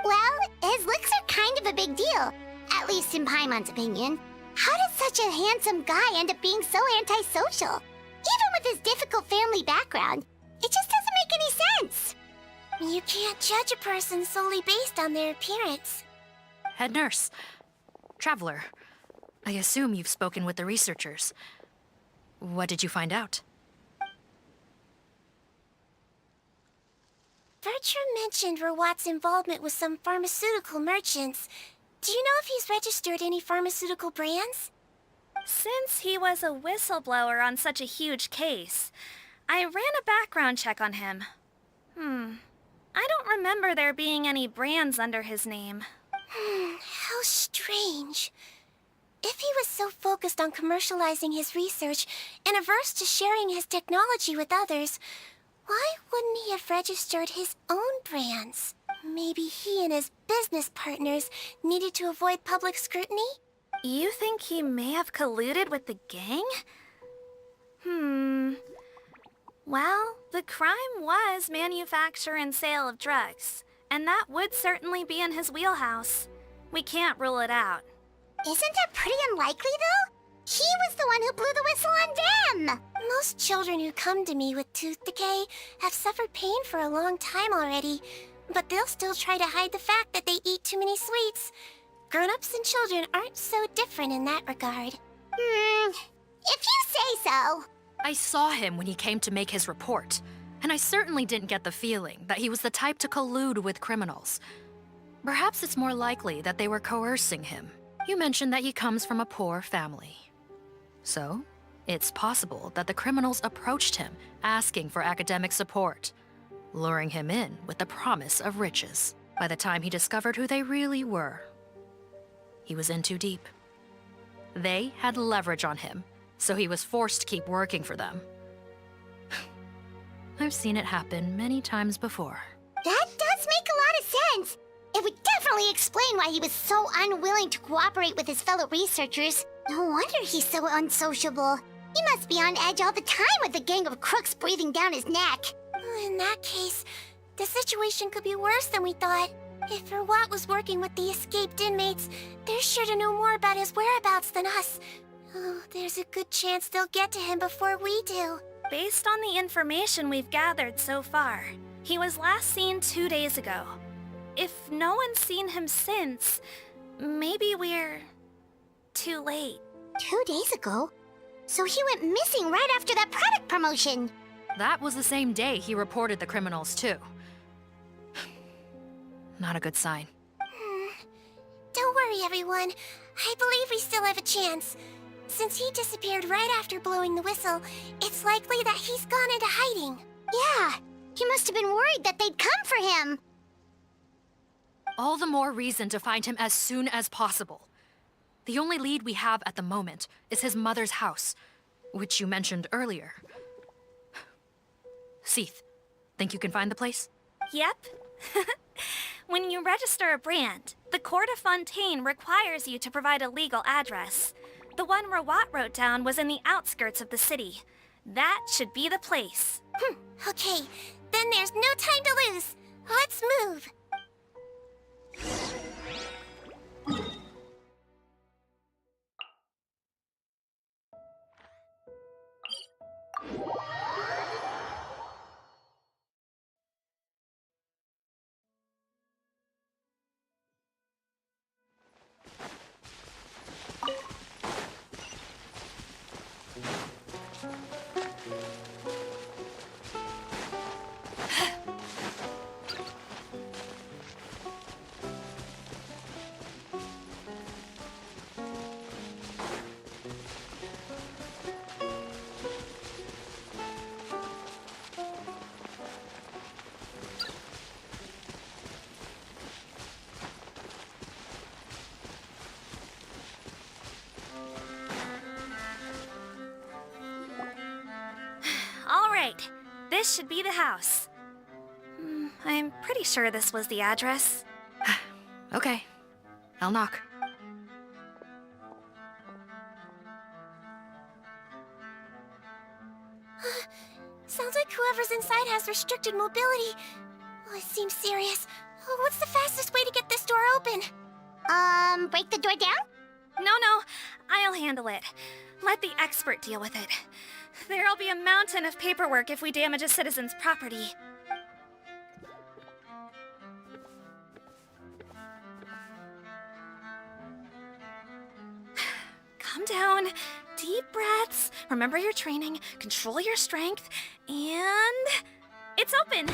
Well, his looks are kind of a big deal, at least in Paimon's opinion. How does such a handsome guy end up being so antisocial? Even with his difficult family background, it just doesn't make any sense.
You can't judge a person solely based on their appearance.
Head nurse. Traveler. I assume you've spoken with the researchers. What did you find out?
Bertram mentioned Rawat's involvement with some pharmaceutical merchants. Do you know if he's registered any pharmaceutical brands?
Since he was a whistleblower on such a huge case, I ran a background check on him. I don't remember there being any brands under his name.
How strange. If he was so focused on commercializing his research and averse to sharing his technology with others, why wouldn't he have registered his own brands? Maybe he and his business partners needed to avoid public scrutiny?
You think he may have colluded with the gang? Well, the crime was manufacture and sale of drugs, and that would certainly be in his wheelhouse. We can't rule it out.
Isn't that pretty unlikely, though? He was the one who blew the whistle on them!
Most children who come to me with tooth decay have suffered pain for a long time already, but they'll still try to hide the fact that they eat too many sweets. Grown-ups and children aren't so different in that regard.
If you say so.
I saw him when he came to make his report, and I certainly didn't get the feeling that he was the type to collude with criminals. Perhaps it's more likely that they were coercing him. You mentioned that he comes from a poor family. So, it's possible that the criminals approached him asking for academic support, luring him in with the promise of riches. By the time he discovered who they really were, he was in too deep. They had leverage on him, so he was forced to keep working for them. I've seen it happen many times before.
That does make a lot of sense. It would definitely explain why he was so unwilling to cooperate with his fellow researchers. No wonder he's so unsociable. He must be on edge all the time with a gang of crooks breathing down his neck.
In that case, the situation could be worse than we thought. If Rawat was working with the escaped inmates, they're sure to know more about his whereabouts than us. Oh, there's a good chance they'll get to him before we do.
Based on the information we've gathered so far, he was last seen 2 days ago. If no one's seen him since, maybe we're too late.
2 days ago? So he went missing right after that product promotion.
That was the same day he reported the criminals, too. Not a good sign.
Don't worry, everyone. I believe we still have a chance. Since he disappeared right after blowing the whistle, it's likely that he's gone into hiding.
Yeah, he must have been worried that they'd come for him.
All the more reason to find him as soon as possible. The only lead we have at the moment is his mother's house, which you mentioned earlier. Seath, think you can find the place?
Yep. When you register a brand, the Court of Fontaine requires you to provide a legal address. The one Rawat wrote down was in the outskirts of the city. That should be the place.
Okay, then there's no time to lose. Let's move.
This should be the house. I'm pretty sure this was the address.
Okay, I'll knock.
Sounds like whoever's inside has restricted mobility. Oh, it seems serious. What's the fastest way to get this door open?
Break the door down?
No, I'll handle it. Let the expert deal with it. There'll be a mountain of paperwork if we damage a citizen's property. Calm down. Deep breaths. Remember your training. Control your strength. And... it's open!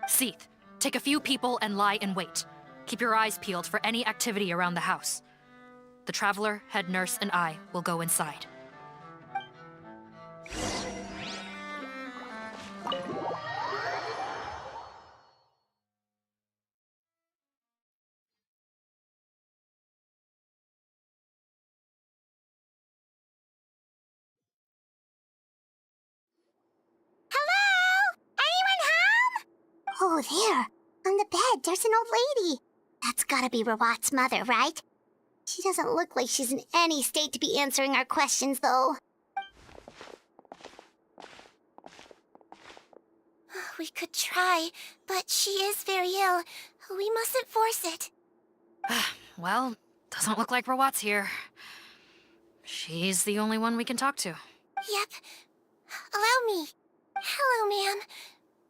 Seath, take a few people and lie in wait. Keep your eyes peeled for any activity around the house. The Traveler, head nurse, and I will go inside.
Oh, there. On the bed, there's an old lady. That's gotta be Rawat's mother, right? She doesn't look like she's in any state to be answering our questions, though.
We could try, but she is very ill. We mustn't force it.
Well, doesn't look like Rawat's here. She's the only one we can talk to.
Yep. Allow me. Hello, ma'am.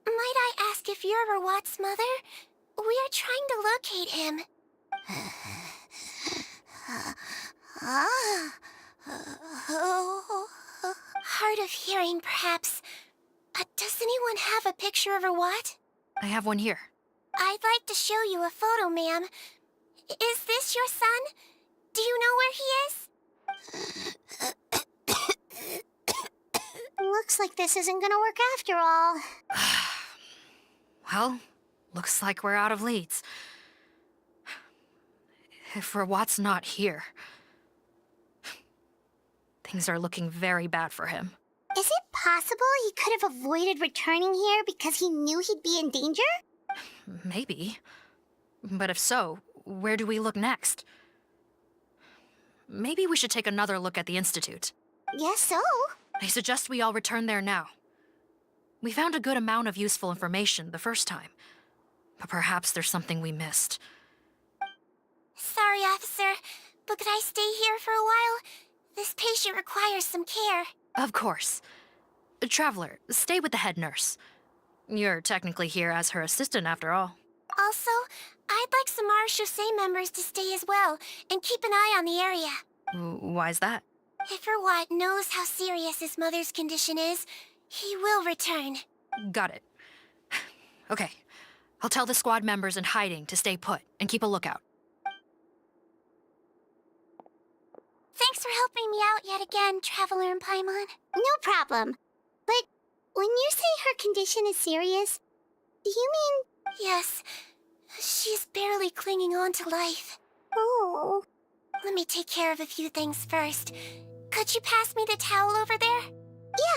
Might I ask if you're Rawat's mother? We are trying to locate him. Hard of hearing, perhaps. Does anyone have a picture of Rawat?
I have one here.
I'd like to show you a photo, ma'am. Is this your son? Do you know where he is?
Looks like this isn't gonna work after all.
Well, looks like we're out of leads. If Rawat's not here, things are looking very bad for him.
Is it possible he could have avoided returning here because he knew he'd be in danger?
Maybe. But if so, where do we look next? Maybe we should take another look at the Institute.
Yes, so.
I suggest we all return there now. We found a good amount of useful information the first time, but perhaps there's something we missed.
Sorry, officer, but could I stay here for a while? This patient requires some care.
Of course. Traveler, stay with the head nurse. You're technically here as her assistant after all.
Also, I'd like some Marechaussee members to stay as well, and keep an eye on the area.
Why's that?
If Rawat knows how serious his mother's condition is, he will return.
Got it. Okay. I'll tell the squad members in hiding to stay put and keep a lookout.
Thanks for helping me out yet again, Traveler and Paimon.
No problem. But when you say her condition is serious, do you mean...
Yes. She's barely clinging on to life.
Oh.
Let me take care of a few things first. Could you pass me the towel over there?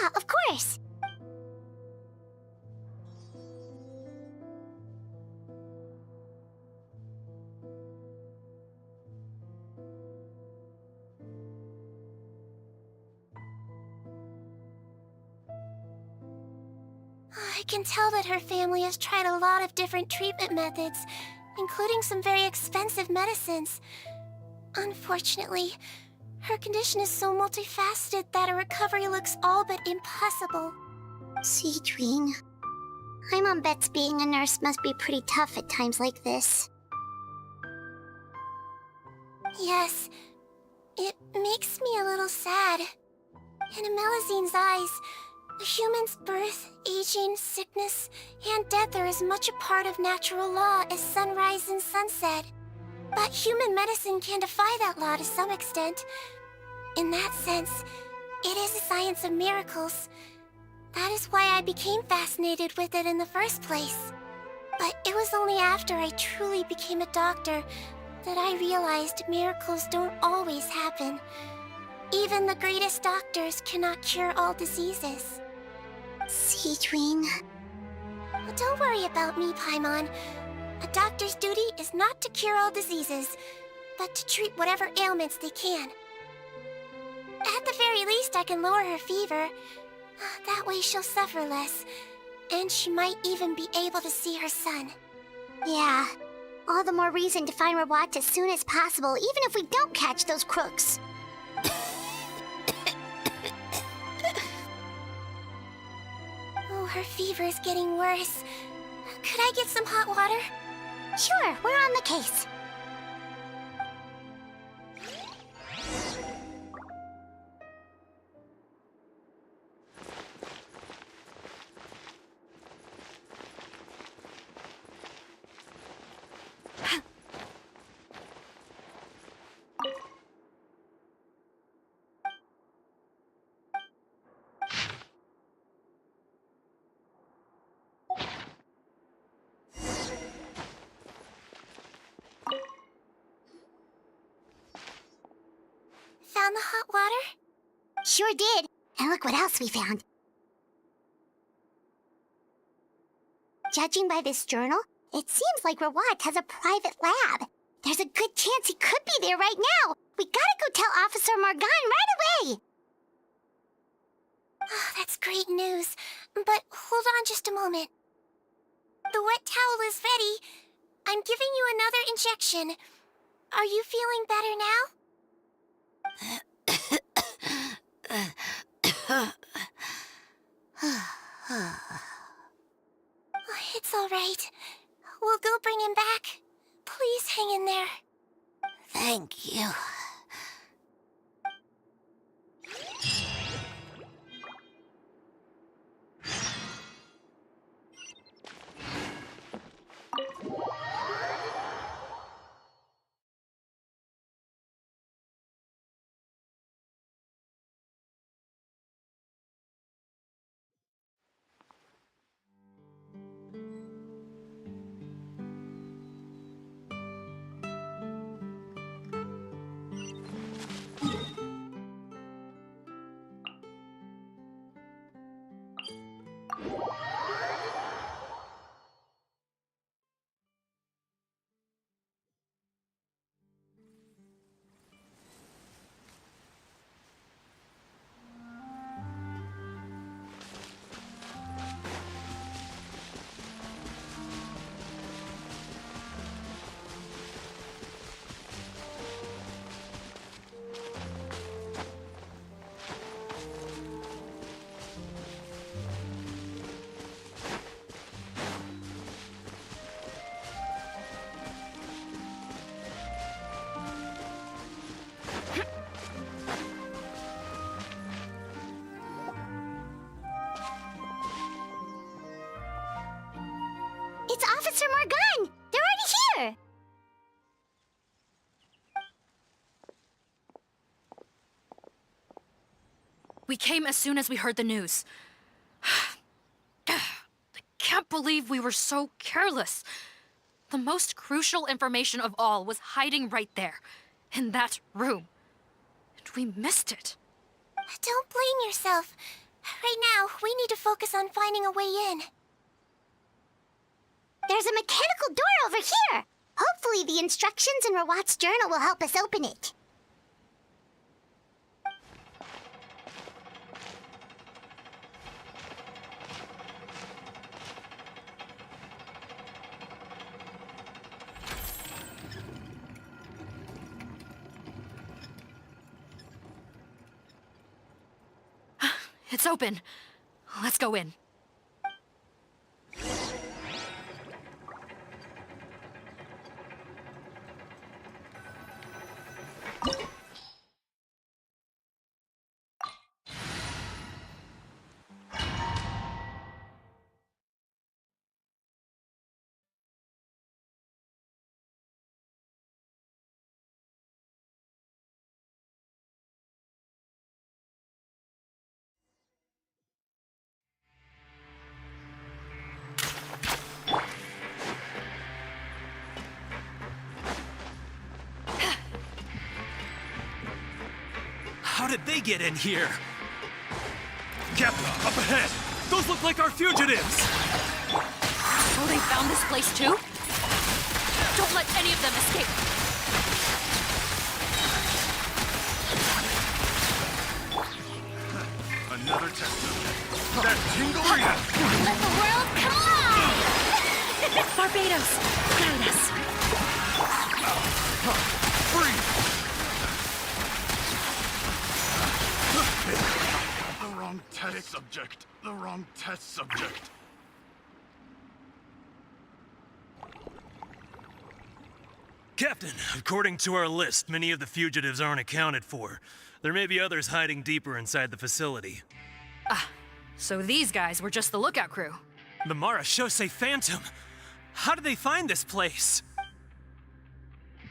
Yeah, of course.
I can tell that her family has tried a lot of different treatment methods, including some very expensive medicines. Unfortunately, her condition is so multifaceted that a recovery looks all but impossible.
Seedwing. Paimon bets being a nurse must be pretty tough at times like this.
Yes, it makes me a little sad. In Amelizine's eyes, a human's birth, aging, sickness, and death are as much a part of natural law as sunrise and sunset. But human medicine can defy that law to some extent. In that sense, it is a science of miracles. That is why I became fascinated with it in the first place. But it was only after I truly became a doctor that I realized miracles don't always happen. Even the greatest doctors cannot cure all diseases.
Seedwing.
Don't worry about me, Paimon. A doctor's duty is not to cure all diseases, but to treat whatever ailments they can. At the very least, I can lower her fever. That way she'll suffer less, and she might even be able to see her son.
Yeah, all the more reason to find Rawat as soon as possible, even if we don't catch those crooks.
Oh, her fever is getting worse. Could I get some hot water?
Sure, we're on the case.
found the hot water?
Sure did. And look what else we found. Judging by this journal, it seems like Rawat has a private lab. There's a good chance he could be there right now. We gotta go tell Officer Morgan right away.
Oh, that's great news. But hold on just a moment. The wet towel is ready. I'm giving you another injection. Are you feeling better now? It's all right. We'll go bring him back. Please hang in there.
Thank you. It's Officer Morgan! They're already here!
We came as soon as we heard the news. I can't believe we were so careless. The most crucial information of all was hiding right there, in that room. And we missed it.
Don't blame yourself. Right now, we need to focus on finding a way in.
There's a mechanical door over here! Hopefully the instructions in Rawat's journal will help us open it.
It's open. Let's go in.
How did they get in here? Captain, up ahead! Those look like our fugitives!
So they found this place too? Don't let any of them escape!
Another test subject. That Tinglea!
Let the world collide!
Barbados, guide us.
Freeze! The wrong test subject. The wrong test subject.
Captain, according to our list, many of the fugitives aren't accounted for. There may be others hiding deeper inside the facility.
Ah, so these guys were just the lookout crew.
The Marachose Phantom! How did they find this place?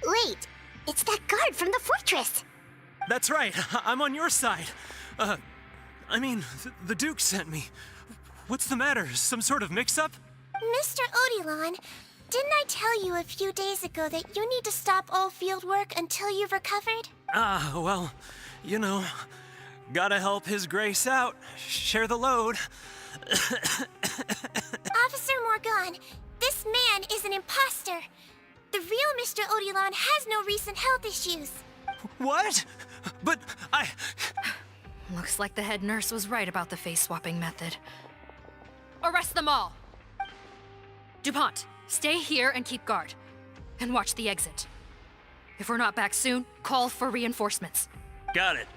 Wait, it's that guard from the fortress!
That's right, I'm on your side. The Duke sent me. What's the matter? Some sort of mix-up?
Mr. Odilon, didn't I tell you a few days ago that you need to stop all field work until you've recovered?
Well, You know, gotta help His Grace out. Share the load.
Officer Morgan, this man is an imposter. The real Mr. Odilon has no recent health issues.
What? But I...
Looks like the head nurse was right about the face-swapping method. Arrest them all! DuPont, stay here and keep guard. And watch the exit. If we're not back soon, call for reinforcements.
Got it.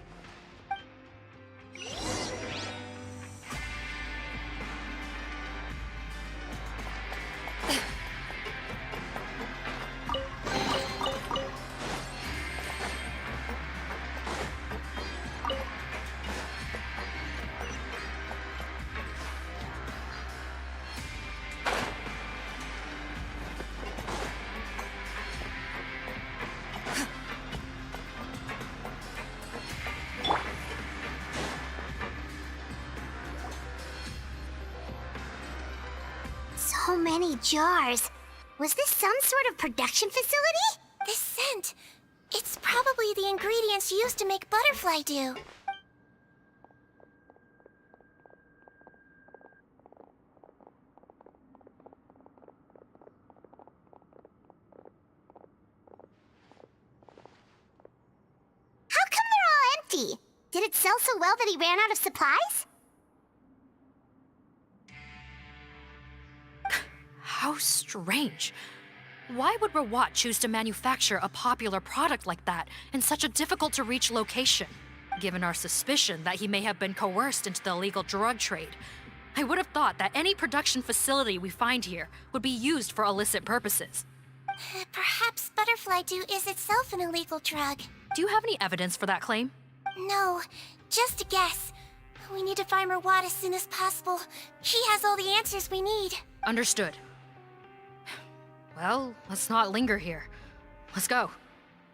So many jars. Was this some sort of production facility?
This scent. It's probably the ingredients used to make butterfly dew.
How come they're all empty? Did it sell so well that he ran out of supplies?
How strange. Why would Rawat choose to manufacture a popular product like that in such a difficult-to-reach location? Given our suspicion that he may have been coerced into the illegal drug trade, I would have thought that any production facility we find here would be used for illicit purposes.
Perhaps butterfly dew is itself an illegal drug.
Do you have any evidence for that claim?
No, just a guess. We need to find Rawat as soon as possible. He has all the answers we need.
Understood. Well, let's not linger here. Let's go.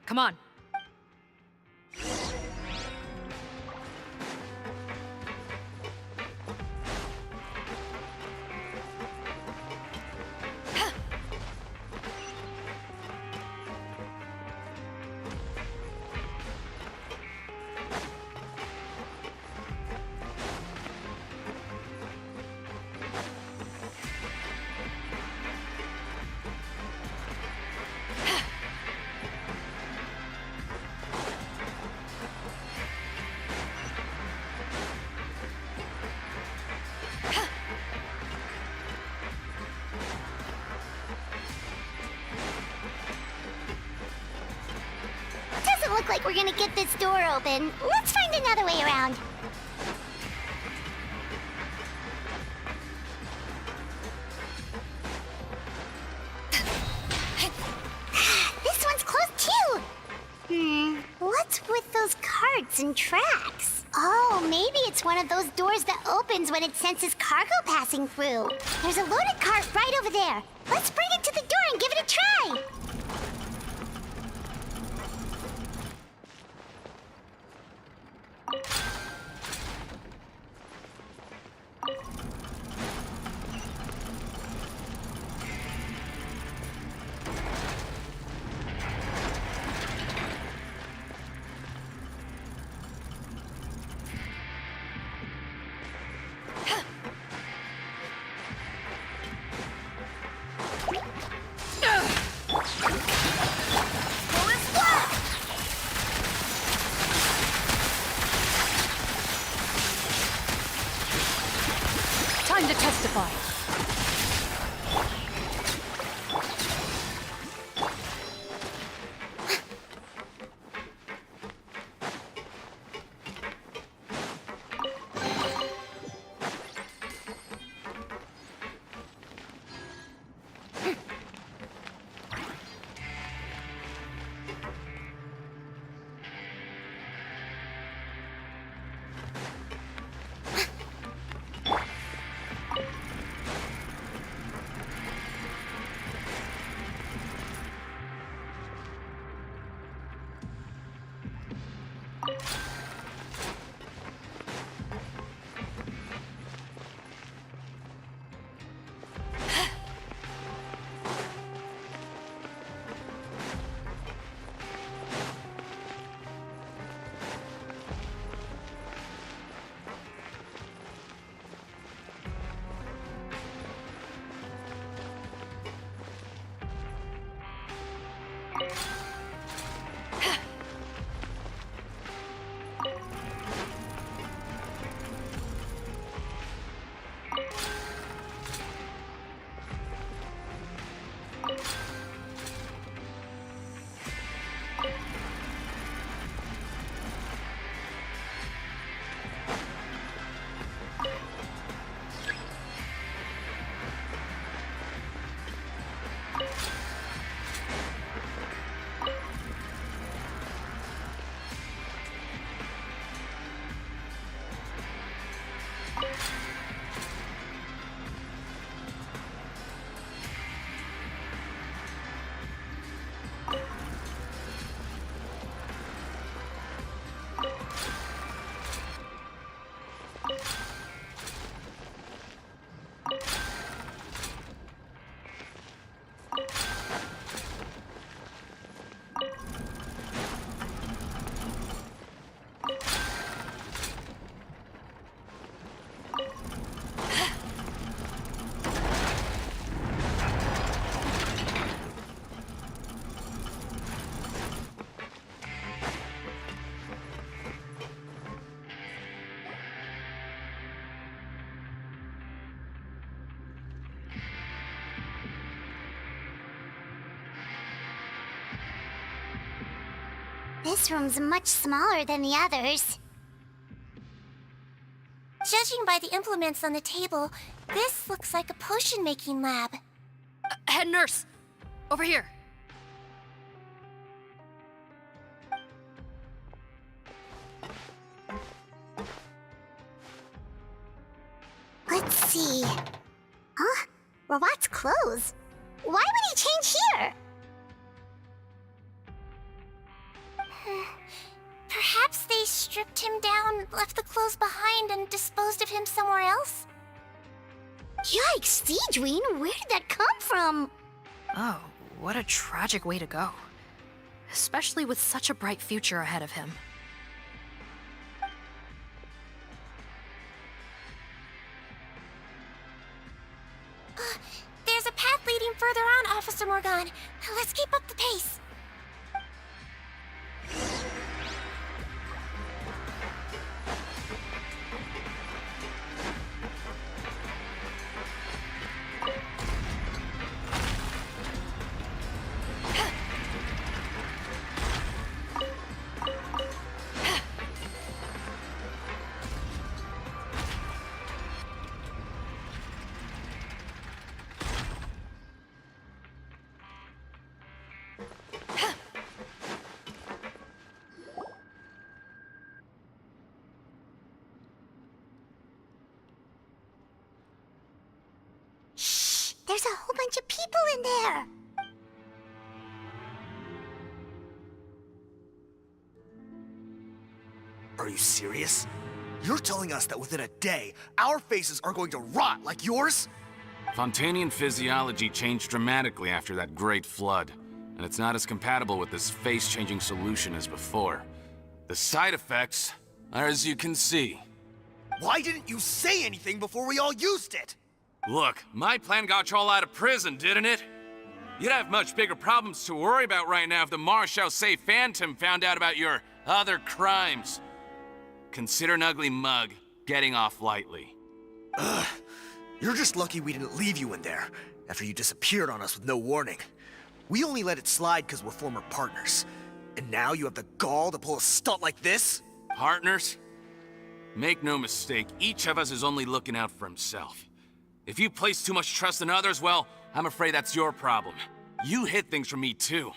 Come on.
Doesn't look like we're gonna get this door open. Let's find another way around. This one's closed too. What's with those carts and tracks? Oh, maybe it's one of those doors that opens when it senses cargo passing through. There's a loaded cart right over there. Let's bring it to the door and give it a try.
Time to testify.
This room's much smaller than the others.
Judging by the implements on the table, this looks like a potion-making lab.
Head nurse! Over here!
Let's see. Huh? Robot's clothes? Why would he change here?
Perhaps they stripped him down, left the clothes behind, and disposed of him somewhere else?
Yikes, Deedween, where did that come from?
Oh, what a tragic way to go. Especially with such a bright future ahead of him.
There's a path leading further on, Officer Morgan. Let's keep up the pace.
There's a whole bunch of people in there.
Are you serious? You're telling us that within a day, our faces are going to rot like yours?
Fontainian physiology changed dramatically after that great flood, and it's not as compatible with this face-changing solution as before. The side effects are as you can see.
Why didn't you say anything before we all used it?
Look, my plan got you all out of prison, didn't it? You'd have much bigger problems to worry about right now if the Marshal say Phantom found out about your other crimes. Consider an ugly mug getting off lightly.
Ugh. You're just lucky we didn't leave you in there after you disappeared on us with no warning. We only let it slide because we're former partners. And now you have the gall to pull a stunt like this?
Partners? Make no mistake, each of us is only looking out for himself. If you place too much trust in others, well, I'm afraid that's your problem. You hid things from me too.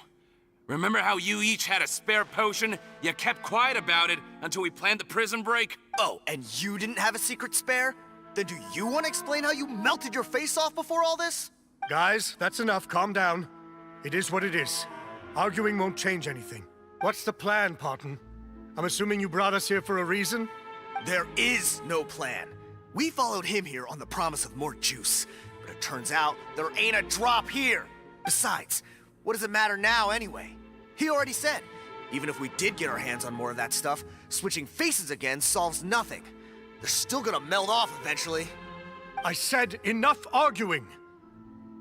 Remember how you each had a spare potion? You kept quiet about it until we planned the prison break?
Oh, and you didn't have a secret spare? Then do you want to explain how you melted your face off before all this?
Guys, that's enough. Calm down. It is what it is. Arguing won't change anything. What's the plan, Parton? I'm assuming you brought us here for a reason?
There is no plan. We followed him here on the promise of more juice, but it turns out there ain't a drop here. Besides, what does it matter now anyway? He already said, even if we did get our hands on more of that stuff, switching faces again solves nothing. They're still gonna melt off eventually.
I said enough arguing!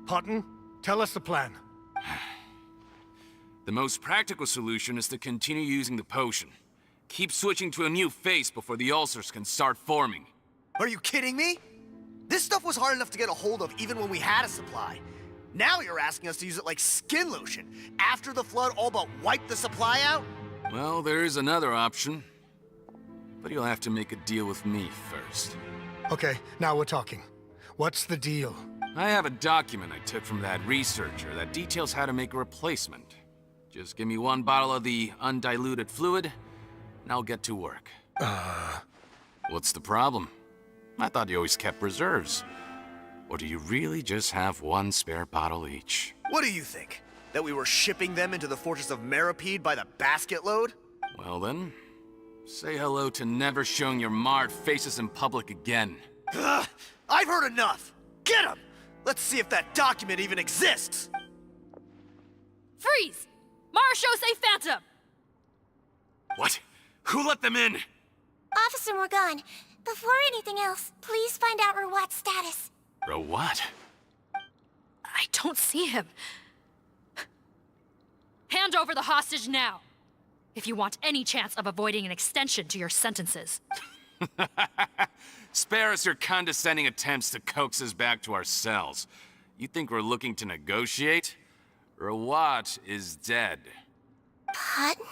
Parton, tell us the plan.
The most practical solution is to continue using the potion. Keep switching to a new face before the ulcers can start forming.
Are you kidding me? This stuff was hard enough to get a hold of even when we had a supply. Now you're asking us to use it like skin lotion, after the flood all but wiped the supply out?
Well, there is another option. But you'll have to make a deal with me first.
Okay, now we're talking. What's the deal?
I have a document I took from that researcher that details how to make a replacement. Just give me one bottle of the undiluted fluid, and I'll get to work. What's the problem? I thought you always kept reserves. Or do you really just have one spare bottle each?
What do you think? That we were shipping them into the fortress of Meripede by the basket load?
Well then, say hello to never showing your marred faces in public again.
Ugh, I've heard enough! Get him! Let's see if that document even exists!
Freeze! Marshal say Phantom!
What? Who let them in?
Officer Morgan, before anything else, please find out Rawat's status.
What?
I don't see him. Hand over the hostage now, if you want any chance of avoiding an extension to your sentences.
Spare us your condescending attempts to coax us back to our cells. You think we're looking to negotiate? Rawat is dead.
Parton?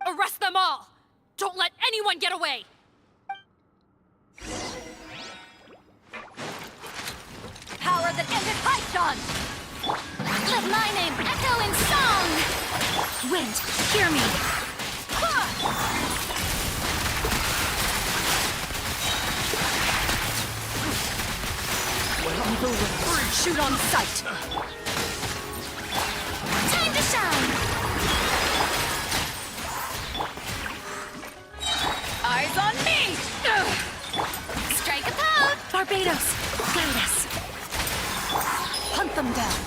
Arrest them all! Don't let anyone get away! Power that ended Python! Let my name echo in song! Wind, hear me! On the way. Shoot on sight! Time to shine! Eyes on me! Strike a pose! Barbados, guide us! Hunt them down!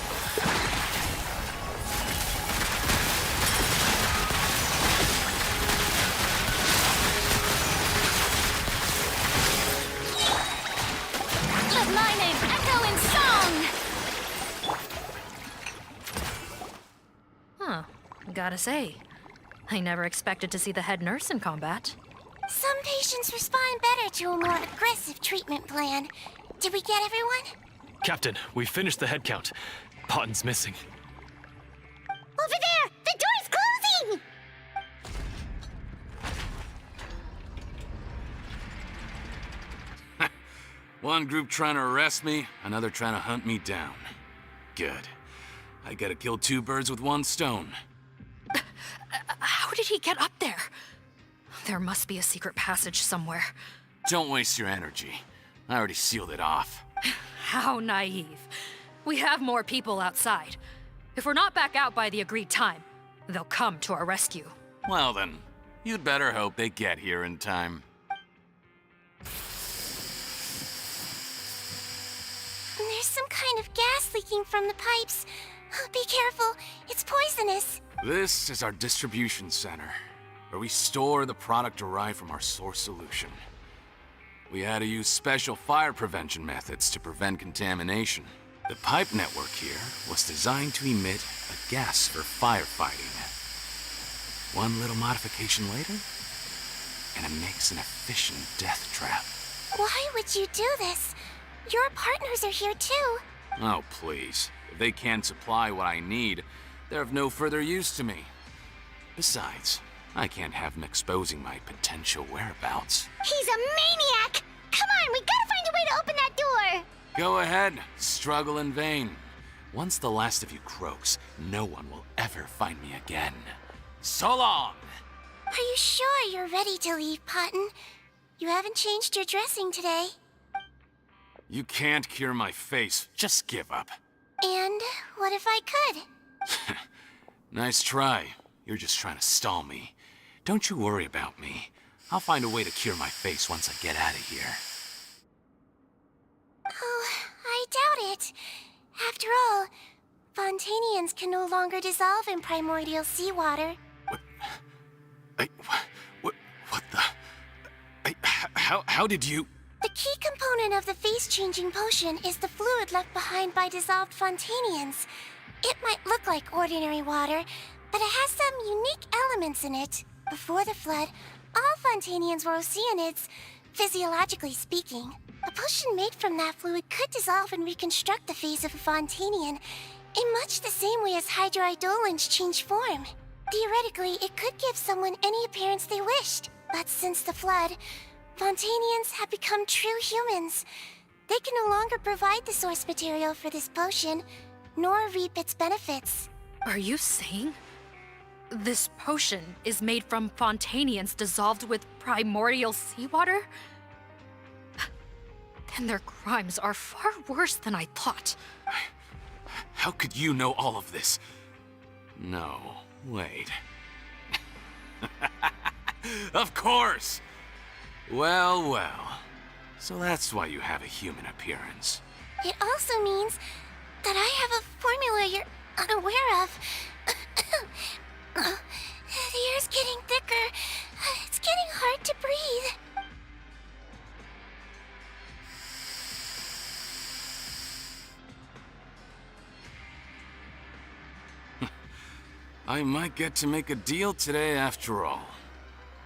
Let my name echo in song! Huh. Gotta say, I never expected to see the head nurse in combat.
Some patients respond better to a more aggressive treatment plan. Did we get everyone?
Captain, we finished the head count. Potten's missing.
Over there! The door's closing!
One group trying to arrest me, another trying to hunt me down. Good. I gotta kill two birds with one stone.
How did he get up there? There must be a secret passage somewhere.
Don't waste your energy. I already sealed it off.
How naive. We have more people outside. If we're not back out by the agreed time, they'll come to our rescue.
Well then, you'd better hope they get here in time.
There's some kind of gas leaking from the pipes. Be careful, it's poisonous.
This is our distribution center, where we store the product derived from our source solution. We had to use special fire prevention methods to prevent contamination. The pipe network here was designed to emit a gas for firefighting. One little modification later, and it makes an efficient death trap.
Why would you do this? Your partners are here too.
Oh, please. If they can't supply what I need, they're of no further use to me. Besides, I can't have him exposing my potential whereabouts.
He's a maniac! Come on, we gotta find a way to open that door!
Go ahead, struggle in vain. Once the last of you croaks, no one will ever find me again. So long!
Are you sure you're ready to leave, Potten? You haven't changed your dressing today.
You can't cure my face, just give up.
And what if I could?
Nice try. You're just trying to stall me. Don't you worry about me. I'll find a way to cure my face once I get out of here.
Oh, I doubt it. After all, Fontainians can no longer dissolve in primordial seawater.
What the... How did you...
The key component of the face-changing potion is the fluid left behind by dissolved Fontainians. It might look like ordinary water, but it has some unique elements in it. Before the flood, all Fontainians were oceanids, physiologically speaking. A potion made from that fluid could dissolve and reconstruct the face of a Fontainian in much the same way as hydroidolins change form. Theoretically, it could give someone any appearance they wished. But since the flood, Fontainians have become true humans. They can no longer provide the source material for this potion, nor reap its benefits.
Are you saying this potion is made from Fontainians dissolved with primordial seawater? Then their crimes are far worse than I thought.
How could you know all of this? No, wait. Of course! Well, well. So that's why you have a human appearance.
It also means that I have a formula you're unaware of. The air's getting thicker. It's getting hard to breathe.
I might get to make a deal today after all.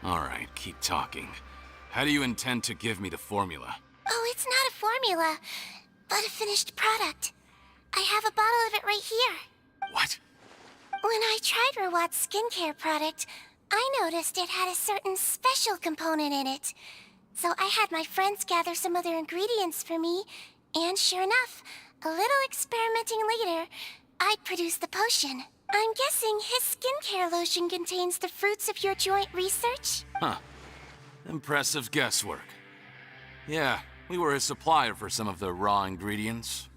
All right, keep talking. How do you intend to give me the formula?
Oh, it's not a formula, but a finished product. I have a bottle of it right here.
What?
When I tried Rawat's skincare product, I noticed it had a certain special component in it. So I had my friends gather some other ingredients for me, and sure enough, a little experimenting later, I produced the potion. I'm guessing his skincare lotion contains the fruits of your joint research?
Huh. Impressive guesswork. Yeah, we were his supplier for some of the raw ingredients.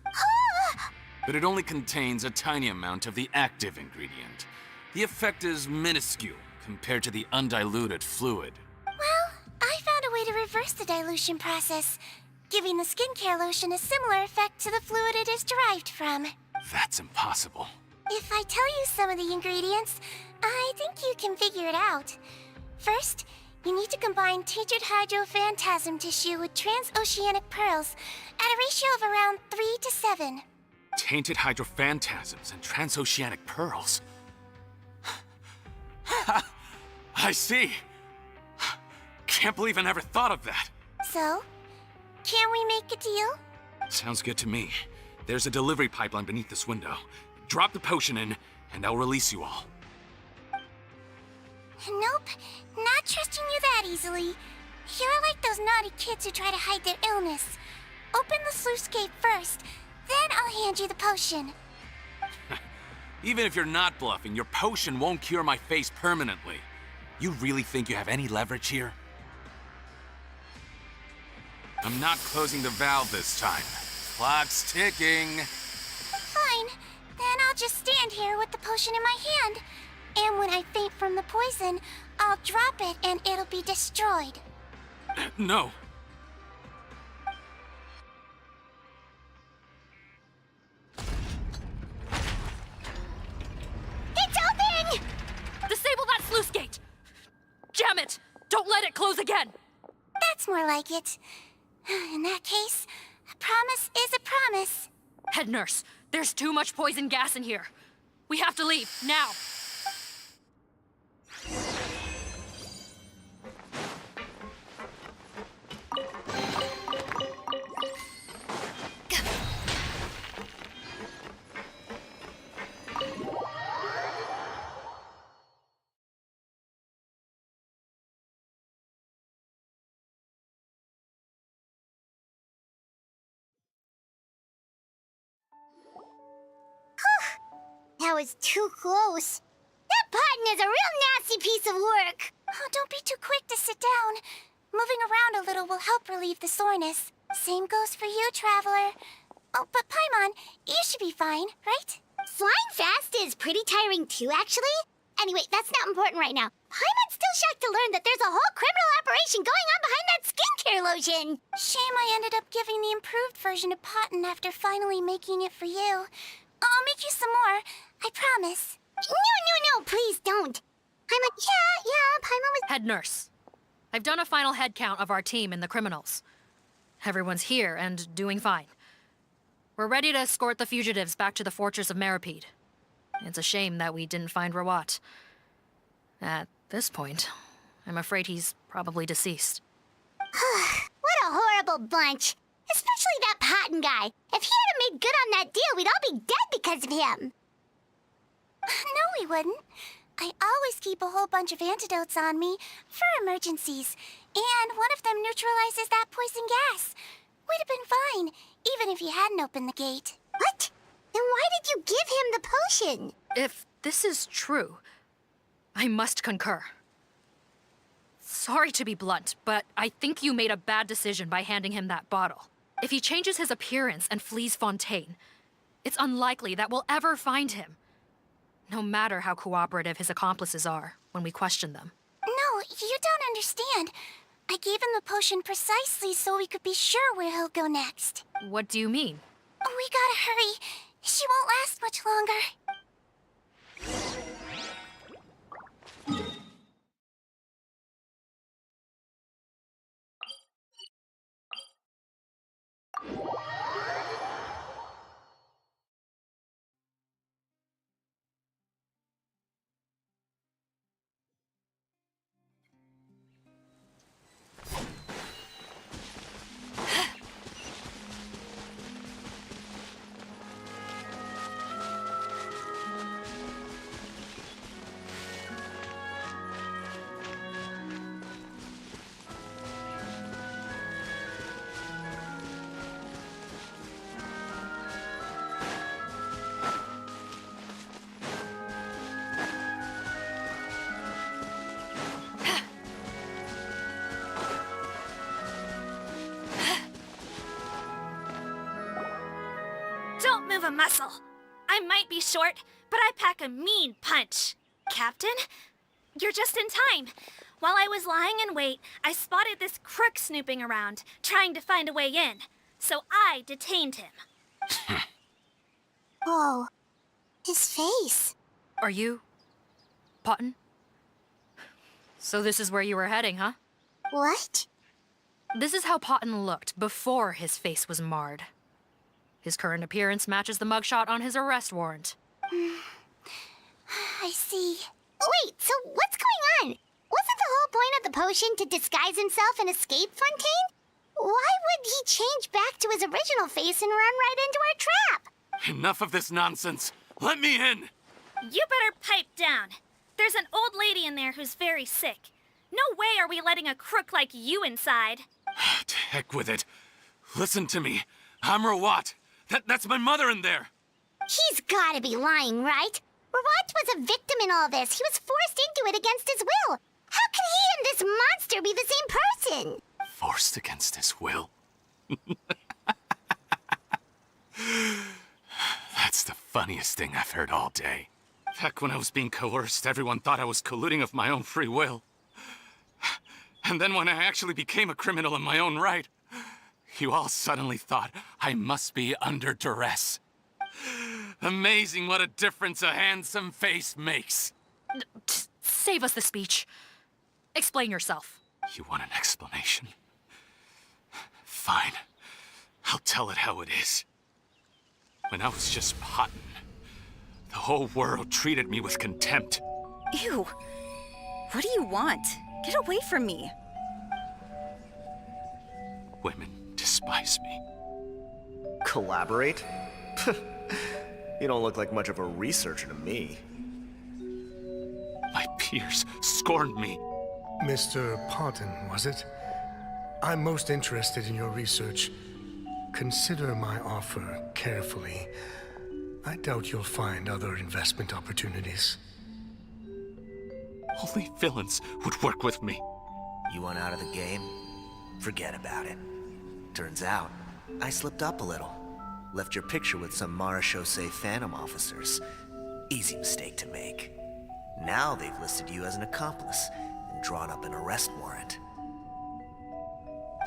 But it only contains a tiny amount of the active ingredient. The effect is minuscule compared to the undiluted fluid.
Well, I found a way to reverse the dilution process, giving the skincare lotion a similar effect to the fluid it is derived from.
That's impossible.
If I tell you some of the ingredients, I think you can figure it out. First, you need to combine tinted hydrophantasm tissue with transoceanic pearls at a ratio of around 3 to 7.
Tainted hydrophantasms and transoceanic pearls. I see. Can't believe I never thought of that.
So, can we make a deal?
Sounds good to me. There's a delivery pipeline beneath this window. Drop the potion in, and I'll release you all.
Nope, not trusting you that easily. You're like those naughty kids who try to hide their illness. Open the sluice gate first, then I'll hand you the potion.
Even if you're not bluffing, your potion won't cure my face permanently. You really think you have any leverage here? I'm not closing the valve this time. Clock's ticking.
Fine, then I'll just stand here with the potion in my hand. And when I faint from the poison, I'll drop it and it'll be destroyed.
No.
It's open! Disable that sluice gate! Jam it! Don't let it close again!
That's more like it. In that case, a promise is a promise.
Head nurse, there's too much poison gas in here. We have to leave, now!
That was too close. That button is a real nasty piece of work.
Oh, don't be too quick to sit down. Moving around a little will help relieve the soreness. Same goes for you, Traveler. Oh, but Paimon, you should be fine, right?
Flying fast is pretty tiring too, actually. Anyway, that's not important right now. Paimon's still shocked to learn that there's a whole criminal operation going on behind that skincare lotion.
Shame I ended up giving the improved version to Potton after finally making it for you. I'll make you some more, I promise.
No, please don't. Yeah, Paimon was—
Head nurse, I've done a final head count of our team and the criminals. Everyone's here and doing fine. We're ready to escort the fugitives back to the fortress of Meripede. It's a shame that we didn't find Rawat. At this point, I'm afraid he's probably deceased.
What a horrible bunch. Especially that Potton guy. If he had made good on that deal, we'd all be dead because of him.
No, we wouldn't. I always keep a whole bunch of antidotes on me for emergencies. And one of them neutralizes that poison gas. We'd have been fine, even if you hadn't opened the gate.
What? Then why did you give him the potion?
If this is true, I must concur. Sorry to be blunt, but I think you made a bad decision by handing him that bottle. If he changes his appearance and flees Fontaine, it's unlikely that we'll ever find him. No matter how cooperative his accomplices are when we question them.
No, you don't understand. I gave him the potion precisely so we could be sure where he'll go next.
What do you mean?
We gotta hurry. She won't last much longer.
move a muscle. I might be short, but I pack a mean punch. Captain, you're just in time. While I was lying in wait, I spotted this crook snooping around, trying to find a way in. So I detained him.
Whoa. His face.
Are you... Potton? So this is where you were heading, huh?
What?
This is how Potton looked before his face was marred. His current appearance matches the mugshot on his arrest warrant.
I see. Wait, so what's going on? Wasn't the whole point of the potion to disguise himself and escape Fontaine? Why would he change back to his original face and run right into our trap?
Enough of this nonsense. Let me in.
You better pipe down. There's an old lady in there who's very sick. No way are we letting a crook like you inside.
To heck with it. Listen to me. I'm Rawat. That's my mother in there.
He's gotta be lying, right? Rawat was a victim in all this. He was forced into it against his will. How can he and this monster be the same person?
Forced against his will. That's the funniest thing I've heard all day. Back when I was being coerced, everyone thought I was colluding of my own free will. And then when I actually became a criminal in my own right, you all suddenly thought I must be under duress. Amazing what a difference a handsome face makes.
Save us the speech. Explain yourself.
You want an explanation? Fine. I'll tell it how it is. When I was just Potton, the whole world treated me with contempt.
Ew. What do you want? Get away from me.
Women despise me.
Collaborate? You don't look like much of a researcher to me.
My peers scorned me.
Mr. Potton, was it? I'm most interested in your research. Consider my offer carefully. I doubt you'll find other investment opportunities.
Only villains would work with me.
You want out of the game? Forget about it. Turns out, I slipped up a little. Left your picture with some Marechaussee Phantom officers. Easy mistake to make. Now they've listed you as an accomplice and drawn up an arrest warrant.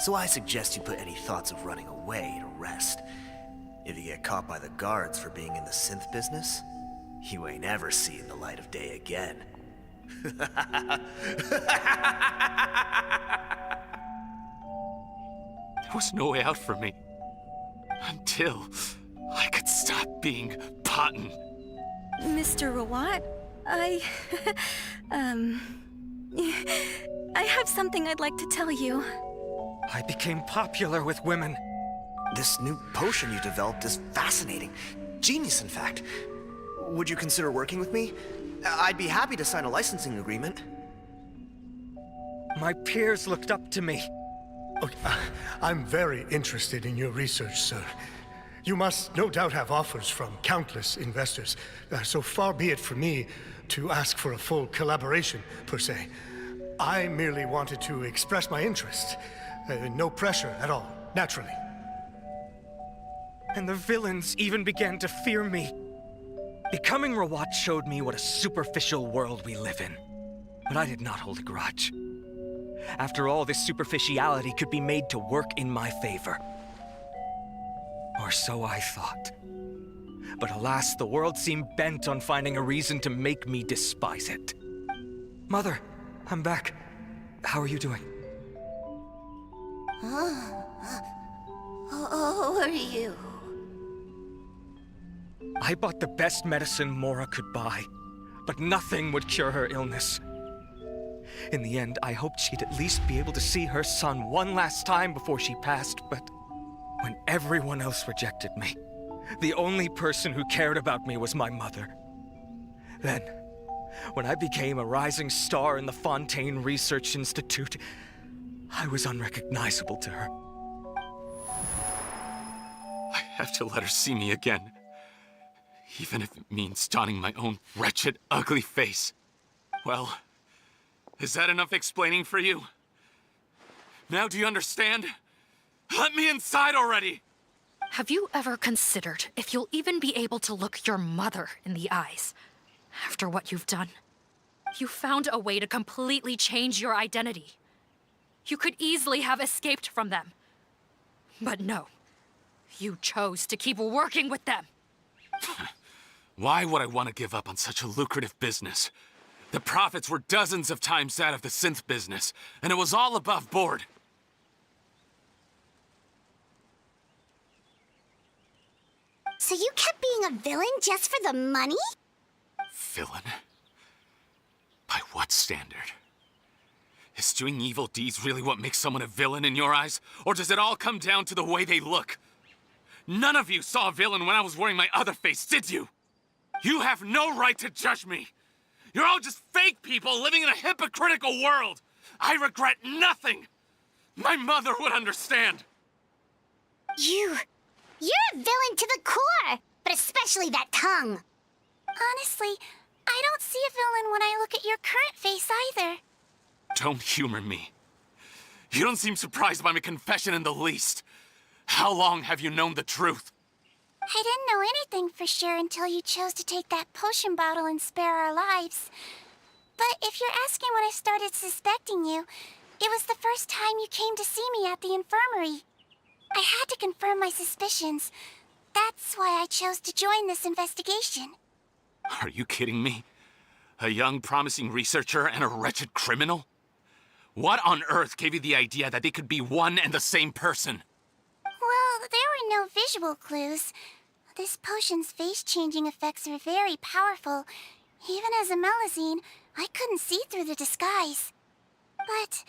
So I suggest you put any thoughts of running away to rest. If you get caught by the guards for being in the synth business, you ain't ever seeing the light of day again.
There was no way out for me. Until I could stop being Potton.
Mr. Rawat, I have something I'd like to tell you.
I became popular with women.
This new potion you developed is fascinating. Genius, in fact. Would you consider working with me? I'd be happy to sign a licensing agreement.
My peers looked up to me.
Okay, I'm very interested in your research, sir. You must no doubt have offers from countless investors, so far be it for me to ask for a full collaboration, per se. I merely wanted to express my interest. No pressure at all, naturally.
And the villains even began to fear me. Becoming Rawat showed me what a superficial world we live in. But I did not hold a grudge. After all, this superficiality could be made to work in my favor. Or so I thought. But alas, the world seemed bent on finding a reason to make me despise it. Mother, I'm back. How are you doing?
Who are you?
I bought the best medicine Mora could buy, but nothing would cure her illness. In the end, I hoped she'd at least be able to see her son one last time before she passed, but when everyone else rejected me, the only person who cared about me was my mother. Then, when I became a rising star in the Fontaine Research Institute, I was unrecognizable to her.
I have to let her see me again. Even if it means donning my own wretched, ugly face. Well, is that enough explaining for you? Now do you understand? Let me inside already!
Have you ever considered if you'll even be able to look your mother in the eyes after what you've done? You found a way to completely change your identity. You could easily have escaped from them. But no, you chose to keep working with them.
Why would I want to give up on such a lucrative business? The profits were dozens of times that of the synth business, and it was all above board.
So you kept being a villain just for the money?
Villain? By what standard? Is doing evil deeds really what makes someone a villain in your eyes? Or does it all come down to the way they look? None of you saw a villain when I was wearing my other face, did you? You have no right to judge me. You're all just fake people living in a hypocritical world. I regret nothing. My mother would understand.
You're a villain to the core, but especially that tongue.
Honestly, I don't see a villain when I look at your current face either.
Don't humor me. You don't seem surprised by my confession in the least. How long have you known the truth?
I didn't know anything for sure until you chose to take that potion bottle and spare our lives. But if you're asking when I started suspecting you, it was the first time you came to see me at the infirmary. I had to confirm my suspicions. That's why I chose to join this investigation.
Are you kidding me? A young, promising researcher and a wretched criminal? What on earth gave you the idea that they could be one and the same person?
Well, there were no visual clues. This potion's face-changing effects are very powerful. Even as a Melazine, I couldn't see through the disguise. But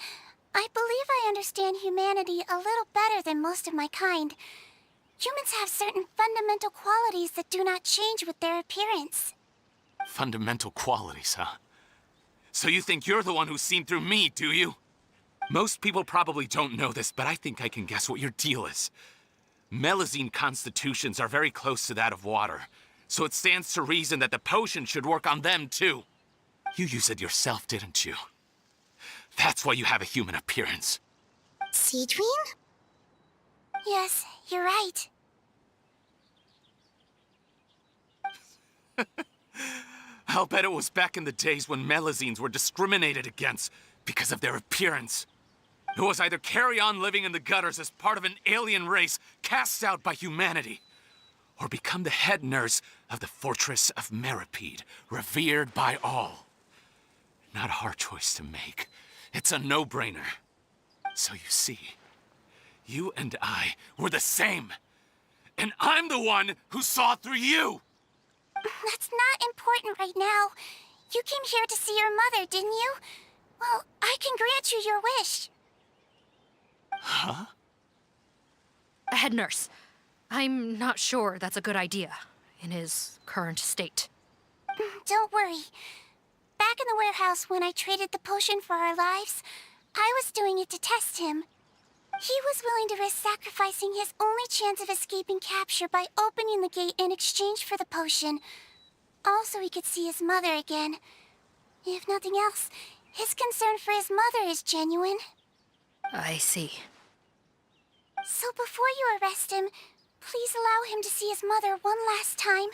I believe I understand humanity a little better than most of my kind. Humans have certain fundamental qualities that do not change with their appearance.
Fundamental qualities, huh? So you think you're the one who's seen through me, do you? Most people probably don't know this, but I think I can guess what your deal is. Melazine constitutions are very close to that of water, so it stands to reason that the potion should work on them too. You used it yourself, didn't you? That's why you have a human appearance.
Cedrine?
Yes, you're right.
I'll bet it was back in the days when Melazines were discriminated against because of their appearance. It was either carry on living in the gutters as part of an alien race cast out by humanity, or become the head nurse of the fortress of Meripede, revered by all. Not a hard choice to make. It's a no-brainer. So you see, you and I were the same. And I'm the one who saw through you!
That's not important right now. You came here to see your mother, didn't you? Well, I can grant you your wish.
Huh?
Head nurse, I'm not sure that's a good idea in his current state.
Don't worry. Back in the warehouse when I traded the potion for our lives, I was doing it to test him. He was willing to risk sacrificing his only chance of escaping capture by opening the gate in exchange for the potion. Also, he could see his mother again. If nothing else, his concern for his mother is genuine.
I see.
So before you arrest him, please allow him to see his mother one last time.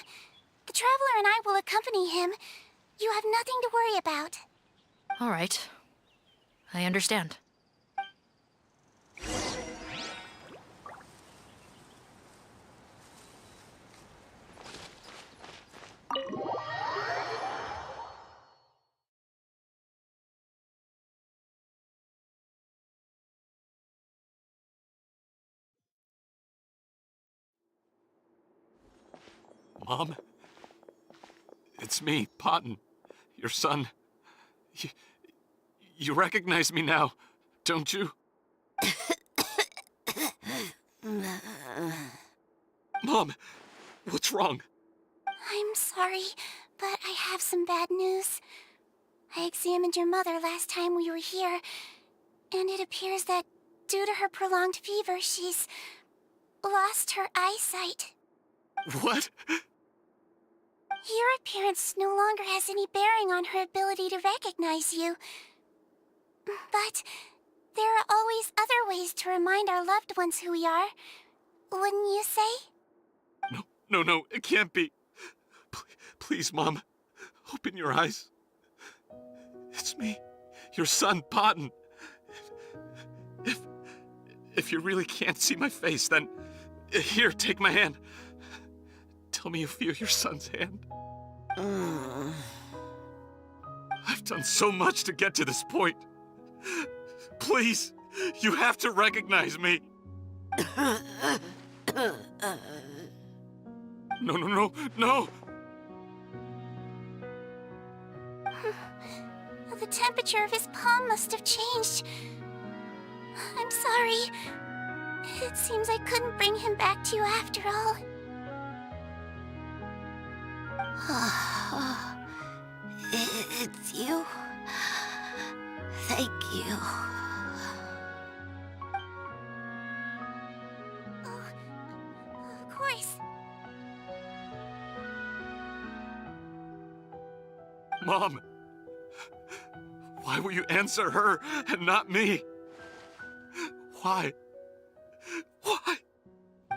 The Traveler and I will accompany him. You have nothing to worry about.
All right. I understand.
Mom? It's me, Potton, your son. You recognize me now, don't you? Mom, what's wrong?
I'm sorry, but I have some bad news. I examined your mother last time we were here, and it appears that due to her prolonged fever, she's lost her eyesight.
What?
Your appearance no longer has any bearing on her ability to recognize you. But there are always other ways to remind our loved ones who we are. wouldn't you say?
No, it can't be. Please, Mom, open your eyes. It's me, your son, Potton. If you really can't see my face, then here, take my hand. Tell me you feel your son's hand. I've done so much to get to this point. Please, you have to recognize me. No.
The temperature of his palm must have changed. I'm sorry. It seems I couldn't bring him back to you after all.
It's you. Thank you.
Oh, of course.
Mom, why will you answer her and not me? Why?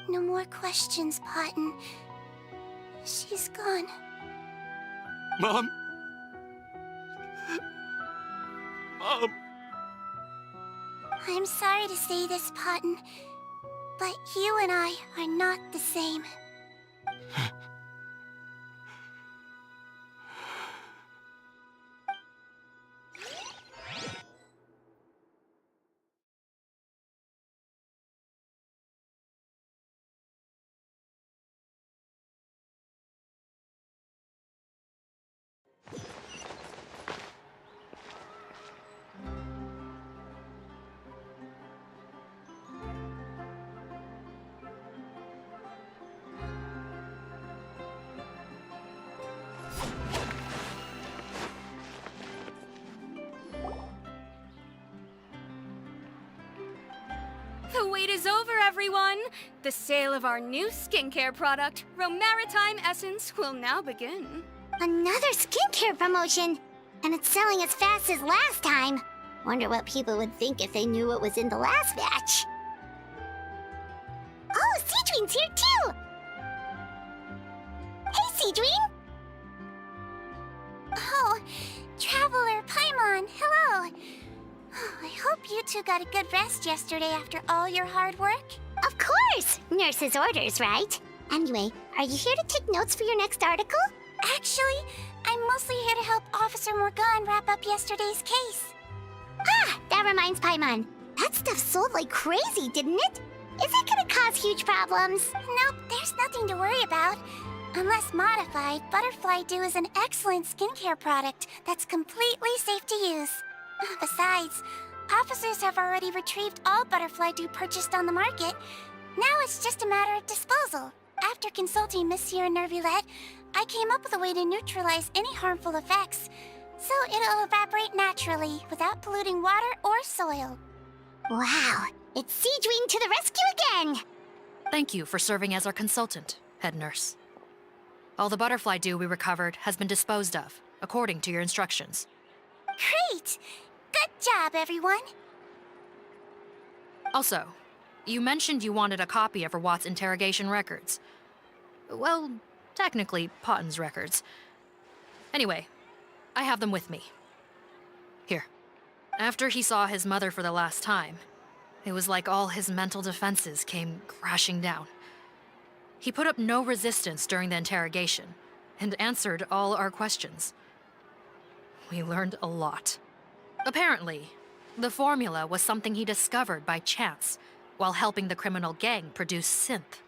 No more questions, Potton. She's gone.
Mom?
I'm sorry to say this, Potton, but you and I are not the same.
The wait is over, everyone! The sale of our new skincare product, Romaritime Essence, will now begin.
Another skincare promotion! And it's selling as fast as last time. Wonder what people would think if they knew what was in the last batch. Oh, Seedween's here too! Hey, Seedween!
Oh, Traveler Paimon, hello! I hope you two got a good rest yesterday after all your hard work.
Of course! Nurse's orders, right? Anyway, are you here to take notes for your next article?
Actually, I'm mostly here to help Officer Morgan wrap up yesterday's case.
Ah, that reminds Paimon. That stuff sold like crazy, didn't it? Is it gonna cause huge problems?
Nope, there's nothing to worry about. Unless modified, Butterfly Dew is an excellent skincare product that's completely safe to use. Besides, officers have already retrieved all Butterfly Dew purchased on the market. Now it's just a matter of disposal. After consulting Monsieur Nervulette, I came up with a way to neutralize any harmful effects, so it'll evaporate naturally without polluting water or soil.
Wow, it's Seedween to the rescue again!
Thank you for serving as our consultant, head nurse. All the butterfly dew we recovered has been disposed of, according to your instructions.
Great! Good job, everyone!
Also, you mentioned you wanted a copy of Rawat's interrogation records. Well, technically, Potton's records. Anyway, I have them with me. Here. After he saw his mother for the last time, it was like all his mental defenses came crashing down. He put up no resistance during the interrogation, and answered all our questions. We learned a lot. Apparently, the formula was something he discovered by chance while helping the criminal gang produce synth.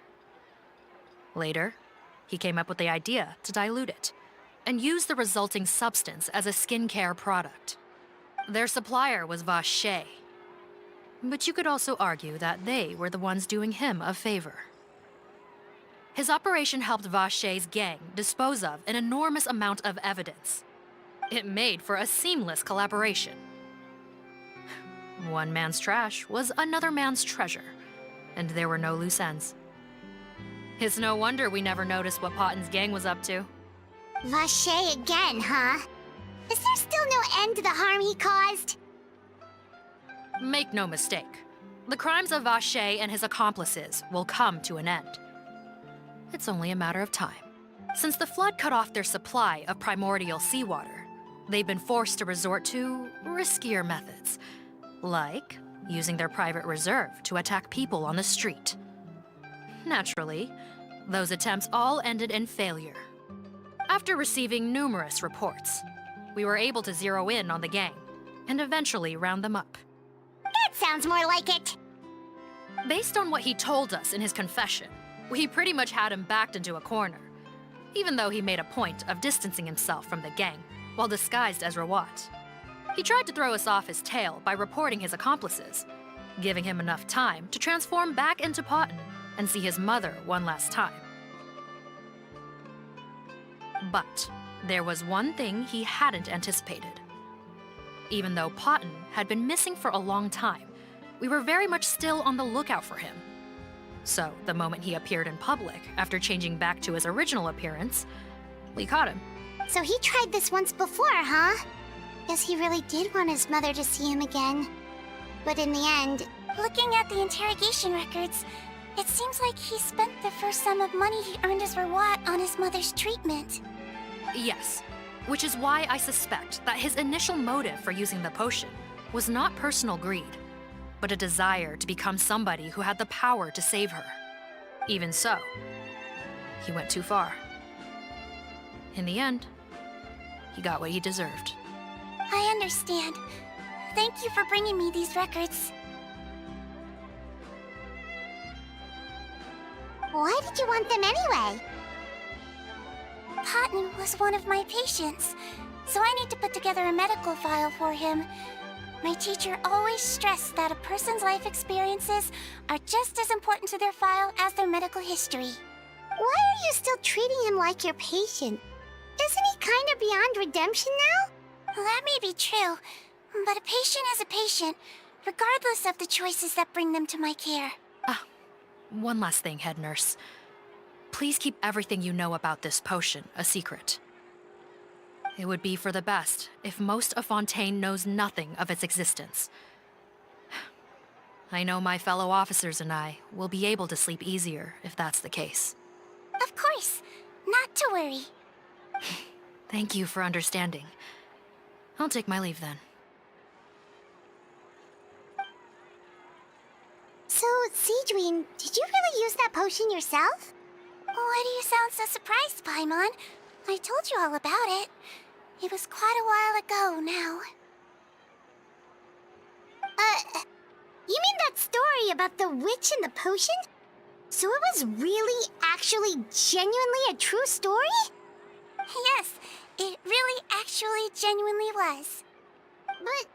Later, he came up with the idea to dilute it and use the resulting substance as a skincare product. Their supplier was Vache, but you could also argue that they were the ones doing him a favor. His operation helped Vache's gang dispose of an enormous amount of evidence. It made for a seamless collaboration. One man's trash was another man's treasure, and there were no loose ends. It's no wonder we never noticed what Potton's gang was up to.
Vache again, huh? Is there still no end to the harm he caused?
Make no mistake, the crimes of Vache and his accomplices will come to an end. It's only a matter of time. Since the flood cut off their supply of primordial seawater, they've been forced to resort to riskier methods, like using their private reserve to attack people on the street. Naturally, those attempts all ended in failure. After receiving numerous reports, we were able to zero in on the gang and eventually round them up.
That sounds more like it.
Based on what he told us in his confession, we pretty much had him backed into a corner, even though he made a point of distancing himself from the gang while disguised as Rawat. He tried to throw us off his tail by reporting his accomplices, giving him enough time to transform back into Potton and see his mother one last time. But there was one thing he hadn't anticipated. Even though Potton had been missing for a long time, we were very much still on the lookout for him. So, the moment he appeared in public after changing back to his original appearance, we caught him.
So he tried this once before, huh? Guess he really did want his mother to see him again. But in the end...
Looking at the interrogation records, it seems like he spent the first sum of money he earned as Rawat on his mother's treatment.
Yes, which is why I suspect that his initial motive for using the potion was not personal greed, but a desire to become somebody who had the power to save her. Even so, he went too far. In the end, he got what he deserved.
I understand. Thank you for bringing me these records.
Why did you want them anyway?
Potton was one of my patients, so I need to put together a medical file for him. My teacher always stressed that a person's life experiences are just as important to their file as their medical history.
Why are you still treating him like your patient? Isn't he kind of beyond redemption now?
That may be true, but a patient is a patient, regardless of the choices that bring them to my care.
One last thing, head nurse. Please keep everything you know about this potion a secret. It would be for the best if most of Fontaine knows nothing of its existence. I know my fellow officers and I will be able to sleep easier if that's the case.
Of course. Not to worry.
Thank you for understanding. I'll take my leave then.
So, Sejuin, did you really use that potion yourself?
Why do you sound so surprised, Paimon? I told you all about it. It was quite a while ago now.
You mean that story about the witch and the potion? So it was really, actually, genuinely a true story?
Yes, it really actually genuinely was.
But...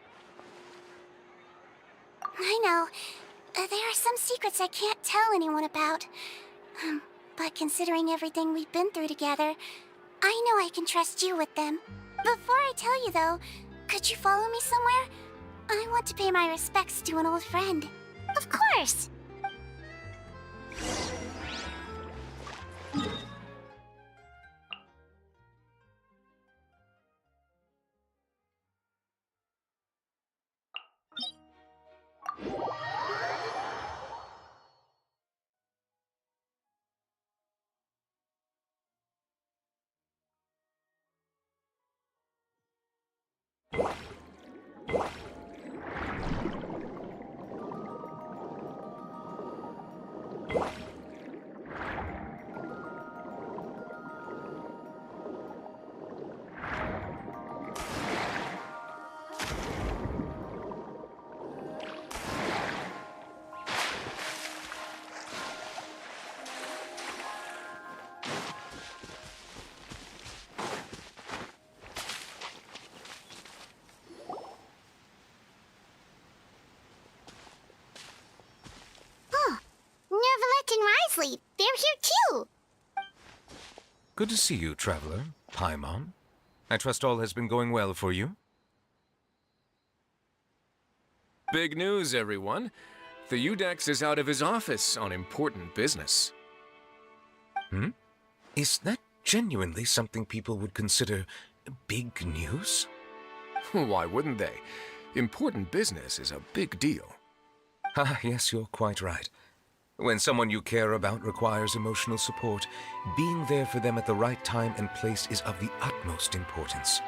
I know. There are some secrets I can't tell anyone about. But considering everything we've been through together, I know I can trust you with them. Before I tell you, though, could you follow me somewhere? I want to pay my respects to an old friend.
Of course! Neverlet and Risley, they're here too!
Good to see you, Traveler. Paimon. I trust all has been going well for you?
Big news, everyone. The Udex is out of his office on important business.
Is that genuinely something people would consider big news?
Why wouldn't they? Important business is a big deal.
Ah, yes, you're quite right. When someone you care about requires emotional support, being there for them at the right time and place is of the utmost importance.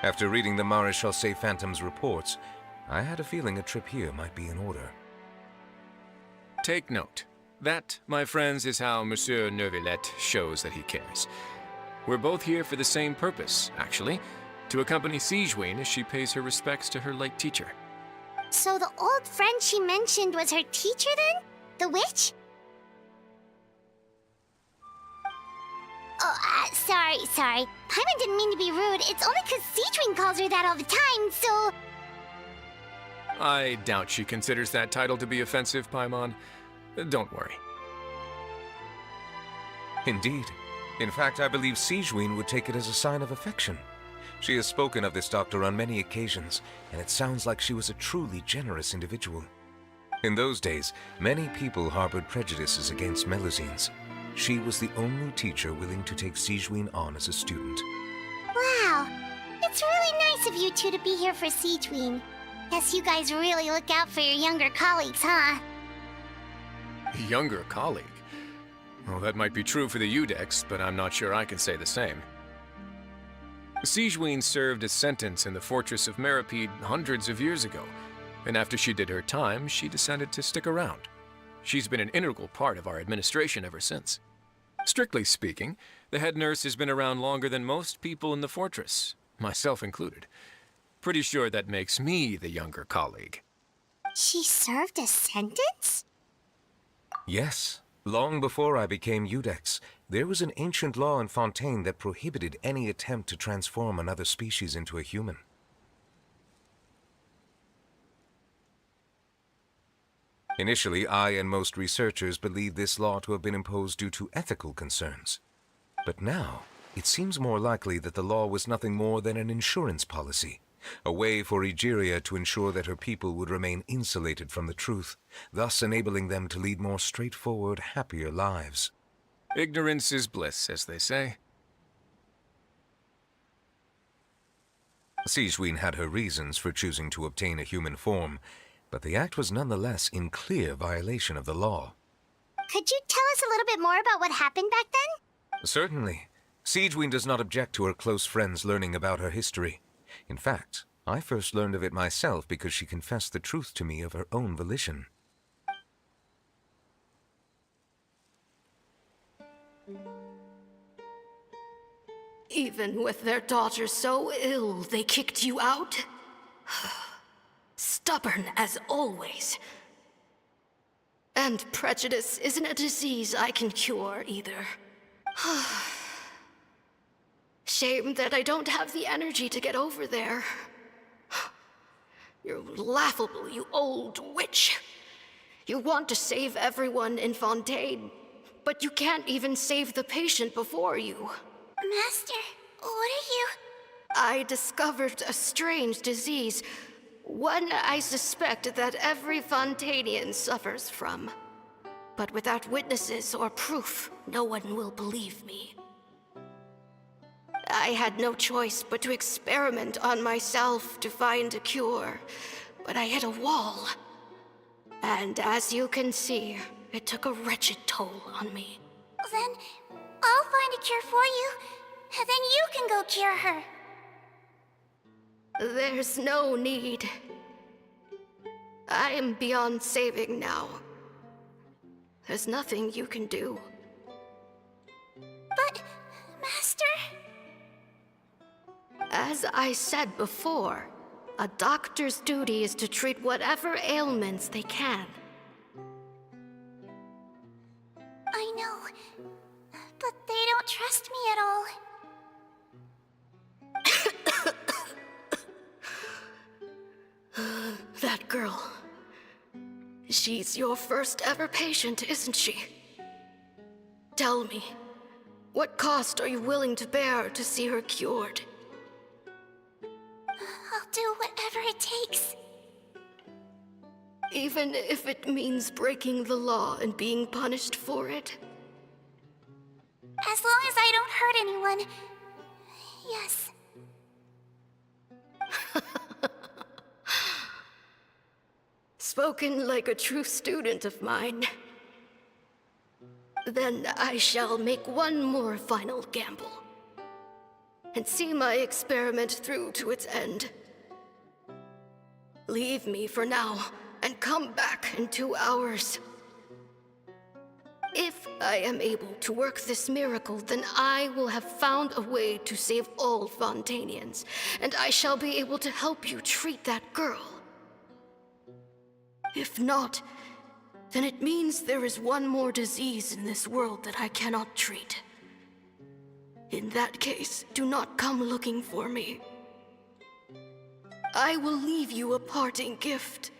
After reading the Maréchal Phantom's reports, I had a feeling a trip here might be in order.
Take note. That, my friends, is how Monsieur Neuvillette shows that he cares. We're both here for the same purpose, actually, to accompany Sigewinne as she pays her respects to her late teacher.
So the old friend she mentioned was her teacher then? The witch? Oh, sorry. Paimon didn't mean to be rude. It's only because Sigewinne calls her that all the time, so...
I doubt she considers that title to be offensive, Paimon. Don't worry.
Indeed. In fact, I believe Sigewinne would take it as a sign of affection. She has spoken of this doctor on many occasions, and it sounds like she was a truly generous individual. In those days, many people harbored prejudices against Melusines. She was the only teacher willing to take Sigewinne on as a student.
Wow. It's really nice of you two to be here for Sigewinne. Guess you guys really look out for your younger colleagues, huh?
Younger colleague? Well, that might be true for the Udex, but I'm not sure I can say the same. Sigewinne served a sentence in the fortress of Meripede hundreds of years ago, and after she did her time, she decided to stick around. She's been an integral part of our administration ever since. Strictly speaking, the head nurse has been around longer than most people in the fortress, myself included. Pretty sure that makes me the younger colleague.
She served a sentence?
Yes. Long before I became Udex, there was an ancient law in Fontaine that prohibited any attempt to transform another species into a human. Initially, I and most researchers believed this law to have been imposed due to ethical concerns. But now, it seems more likely that the law was nothing more than an insurance policy, a way for Egeria to ensure that her people would remain insulated from the truth, thus enabling them to lead more straightforward, happier lives.
Ignorance is bliss, as they say.
Sigewinne had her reasons for choosing to obtain a human form, but the act was nonetheless in clear violation of the law.
Could you tell us a little bit more about what happened back then?
Certainly. Sigewinne does not object to her close friends learning about her history. In fact, I first learned of it myself because she confessed the truth to me of her own volition.
Even with their daughter so ill, they kicked you out? Stubborn as always. And prejudice isn't a disease I can cure either. Shame that I don't have the energy to get over there. You're laughable, you old witch. You want to save everyone in Fontaine, but you can't even save the patient before you.
Master, what are you...
I discovered a strange disease, one I suspect that every Fontainian suffers from. But without witnesses or proof, no one will believe me. I had no choice but to experiment on myself to find a cure, but I hit a wall. And as you can see, it took a wretched toll on me.
Then I'll find a cure for you, and then you can go cure her.
There's no need. I am beyond saving now. There's nothing you can do.
But, Master...
As I said before, a doctor's duty is to treat whatever ailments they can.
I know, but they don't trust me at all.
That girl. She's your first ever patient, isn't she? Tell me, what cost are you willing to bear to see her cured?
I'll do whatever it takes.
Even if it means breaking the law and being punished for it?
As long as I don't hurt anyone. Yes.
spoken like a true student of mine. Then I shall make one more final gamble and see my experiment through to its end. Leave me for now and come back in 2 hours. If I am able to work this miracle, then I will have found a way to save all Fontainians, and I shall be able to help you treat that girl. If not, then it means there is one more disease in this world that I cannot treat. In that case, do not come looking for me. I will leave you a parting gift.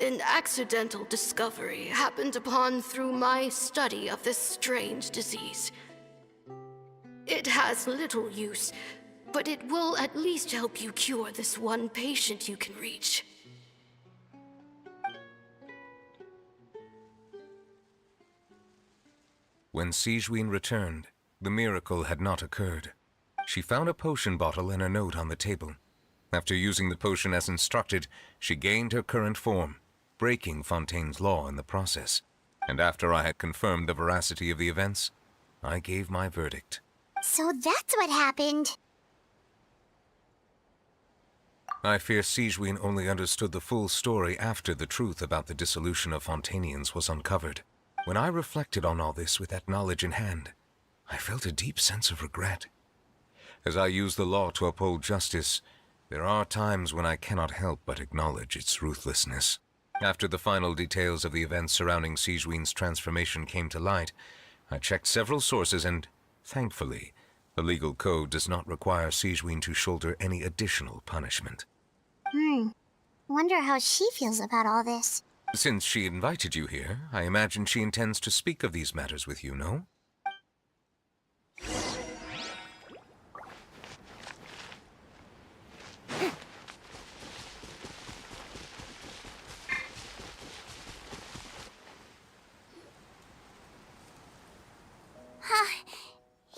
An accidental discovery happened upon through my study of this strange disease. It has little use, but it will at least help you cure this one patient you can reach.
When Sigewinne returned, the miracle had not occurred. She found a potion bottle and a note on the table. After using the potion as instructed, she gained her current form, breaking Fontaine's law in the process. And after I had confirmed the veracity of the events, I gave my verdict.
So that's what happened.
I fear Sigewinne only understood the full story after the truth about the dissolution of Fontainians was uncovered. When I reflected on all this with that knowledge in hand, I felt a deep sense of regret. As I use the law to uphold justice, there are times when I cannot help but acknowledge its ruthlessness. After the final details of the events surrounding Sigewinne's transformation came to light, I checked several sources and, thankfully, the legal code does not require Sigewinne to shoulder any additional punishment.
Wonder how she feels about all this.
Since she invited you here, I imagine she intends to speak of these matters with you, no?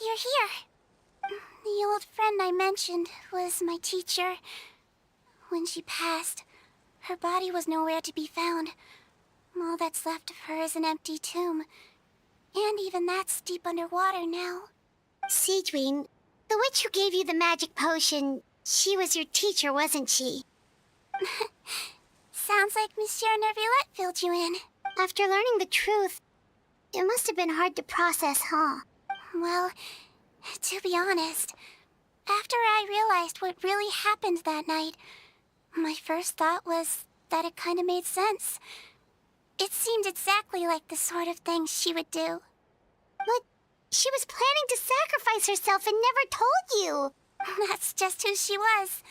You're here. The old friend I mentioned was my teacher. When she passed, her body was nowhere to be found. All that's left of her is an empty tomb. And even that's deep underwater now.
Sigewinne, the witch who gave you the magic potion, she was your teacher, wasn't she?
Sounds like Monsieur Neuvillette filled you in.
After learning the truth, it must have been hard to process, huh?
Well, to be honest, after I realized what really happened that night, my first thought was that it kind of made sense. It seemed exactly like the sort of thing she would do.
But she was planning to sacrifice herself and never told you.
That's just who she was.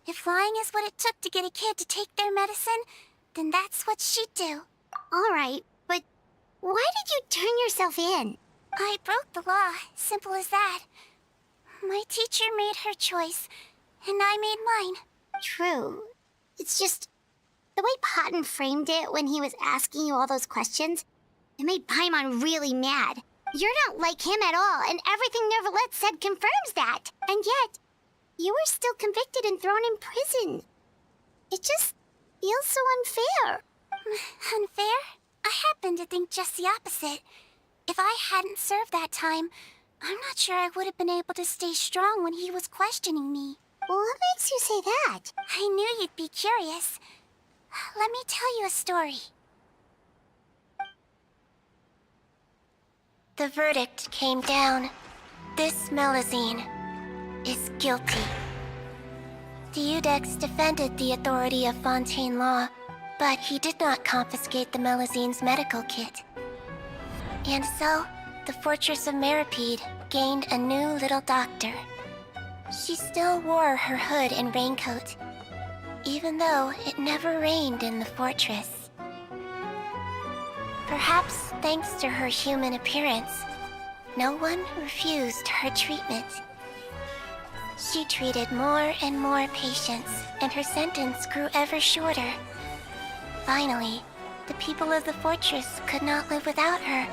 If lying is what it took to get a kid to take their medicine, then that's what she'd do.
All right, but why did you turn yourself in?
I broke the law, simple as that. My teacher made her choice, and I made mine.
True. It's just the way Paimon framed it when he was asking you all those questions, it made Paimon really mad. You're not like him at all, and everything Neuvillette said confirms that. And yet, you were still convicted and thrown in prison. It just feels so unfair.
Unfair? I happen to think just the opposite. If I hadn't served that time, I'm not sure I would have been able to stay strong when he was questioning me.
Well, what makes you say that?
I knew you'd be curious. Let me tell you a story. The verdict came down. This Melusine is guilty. The Iudex defended the authority of Fontaine law, but he did not confiscate the Melusine's medical kit. And so, the Fortress of Meripede gained a new little doctor. She still wore her hood and raincoat, even though it never rained in the fortress. Perhaps thanks to her human appearance, no one refused her treatment. She treated more and more patients, and her sentence grew ever shorter. Finally, the people of the fortress could not live without her,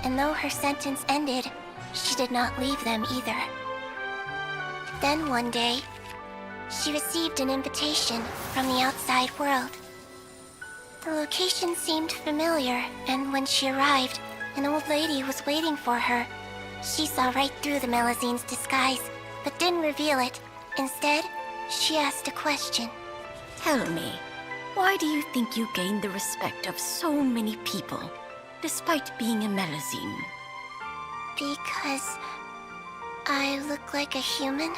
and though her sentence ended, she did not leave them either. Then one day, she received an invitation from the outside world. The location seemed familiar, and when she arrived, an old lady was waiting for her. She saw right through the Melazine's disguise, but didn't reveal it. Instead, she asked a question.
Tell me, why do you think you gained the respect of so many people, despite being a Melazine?
Because I look like a human?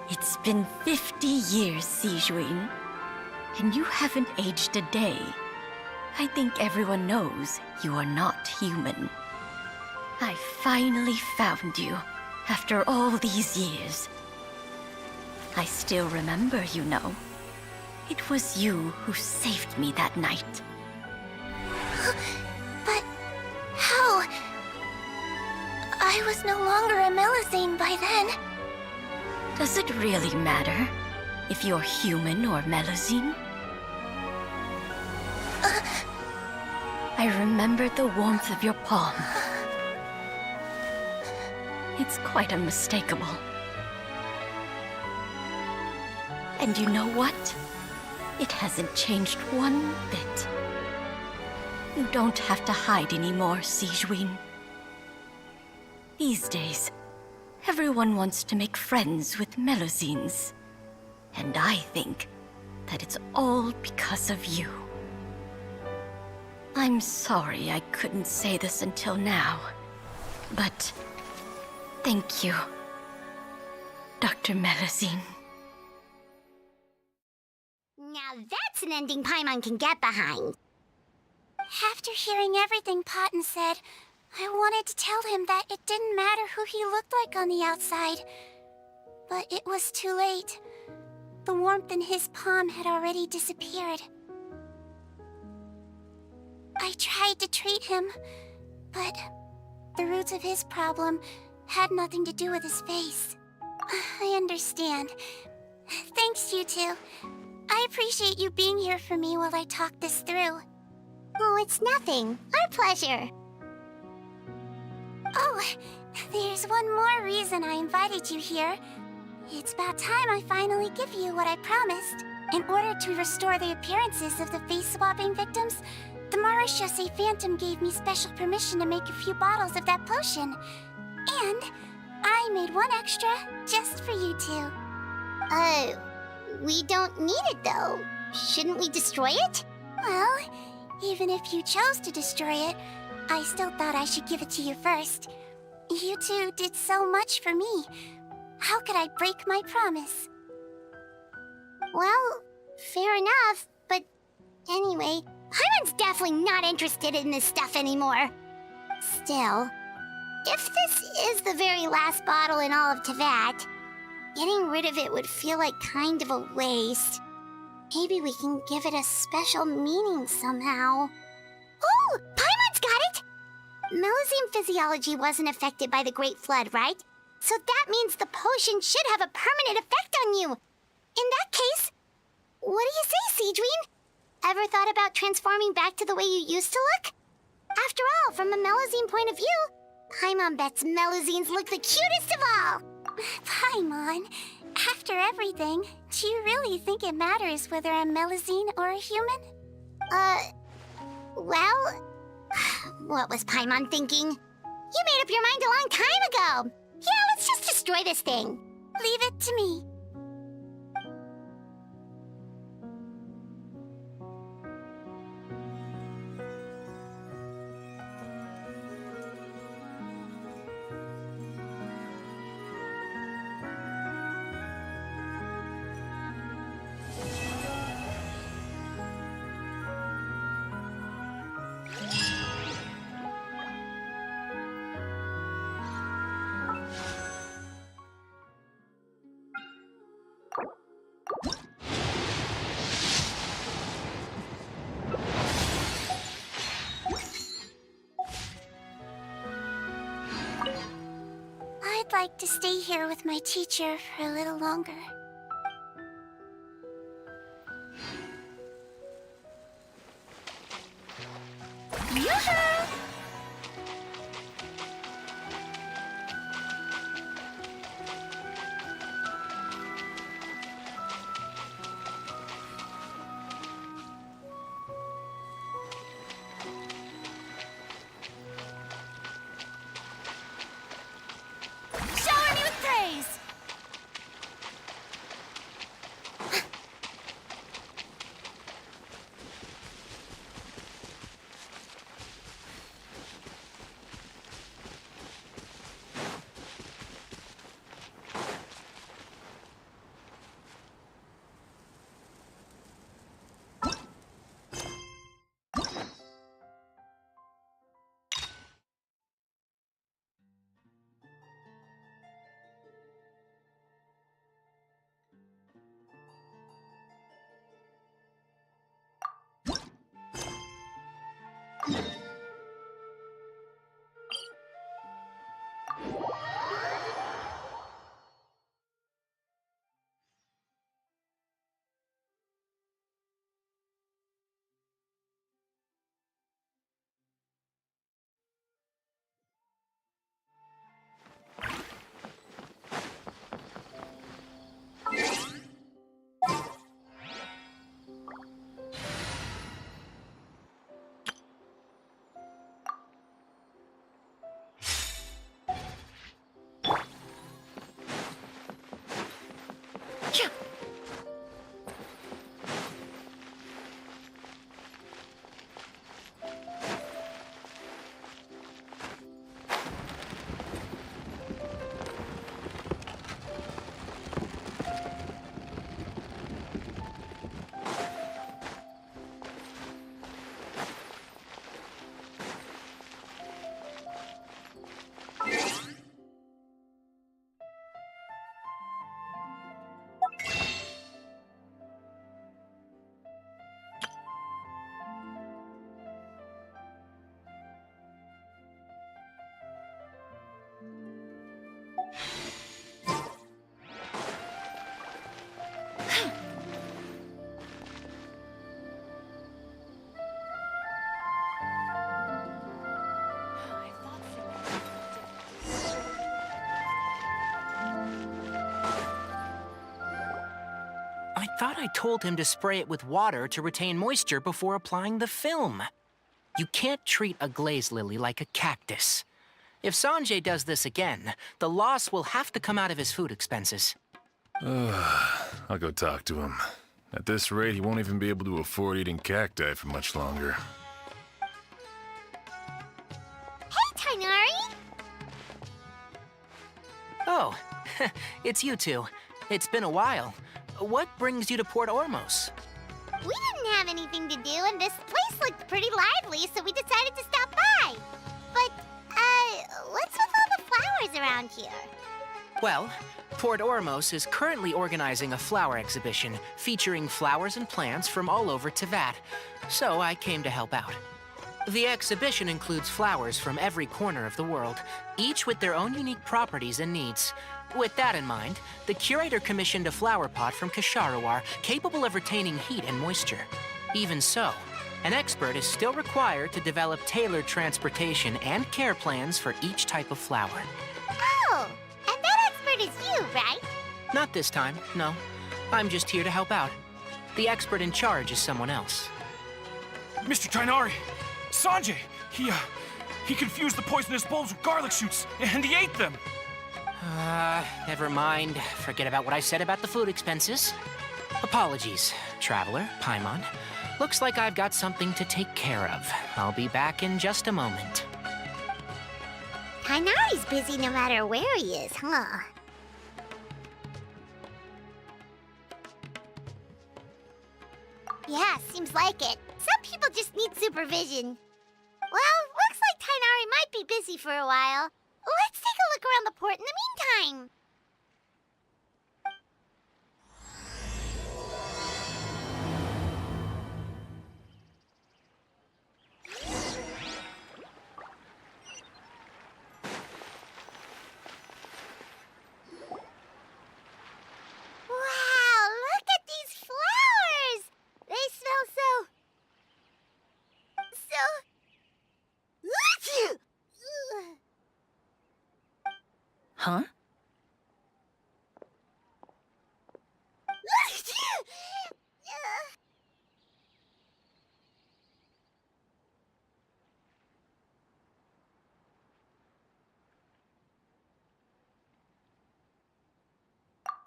It's been 50 years, Sijuin, and you haven't aged a day. I think everyone knows you are not human. I finally found you, after all these years. I still remember, you know. It was you who saved me that night.
But how? I was no longer a Melazine by then.
Does it really matter if you're human or Melazine? I remember the warmth of your palm. It's quite unmistakable. And you know what? It hasn't changed one bit. You don't have to hide anymore, Sijuin. These days, everyone wants to make friends with Melazines. And I think that it's all because of you. I'm sorry I couldn't say this until now, but thank you, Dr. Melazine.
Now that's an ending Paimon can get behind.
After hearing everything Paten said, I wanted to tell him that it didn't matter who he looked like on the outside. But it was too late. The warmth in his palm had already disappeared. I tried to treat him, but the roots of his problem had nothing to do with his face. I understand. Thanks, you two. I appreciate you being here for me while I talk this through.
Oh, it's nothing. Our pleasure.
Oh, there's one more reason I invited you here. It's about time I finally give you what I promised. In order to restore the appearances of the face-swapping victims, the Marechaussee Phantom gave me special permission to make a few bottles of that potion. And I made one extra just for you two.
We don't need it though. Shouldn't we destroy it?
Well, even if you chose to destroy it, I still thought I should give it to you first. You two did so much for me. How could I break my promise?
Well, fair enough, but anyway, Paimon's definitely not interested in this stuff anymore. Still, if this is the very last bottle in all of Teyvat, getting rid of it would feel like kind of a waste. Maybe we can give it a special meaning somehow. Oh, Paimon's got it! Melazine physiology wasn't affected by the Great Flood, right? So that means the potion should have a permanent effect on you. In that case, what do you say, Sijuin? Ever thought about transforming back to the way you used to look? After all, from a Melazine point of view, Paimon bets Melazines look the cutest of all.
Paimon, after everything, do you really think it matters whether I'm Melazine or a human?
Well, what was Paimon thinking? You made up your mind a long time ago. Yeah, let's just destroy this thing.
Leave it to me. I'd like to stay here with my teacher for a little longer.
Yoo-hoo!
Thought I told him to spray it with water to retain moisture before applying the film. You can't treat a glaze lily like a cactus. If Sanjay does this again, the loss will have to come out of his food expenses.
I'll go talk to him. At this rate, he won't even be able to afford eating cacti for much longer.
Hey, Tainari!
Oh, it's you two. It's been a while. What brings you to Port Ormos?
We didn't have anything to do, and this place looked pretty lively, so we decided to stop by. But, what's with all the flowers around here?
Well, Port Ormos is currently organizing a flower exhibition featuring flowers and plants from all over Teyvat, so I came to help out. The exhibition includes flowers from every corner of the world, each with their own unique properties and needs. With that in mind, the curator commissioned a flower pot from Kasharawar capable of retaining heat and moisture. Even so, an expert is still required to develop tailored transportation and care plans for each type of flower.
Oh, and that expert is you, right?
Not this time, no. I'm just here to help out. The expert in charge is someone else.
Mr. Tainari! Sanjay! He confused the poisonous bulbs with garlic shoots, and he ate them!
Never mind. Forget about what I said about the food expenses. Apologies, Traveler, Paimon. Looks like I've got something to take care of. I'll be back in just a moment.
Tainari's busy no matter where he is, huh? Yeah, seems like it. Some people just need supervision. Well, looks like Tainari might be busy for a while. Let's take a look around the port in the meantime. Wow, look at these flowers! They smell so...
Huh?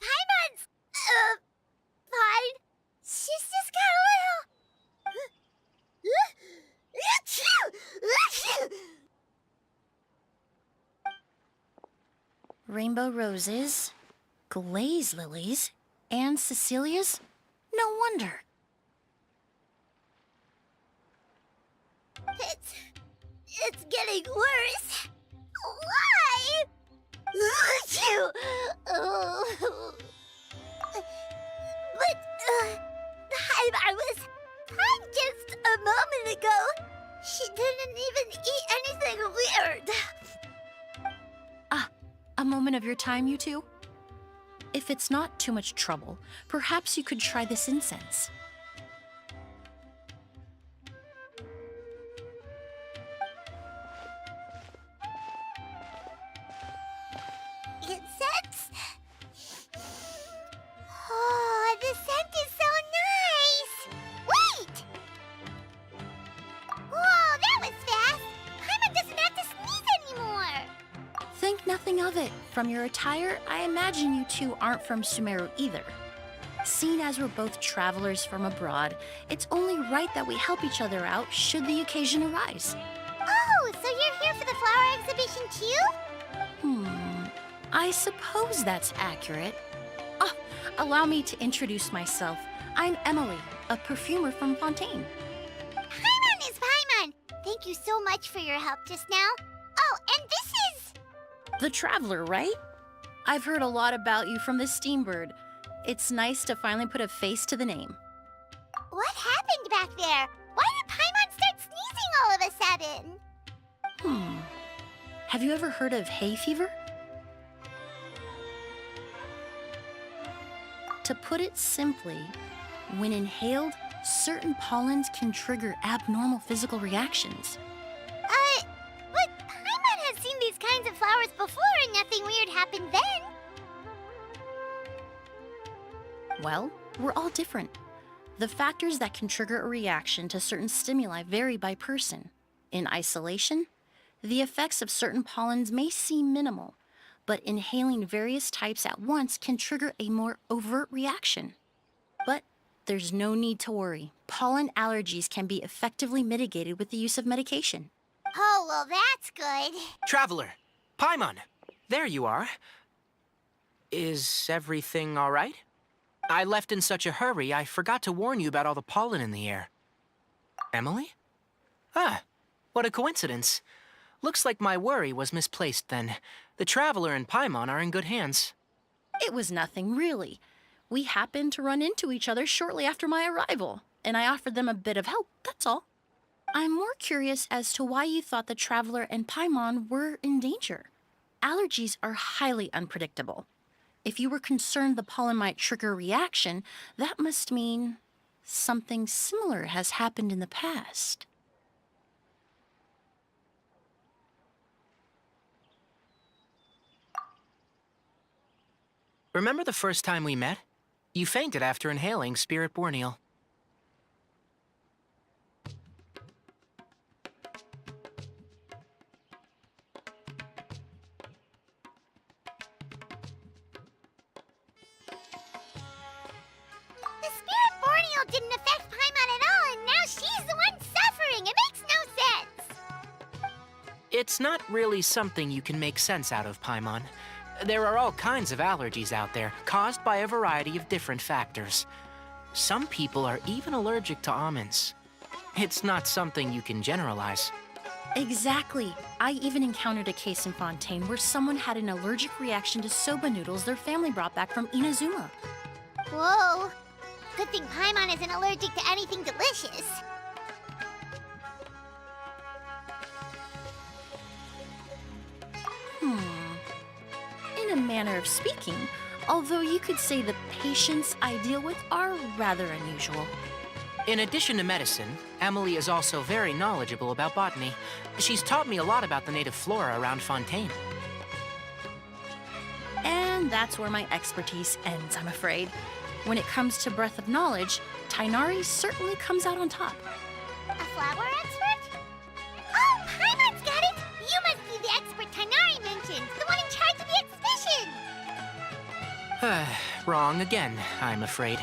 Paimon's... fine. She's just got a little...
Rainbow roses, glaze lilies, and Cecilia's? No wonder.
It's getting worse. Why? But, I was fine just a moment ago. She didn't even eat anything weird.
A moment of your time, you two? If it's not too much trouble, perhaps you could try this incense.
Incense? Oh, the scent is so nice! Wait! Whoa, that was fast! Paimon doesn't have to sneeze anymore!
Think nothing of it. From your attire, I imagine you two aren't from Sumeru either. Seeing as we're both travelers from abroad, it's only right that we help each other out should the occasion arise.
Oh, so you're here for the flower exhibition too?
I suppose that's accurate. Allow me to introduce myself. I'm Emily, a perfumer from Fontaine.
Paimon is Paimon! Thank you so much for your help just now. Oh, and this is...
The Traveler, right? I've heard a lot about you from the Steambird. It's nice to finally put a face to the name.
What happened back there? Why did Paimon start sneezing all of a sudden?
Have you ever heard of hay fever? To put it simply, when inhaled, certain pollens can trigger abnormal physical reactions.
But Paimon has seen these kinds of flowers before and nothing weird happened then.
Well,
we're all different. The factors that can trigger a reaction to certain stimuli vary by person. In isolation, the effects of certain pollens may seem minimal, but inhaling various types at once can trigger a more overt reaction. But there's no need to worry. Pollen allergies can be effectively mitigated with the use of medication.
Oh, well, that's good.
Traveler, Paimon, there you are. Is everything all right? I left in such a hurry, I forgot to warn you about all the pollen in the air. Emily? Ah, what a coincidence. Looks like my worry was misplaced then. The Traveler and Paimon are in good hands.
It was nothing, really. We happened to run into each other shortly after my arrival, and I offered them a bit of help, that's all. I'm more curious as to why you thought the Traveler and Paimon were in danger. Allergies are highly unpredictable. If you were concerned the pollen might trigger a reaction, that must mean something similar has happened in the past.
Remember the first time we met? You fainted after inhaling Spirit Borneal.
The Spirit Borneal didn't affect Paimon at all, and now she's the one suffering. It makes no sense.
It's not really something you can make sense out of, Paimon. There are all kinds of allergies out there, caused by a variety of different factors. Some people are even allergic to almonds. It's not something you can generalize.
Exactly. I even encountered a case in Fontaine where someone had an allergic reaction to soba noodles their family brought back from Inazuma.
Whoa. Good thing Paimon isn't allergic to anything delicious.
In a manner of speaking, although you could say the patients I deal with are rather unusual.
In addition to medicine, Emily is also very knowledgeable about botany. She's taught me a lot about the native flora around Fontaine.
And that's where my expertise ends, I'm afraid. When it comes to breadth of knowledge, Tighnari certainly comes out on top.
A flower expert? Oh, Paimon's got it! You must be the expert Tighnari mentioned, the one in charge of the exhibition!
Wrong again, I'm afraid.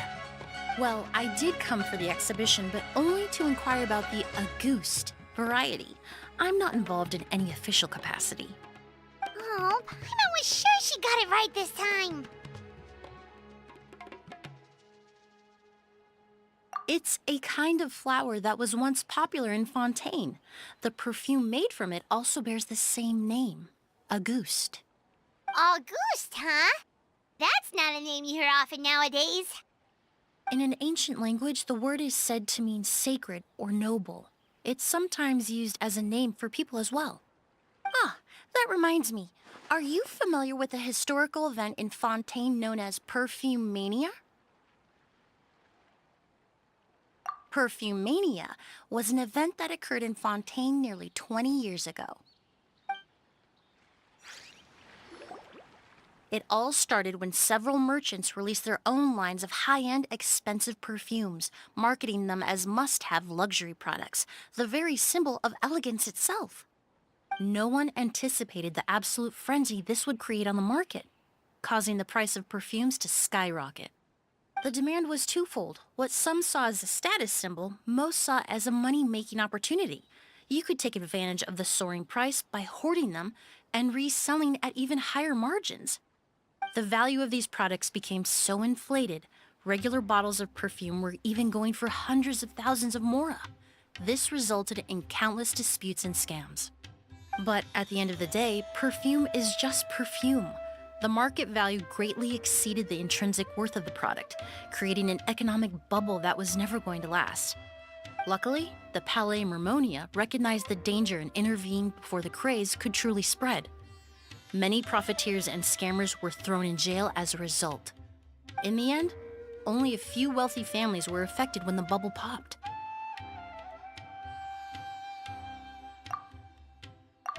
Well, I did come for the exhibition, but only to inquire about the Auguste variety. I'm not involved in any official capacity.
Oh, Paimon was sure she got it right this time.
It's a kind of flower that was once popular in Fontaine. The perfume made from it also bears the same name, Auguste.
Auguste, huh? That's not a name you hear often nowadays.
In an ancient language, the word is said to mean sacred or noble. It's sometimes used as a name for people as well. Ah, that reminds me. Are you familiar with a historical event in Fontaine known as Perfume Mania? Perfume Mania was an event that occurred in Fontaine nearly 20 years ago. It all started when several merchants released their own lines of high-end, expensive perfumes, marketing them as must-have luxury products, the very symbol of elegance itself. No one anticipated the absolute frenzy this would create on the market, causing the price of perfumes to skyrocket. The demand was twofold. What some saw as a status symbol, most saw as a money-making opportunity. You could take advantage of the soaring price by hoarding them and reselling at even higher margins. The value of these products became so inflated, regular bottles of perfume were even going for hundreds of thousands of mora. This resulted in countless disputes and scams. But at the end of the day, perfume is just perfume. The market value greatly exceeded the intrinsic worth of the product, creating an economic bubble that was never going to last. Luckily, the Palais Mermonia recognized the danger and intervened before the craze could truly spread. Many profiteers and scammers were thrown in jail as a result. In the end, only a few wealthy families were affected when the bubble popped.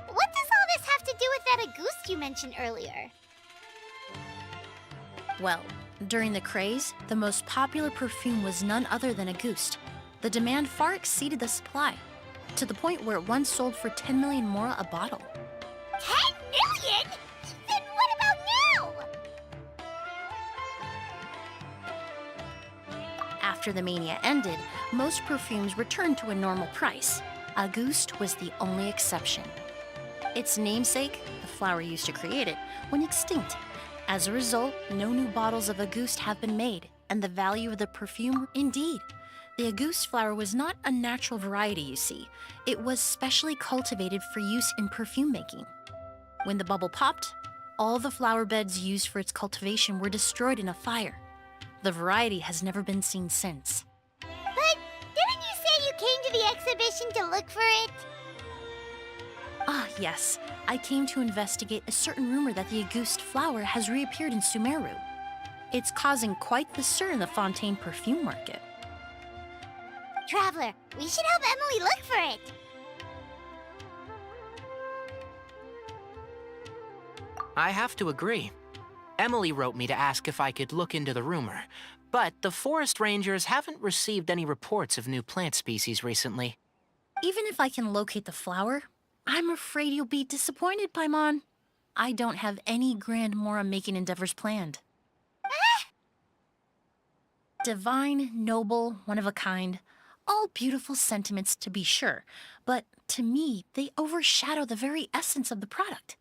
What does all this have to do with that Auguste you mentioned earlier?
Well, During the craze, the most popular perfume was none other than Auguste. The demand far exceeded the supply, to the point where it once sold for 10 million mora a bottle.
10 million? Then what about now?
After the mania ended, most perfumes returned to a normal price. Auguste was the only exception. Its namesake, the flower used to create it, went extinct. As a result, no new bottles of Auguste have been made, and the value of the perfume, indeed. The Auguste flower was not a natural variety, you see. It was specially cultivated for use in perfume making. When the bubble popped, all the flower beds used for its cultivation were destroyed in a fire. The variety has never been seen since.
But didn't you say you came to the exhibition to look for it?
Ah, yes. I came to investigate a certain rumor that the Auguste flower has reappeared in Sumeru. It's causing quite the stir in the Fontaine perfume market.
Traveler, we should help Emily look for it.
I have to agree. Emily wrote me to ask if I could look into the rumor, but the forest rangers haven't received any reports of new plant species recently.
Even if I can locate the flower, I'm afraid you'll be disappointed, Paimon. I don't have any grand Mora-making endeavors planned. Divine, noble, one of a kind. All beautiful sentiments, to be sure, but to me, they overshadow the very essence of the product.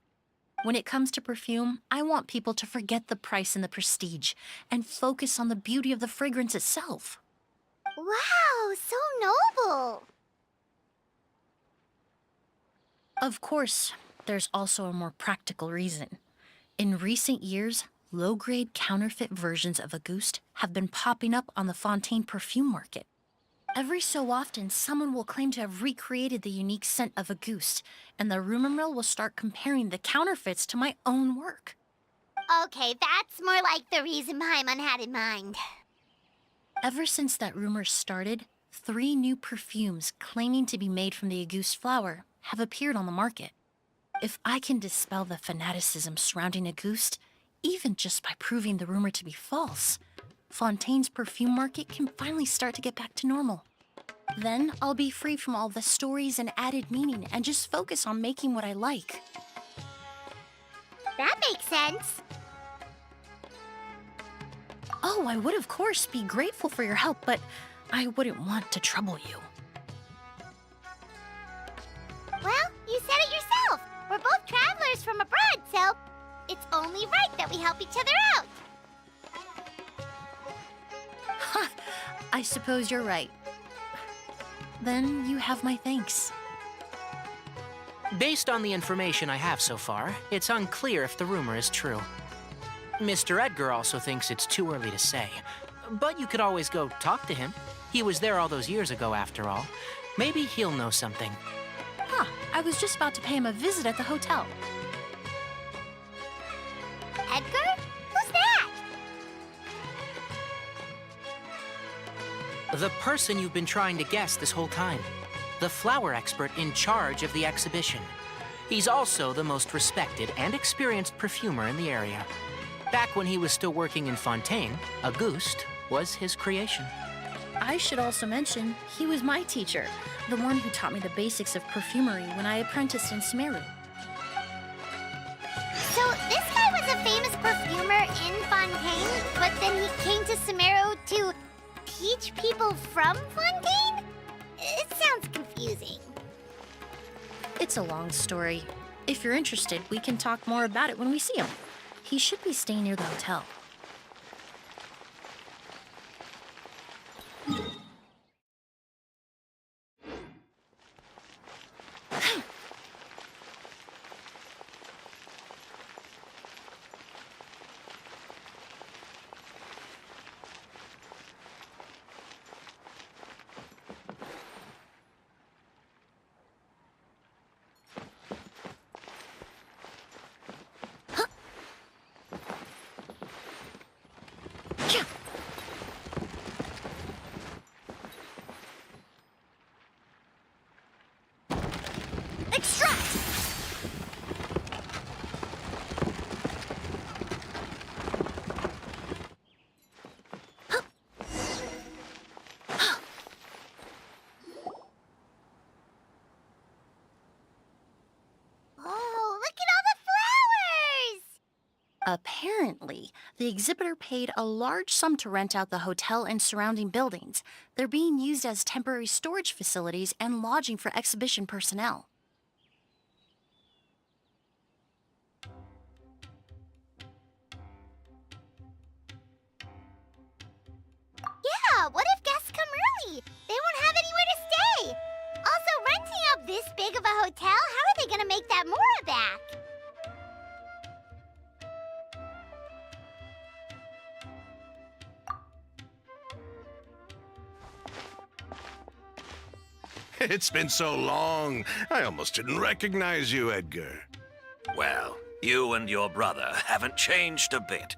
When it comes to perfume, I want people to forget the price and the prestige and focus on the beauty of the fragrance itself.
Wow, so noble.
Of course, there's also a more practical reason. In recent years, low-grade counterfeit versions of Auguste have been popping up on the Fontaine perfume market. Every so often, someone will claim to have recreated the unique scent of Auguste, and the rumor mill will start comparing the counterfeits to my own work.
Okay, that's more like the reason Paimon had in mind.
Ever since that rumor started, 3 new perfumes claiming to be made from the Auguste flower have appeared on the market. If I can dispel the fanaticism surrounding Auguste, even just by proving the rumor to be false, Fontaine's perfume market can finally start to get back to normal. Then I'll be free from all the stories and added meaning and just focus on making what I like.
That makes sense.
Oh, I would of course be grateful for your help, but I wouldn't want to trouble you.
Well, you said it yourself. We're both travelers from abroad, so it's only right that we help each other out.
I suppose you're right. Then you have my thanks.
Based on the information I have so far, it's unclear if the rumor is true. Mr. Edgar also thinks it's too early to say, but you could always go talk to him. He was there all those years ago, after all. Maybe he'll know something.
Huh, I was just about to pay him a visit at the hotel.
Edgar? Who's that?
The person you've been trying to guess this whole time. The flower expert in charge of the exhibition. He's also the most respected and experienced perfumer in the area. Back when he was still working in Fontaine, Auguste was his creation.
I should also mention, he was my teacher, the one who taught me the basics of perfumery when I apprenticed in Sumeru.
So this guy was a famous perfumer in Fontaine, but then he came to Sumeru to teach people from Fontaine? It sounds confusing.
It's a long story. If you're interested, we can talk more about it when we see him. He should be staying near the hotel. Apparently, the exhibitor paid a large sum to rent out the hotel and surrounding buildings. They're being used as temporary storage facilities and lodging for exhibition personnel.
Yeah, what if guests come early? They won't have anywhere to stay. Also, renting out this big of a hotel, how are they gonna make that Mora back?
It's been so long, I almost didn't recognize you, Edgar.
Well, you and your brother haven't changed a bit.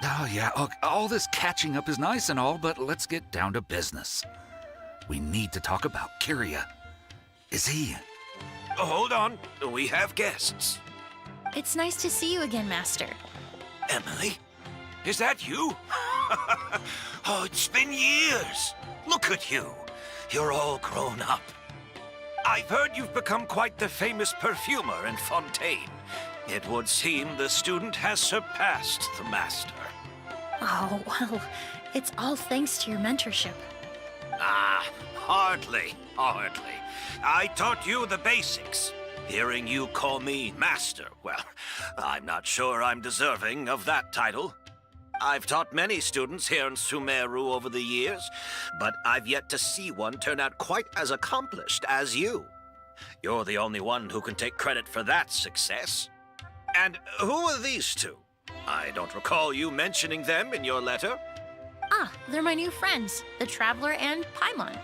Oh, yeah, look, all this catching up is nice and all, but let's get down to business. We need to talk about Kyria. Is he...
Hold on, we have guests.
It's nice to see you again, Master.
Emily? Is that you? Oh, it's been years. Look at you. You're all grown up. I've heard you've become quite the famous perfumer in Fontaine. It would seem the student has surpassed the master.
Oh, well, it's all thanks to your mentorship.
Ah, hardly. I taught you the basics. Hearing you call me master, well, I'm not sure I'm deserving of that title. I've taught many students here in Sumeru over the years, but I've yet to see one turn out quite as accomplished as you. You're the only one who can take credit for that success. And who are these two? I don't recall you mentioning them in your letter.
Ah, they're my new friends, the Traveler and Paimon.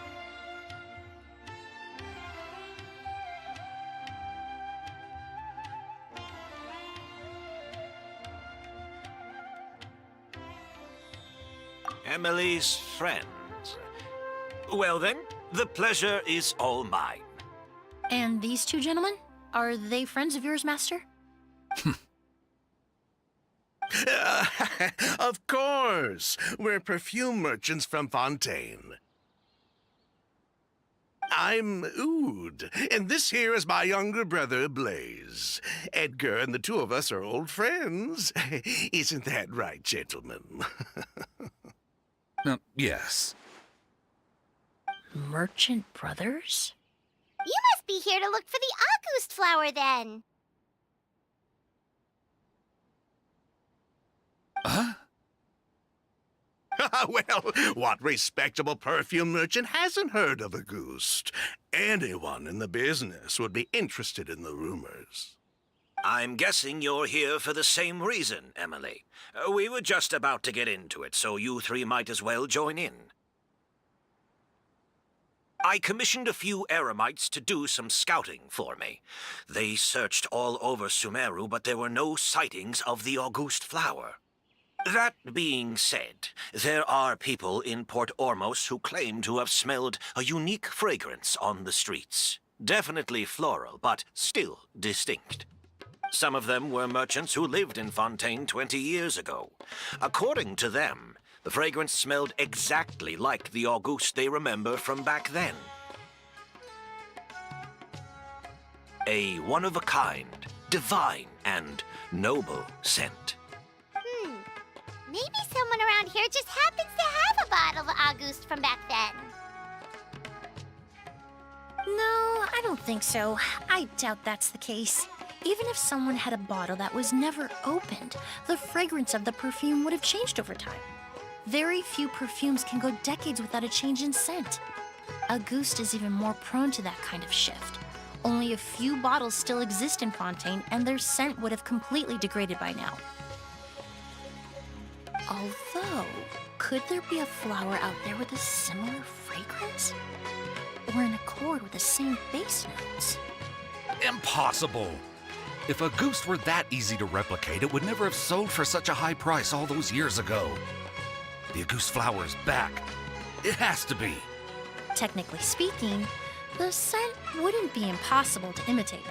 Emily's friends. Well then, the pleasure is all mine.
And these two gentlemen? Are they friends of yours, Master?
Of course! We're perfume merchants from Fontaine. I'm Oud, and this here is my younger brother, Blaze. Edgar and the two of us are old friends. Isn't that right, gentlemen?
Yes.
Merchant brothers?
You must be here to look for the August flower, then.
Huh? Well, what respectable perfume merchant hasn't heard of Auguste? Anyone in the business would be interested in the rumors.
I'm guessing you're here for the same reason, Emily. We were just about to get into it, so you three might as well join in. I commissioned a few eremites to do some scouting for me. They searched all over Sumeru, but there were no sightings of the Auguste flower. That being said, there are people in Port Ormos who claim to have smelled a unique fragrance on the streets. Definitely floral, but still distinct. Some of them were merchants who lived in Fontaine 20 years ago. According to them, the fragrance smelled exactly like the Auguste they remember from back then. A one-of-a-kind, divine, and noble scent.
Maybe someone around here just happens to have a bottle of Auguste from back then.
No, I don't think so. I doubt that's the case. Even if someone had a bottle that was never opened, the fragrance of the perfume would have changed over time. Very few perfumes can go decades without a change in scent. Auguste is even more prone to that kind of shift. Only a few bottles still exist in Fontaine, and their scent would have completely degraded by now. Although, could there be a flower out there with a similar fragrance? Or in accord with the same base notes?
Impossible! If Auguste were that easy to replicate, it would never have sold for such a high price all those years ago. The Auguste flower is back. It has to be.
Technically speaking, the scent wouldn't be impossible to imitate.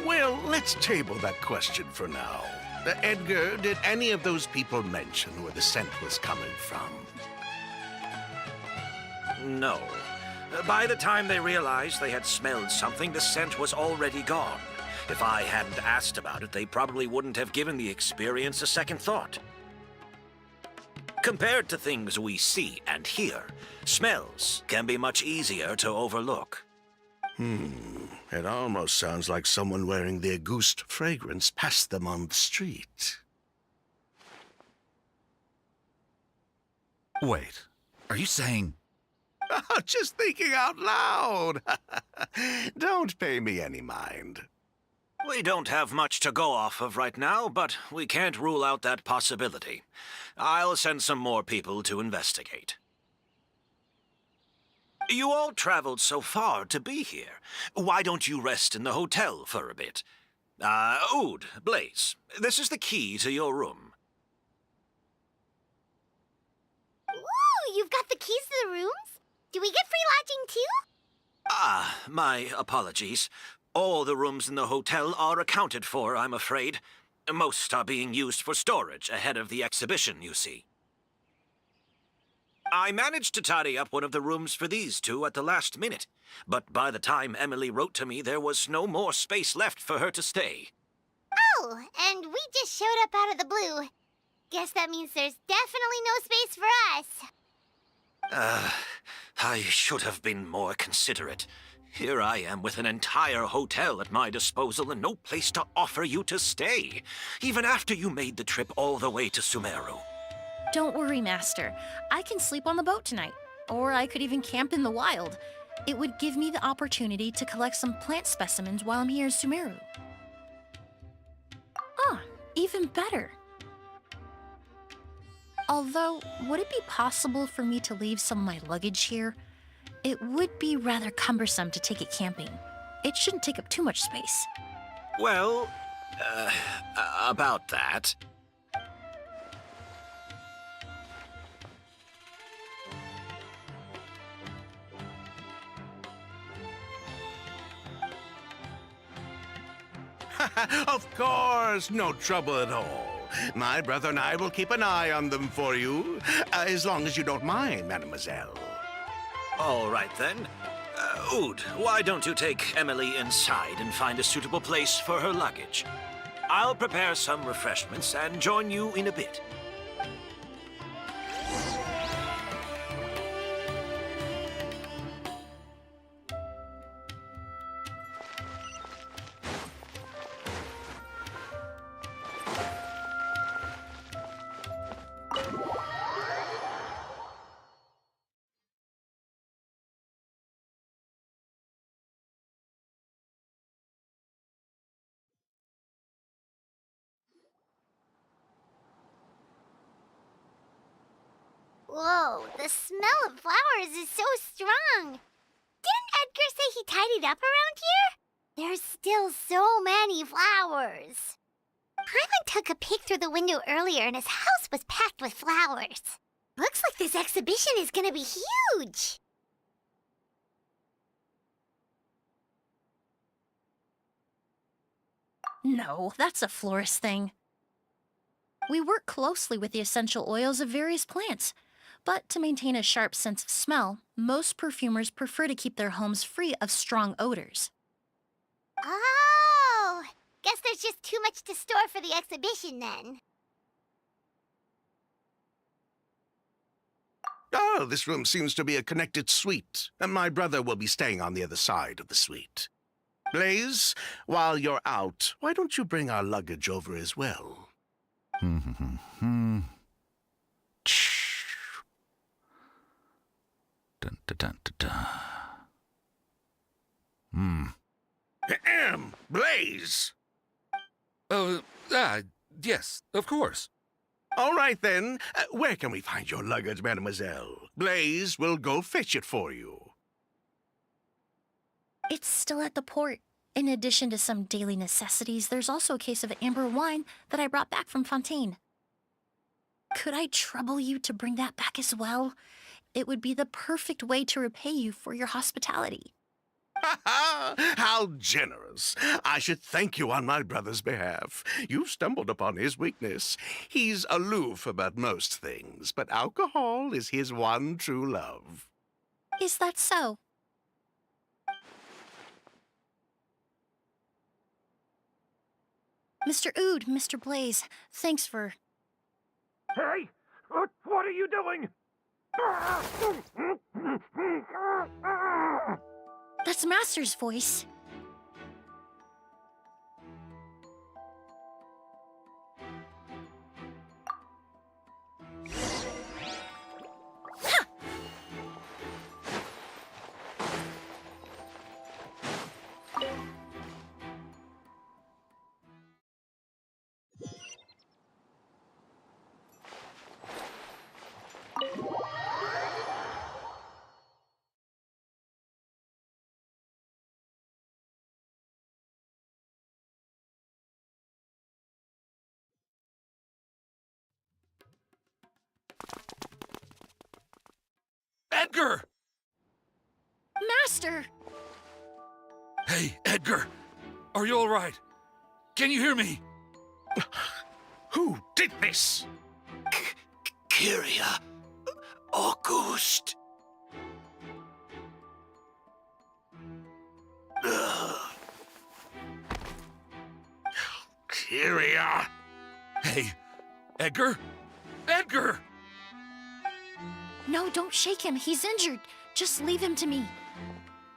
Well, let's table that question for now. Edgar, did any of those people mention where the scent was coming from?
No. By the time they realized they had smelled something, the scent was already gone. If I hadn't asked about it, they probably wouldn't have given the experience a second thought. Compared to things we see and hear, smells can be much easier to overlook.
It almost sounds like someone wearing the Auguste fragrance passed them on the street.
Wait, are you saying...
Just thinking out loud. Don't pay me any mind.
We don't have much to go off of right now, but we can't rule out that possibility. I'll send some more people to investigate. You all traveled so far to be here. Why don't you rest in the hotel for a bit? Oud, Blaze, this is the key to your room.
Ooh, you've got the keys to the rooms? Do we get free lodging too?
My apologies. All the rooms in the hotel are accounted for, I'm afraid. Most are being used for storage ahead of the exhibition, you see. I managed to tidy up one of the rooms for these two at the last minute, but by the time Emily wrote to me, there was no more space left for her to stay.
Oh, and we just showed up out of the blue. Guess that means there's definitely no space for us.
I should have been more considerate. Here I am with an entire hotel at my disposal and no place to offer you to stay, even after you made the trip all the way to Sumeru.
Don't worry, Master. I can sleep on the boat tonight. Or I could even camp in the wild. It would give me the opportunity to collect some plant specimens while I'm here in Sumeru. Even better. Although, would it be possible for me to leave some of my luggage here? It would be rather cumbersome to take it camping. It shouldn't take up too much space.
Well, about that.
Of course, no trouble at all. My brother and I will keep an eye on them for you, as long as you don't mind, mademoiselle.
All right, then. Oud, why don't you take Emily inside and find a suitable place for her luggage? I'll prepare some refreshments and join you in a bit.
Whoa, the smell of flowers is so strong. Didn't Edgar say he tidied up around here? There's still so many flowers. Paimon took a peek through the window earlier and his house was packed with flowers. Looks like this exhibition is gonna be huge.
No, that's a florist thing. We work closely with the essential oils of various plants, but to maintain a sharp sense of smell, most perfumers prefer to keep their homes free of strong odors.
Oh, guess there's just too much to store for the exhibition then.
Oh, this room seems to be a connected suite, and my brother will be staying on the other side of the suite. Blaze, while you're out, why don't you bring our luggage over as well?
Dun, dun, dun, dun, dun.
Blaze!
Yes, of course.
All right, then. Where can we find your luggage, mademoiselle? Blaze will go fetch it for you.
It's still at the port. In addition to some daily necessities, there's also a case of amber wine that I brought back from Fontaine. Could I trouble you to bring that back as well? It would be the perfect way to repay you for your hospitality.
How generous. I should thank you on my brother's behalf. You've stumbled upon his weakness. He's aloof about most things, but alcohol is his one true love.
Is that so? Mr. Ood, Mr. Blaze, thanks for...
Hey! What are you doing?
That's Master's voice.
Edgar!
Master!
Hey, Edgar! Are you all right? Can you hear me?
Who did this?
Kyria. August.
Kyria!
Hey, Edgar? Edgar!
No, don't shake him. He's injured. Just leave him to me.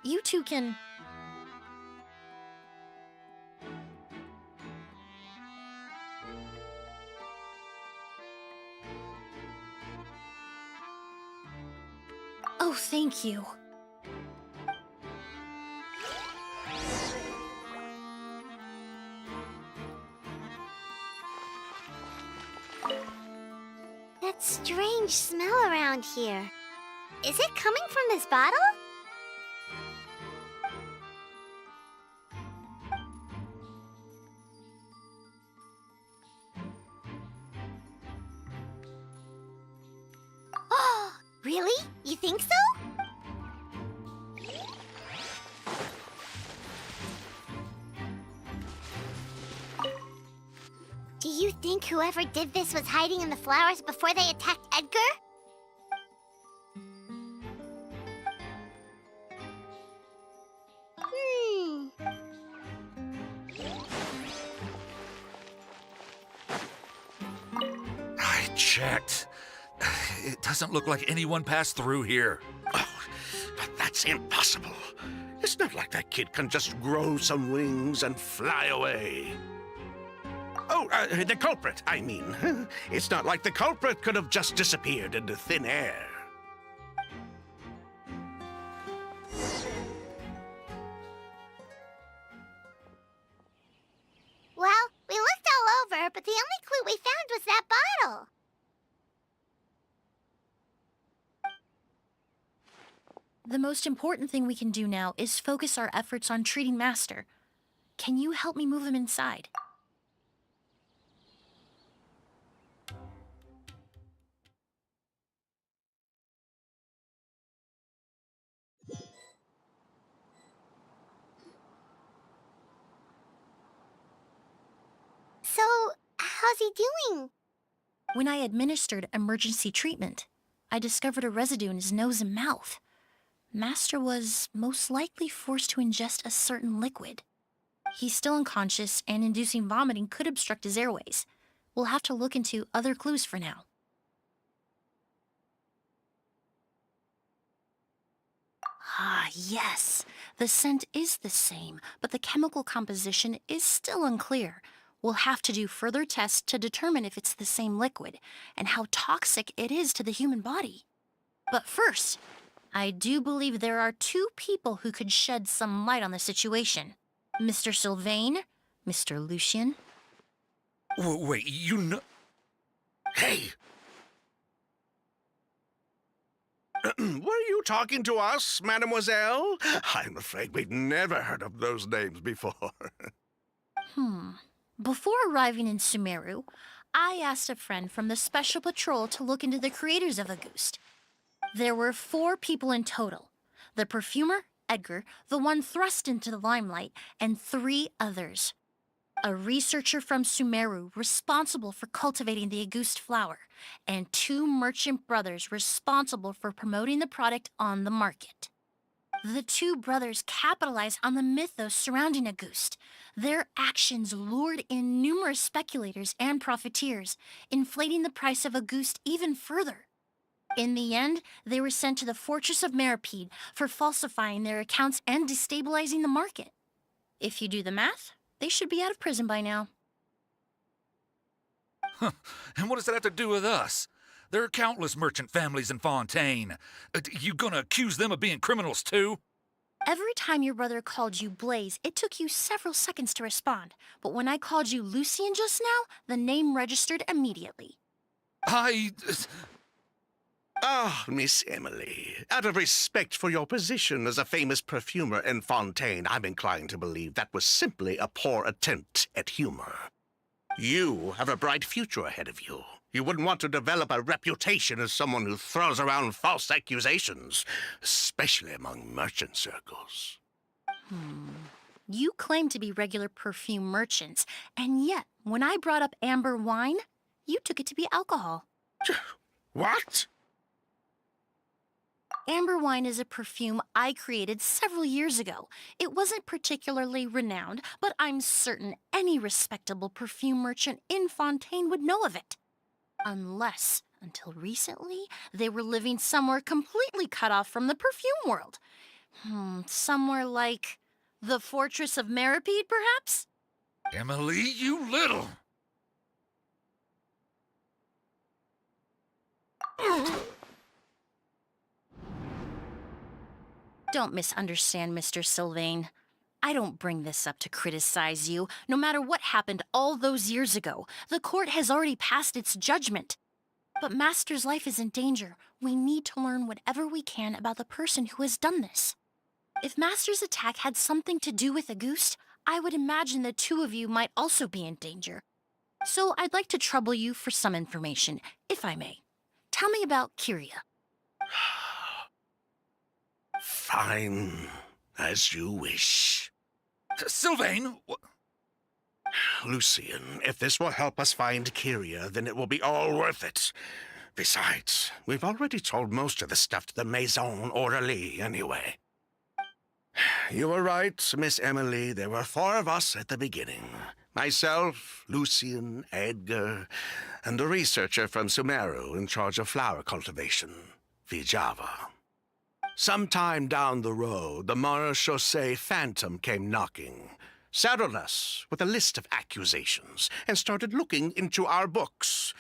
You two can... Oh, thank you.
That strange smell around here. Is it coming from this bottle? Oh, really? You think so? Do you think whoever did this was hiding in the flowers before they attacked Edgar?
I checked. It doesn't look like anyone passed through here.
Oh, but that's impossible. It's not like that kid can just grow some wings and fly away. Oh, the culprit, I mean. It's not like the culprit could have just disappeared into thin air.
Well, we looked all over, but the only clue we found was that bottle.
The most important thing we can do now is focus our efforts on treating Master. Can you help me move him inside?
So, how's he doing?
When I administered emergency treatment, I discovered a residue in his nose and mouth. Master was most likely forced to ingest a certain liquid. He's still unconscious, and inducing vomiting could obstruct his airways. We'll have to look into other clues for now. Ah, yes. The scent is the same, but the chemical composition is still unclear. We'll have to do further tests to determine if it's the same liquid and how toxic it is to the human body. But first, I do believe there are two people who could shed some light on the situation. Mr. Sylvain, Mr. Lucien.
Wait, you know...
Hey! Were you talking to us, mademoiselle? I'm afraid we'd never heard of those names before.
Before arriving in Sumeru, I asked a friend from the Special Patrol to look into the creators of August. There were 4 people in total. The perfumer, Edgar, the one thrust into the limelight, and 3 others. A researcher from Sumeru responsible for cultivating the August flower, and 2 merchant brothers responsible for promoting the product on the market. The two brothers capitalized on the mythos surrounding Auguste. Their actions lured in numerous speculators and profiteers, inflating the price of Auguste even further. In the end, they were sent to the Fortress of Meripede for falsifying their accounts and destabilizing the market. If you do the math, they should be out of prison by now.
And what does that have to do with us? There are countless merchant families in Fontaine. You gonna accuse them of being criminals too?
Every time your brother called you Blaze, it took you several seconds to respond. But when I called you Lucien just now, the name registered immediately.
Ah, Miss Emily, out of respect for your position as a famous perfumer in Fontaine, I'm inclined to believe that was simply a poor attempt at humor. You have a bright future ahead of you. You wouldn't want to develop a reputation as someone who throws around false accusations, especially among merchant circles.
You claim to be regular perfume merchants, and yet, when I brought up amber wine, you took it to be alcohol.
What?
Amber wine is a perfume I created several years ago. It wasn't particularly renowned, but I'm certain any respectable perfume merchant in Fontaine would know of it. Unless, until recently, they were living somewhere completely cut off from the perfume world. Somewhere like the Fortress of Meripede, perhaps?
Emily, you little...
Don't misunderstand, Mr. Sylvain. I don't bring this up to criticize you. No matter what happened all those years ago, the court has already passed its judgment. But Master's life is in danger. We need to learn whatever we can about the person who has done this. If Master's attack had something to do with Auguste, I would imagine the two of you might also be in danger. So I'd like to trouble you for some information, if I may. Tell me about Kyria.
Fine, as you wish.
Sylvain!
Lucien, if this will help us find Kyria, then it will be all worth it. Besides, we've already told most of the stuff to the Maison Orderly anyway. You were right, Miss Emily. There were 4 of us at the beginning. Myself, Lucien, Edgar, and the researcher from Sumeru in charge of flower cultivation, Vijava. Sometime down the road, the Marechaussee Phantom came knocking, saddled us with a list of accusations, and started looking into our books.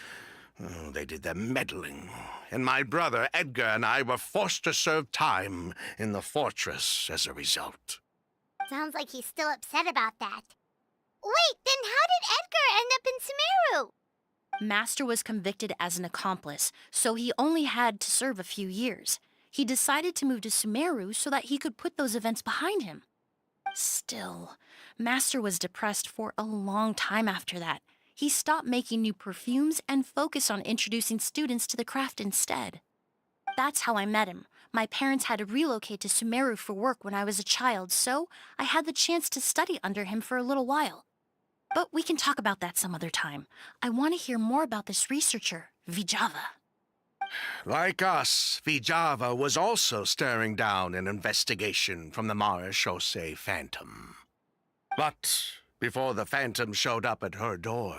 Oh, they did their meddling, and my brother Edgar and I were forced to serve time in the fortress as a result.
Sounds like he's still upset about that. Wait, then how did Edgar end up in Sumeru?
Master was convicted as an accomplice, so he only had to serve a few years. He decided to move to Sumeru so that he could put those events behind him. Still, Master was depressed for a long time after that. He stopped making new perfumes and focused on introducing students to the craft instead. That's how I met him. My parents had to relocate to Sumeru for work when I was a child, so I had the chance to study under him for a little while. But we can talk about that some other time. I want to hear more about this researcher, Vijava.
Like us, Vijava was also staring down an investigation from the Marechaussee Phantom. But before the Phantom showed up at her door,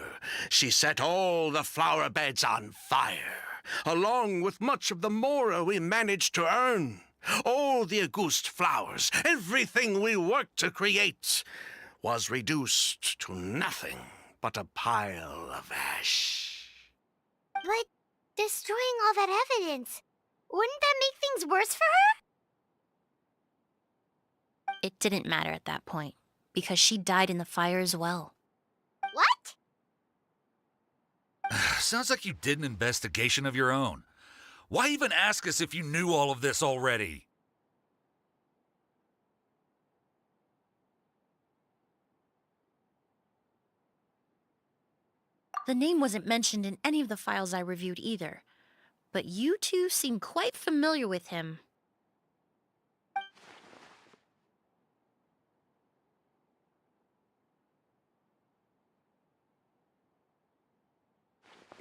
she set all the flower beds on fire, along with much of the mora we managed to earn. All the Auguste flowers, everything we worked to create, was reduced to nothing but a pile of ash.
But destroying all that evidence, wouldn't that make things worse for her?
It didn't matter at that point, because she died in the fire as well.
What?
Sounds like you did an investigation of your own. Why even ask us if you knew all of this already?
The name wasn't mentioned in any of the files I reviewed either, but you two seem quite familiar with him.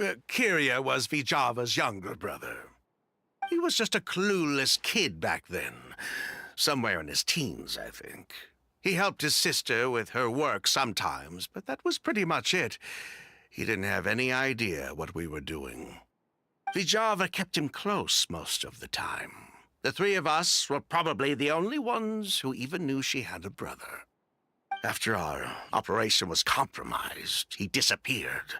Kyria was Vijava's younger brother. He was just a clueless kid back then. Somewhere in his teens, I think. He helped his sister with her work sometimes, but that was pretty much it. He didn't have any idea what we were doing. Vijava kept him close most of the time. The three of us were probably the only ones who even knew she had a brother. After our operation was compromised, he disappeared.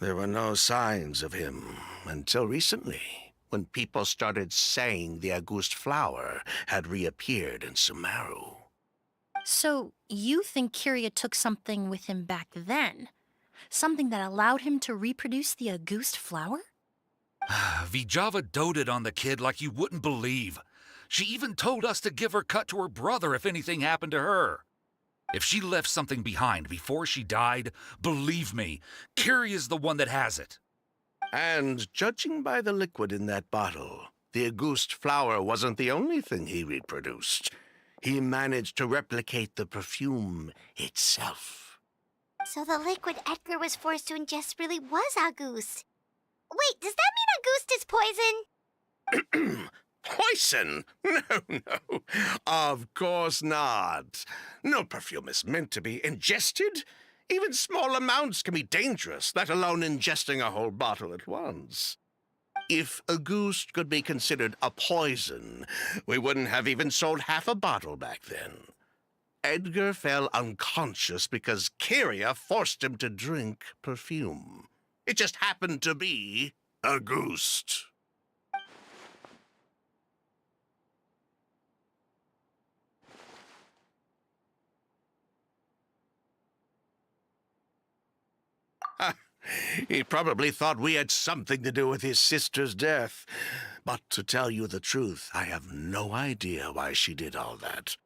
There were no signs of him until recently, when people started saying the August flower had reappeared in Sumeru.
So, you think Kyria took something with him back then? Something that allowed him to reproduce the August flower?
Vijava doted on the kid like you wouldn't believe. She even told us to give her cut to her brother if anything happened to her. If she left something behind before she died, believe me, Kyria's the one that has it.
And judging by the liquid in that bottle, the August flower wasn't the only thing he reproduced. He managed to replicate the perfume itself.
So the liquid Edgar was forced to ingest really was August. Wait, does that mean August is poison?
Poison? No. Of course not. No perfume is meant to be ingested. Even small amounts can be dangerous, let alone ingesting a whole bottle at once. If August could be considered a poison, we wouldn't have even sold half a bottle back then. Edgar fell unconscious because Kyria forced him to drink perfume. It just happened to be August. He probably thought we had something to do with his sister's death. But to tell you the truth, I have no idea why she did all that.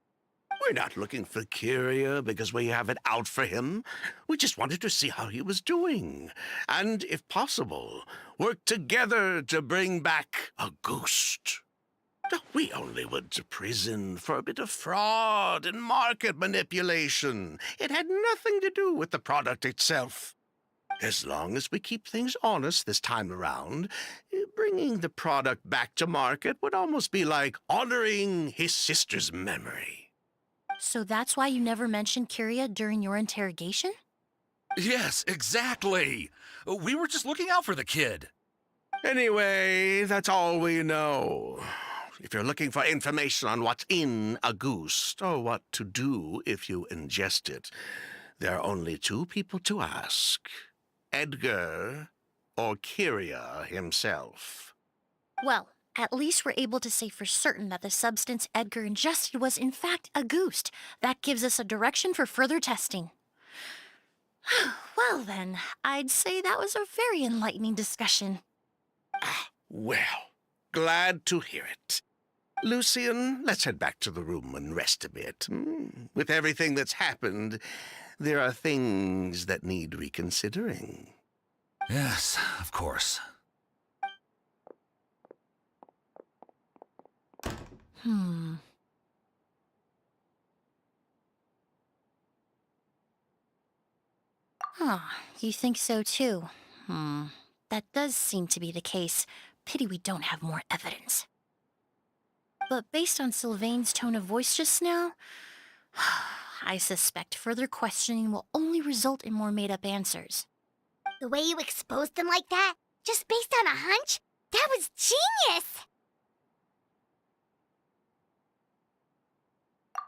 We're not looking for Kyria because we have it out for him. We just wanted to see how he was doing. And, if possible, work together to bring back August. We only went to prison for a bit of fraud and market manipulation. It had nothing to do with the product itself. As long as we keep things honest this time around, bringing the product back to market would almost be like honoring his sister's memory.
So that's why you never mentioned Kyria during your interrogation?
Yes, exactly. We were just looking out for the kid.
Anyway, that's all we know. If you're looking for information on what's in August, or what to do if you ingest it, there are only two people to ask. Edgar or Kyria himself.
Well, at least we're able to say for certain that the substance Edgar ingested was in fact August. That gives us a direction for further testing. Well then, I'd say that was a very enlightening discussion.
Well, glad to hear it. Lucian, let's head back to the room and rest a bit. With everything that's happened, there are things that need reconsidering.
Yes, of course.
You think so too? That does seem to be the case. Pity we don't have more evidence. But based on Sylvain's tone of voice just now, I suspect further questioning will only result in more made-up answers.
The way you exposed them like that, just based on a hunch, that was genius!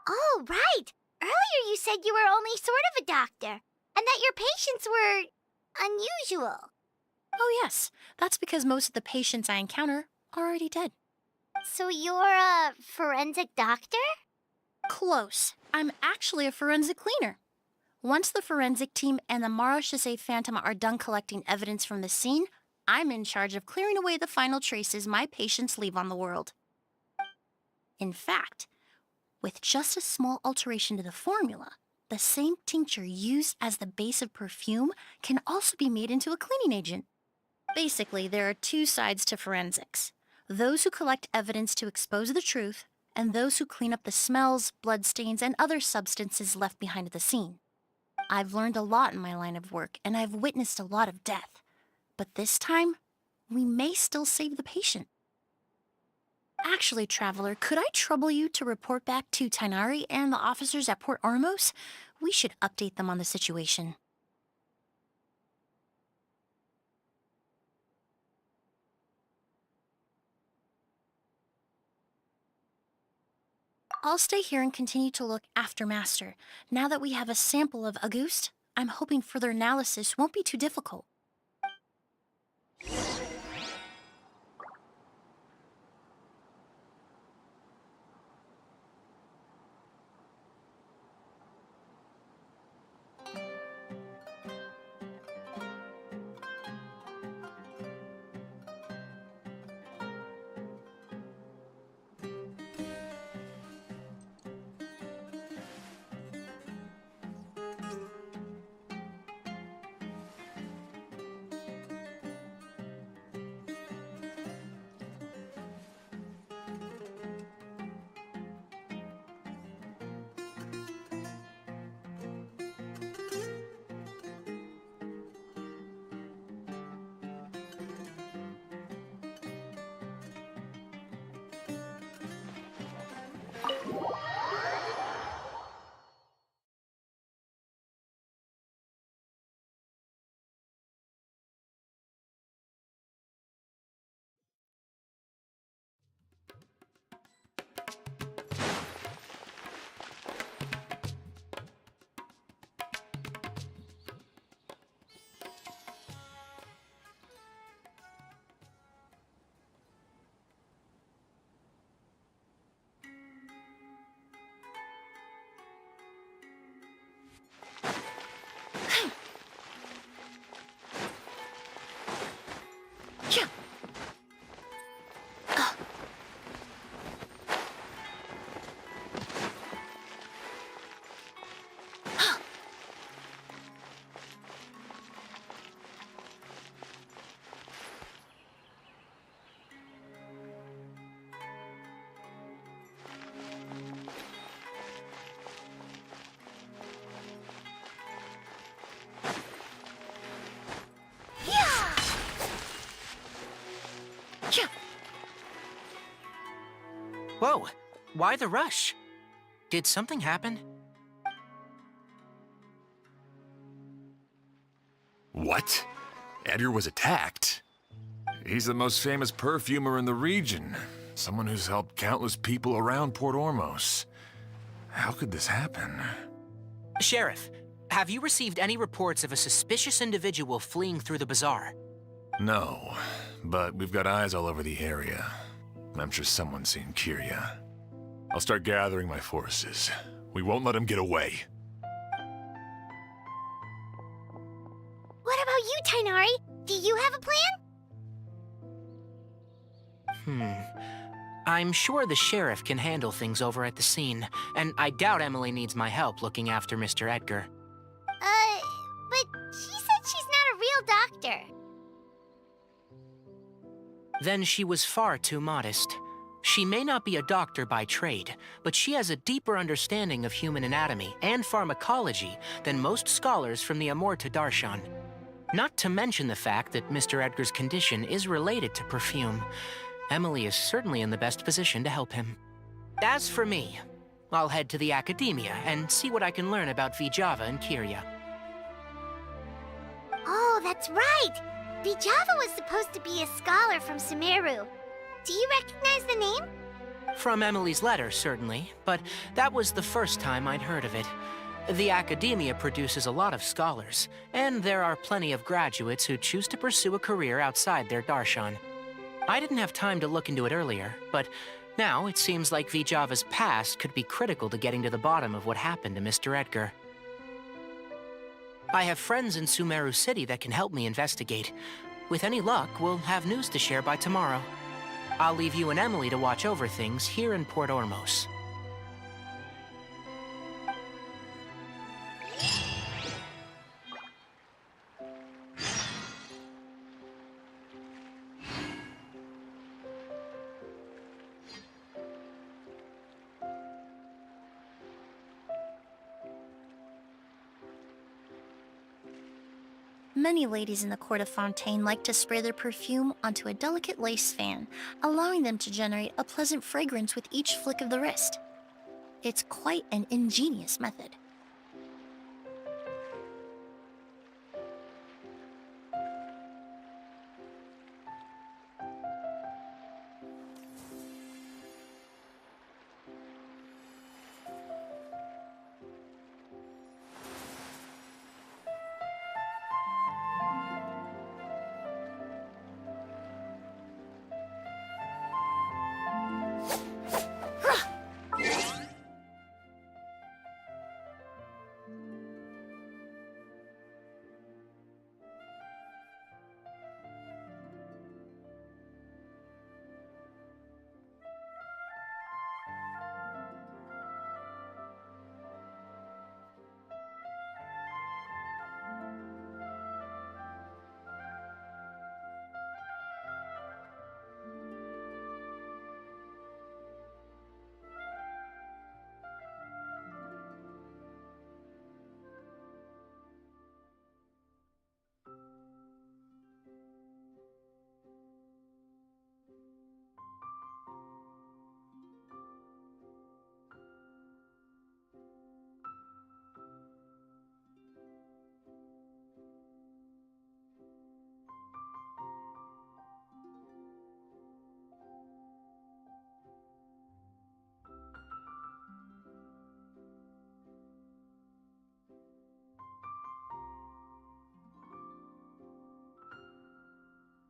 Oh, right! Earlier you said you were only sort of a doctor, and that your patients were unusual.
Oh yes, that's because most of the patients I encounter are already dead.
So you're a forensic doctor?
Close. I'm actually a forensic cleaner. Once the forensic team and the Marachese Phantom are done collecting evidence from the scene, I'm in charge of clearing away the final traces my patients leave on the world. In fact, with just a small alteration to the formula, the same tincture used as the base of perfume can also be made into a cleaning agent. Basically, there are two sides to forensics. Those who collect evidence to expose the truth, and those who clean up the smells, bloodstains, and other substances left behind at the scene. I've learned a lot in my line of work, and I've witnessed a lot of death. But this time, we may still save the patient. Actually, Traveler, could I trouble you to report back to Tainari and the officers at Port Ormos? We should update them on the situation. I'll stay here and continue to look after Master. Now that we have a sample of Auguste, I'm hoping further analysis won't be too difficult.
Whoa, why the rush? Did something happen?
What? Edgar was attacked? He's the most famous perfumer in the region. Someone who's helped countless people around Port Ormos. How could this happen?
Sheriff, have you received any reports of a suspicious individual fleeing through the bazaar?
No, but we've got eyes all over the area. I'm sure someone's seen Kiria. I'll start gathering my forces. We won't let him get away.
What about you, Tainari? Do you have a plan?
I'm sure the sheriff can handle things over at the scene, and I doubt Emily needs my help looking after Mr. Edgar.
But she said she's not a real doctor.
Then she was far too modest. She may not be a doctor by trade, but she has a deeper understanding of human anatomy and pharmacology than most scholars from the Amorta Darshan. Not to mention the fact that Mr. Edgar's condition is related to perfume. Emily is certainly in the best position to help him. As for me, I'll head to the academia and see what I can learn about Vijava and Kiria.
Oh, that's right! Vijava was supposed to be a scholar from Sumeru. Do you recognize the name?
From Emily's letter, certainly, but that was the first time I'd heard of it. The academia produces a lot of scholars, and there are plenty of graduates who choose to pursue a career outside their darshan. I didn't have time to look into it earlier, but now it seems like Vijava's past could be critical to getting to the bottom of what happened to Mr. Edgar. I have friends in Sumeru City that can help me investigate. With any luck, we'll have news to share by tomorrow. I'll leave you and Emily to watch over things here in Port Ormos.
Many ladies in the court of Fontaine like to spray their perfume onto a delicate lace fan, allowing them to generate a pleasant fragrance with each flick of the wrist. It's quite an ingenious method.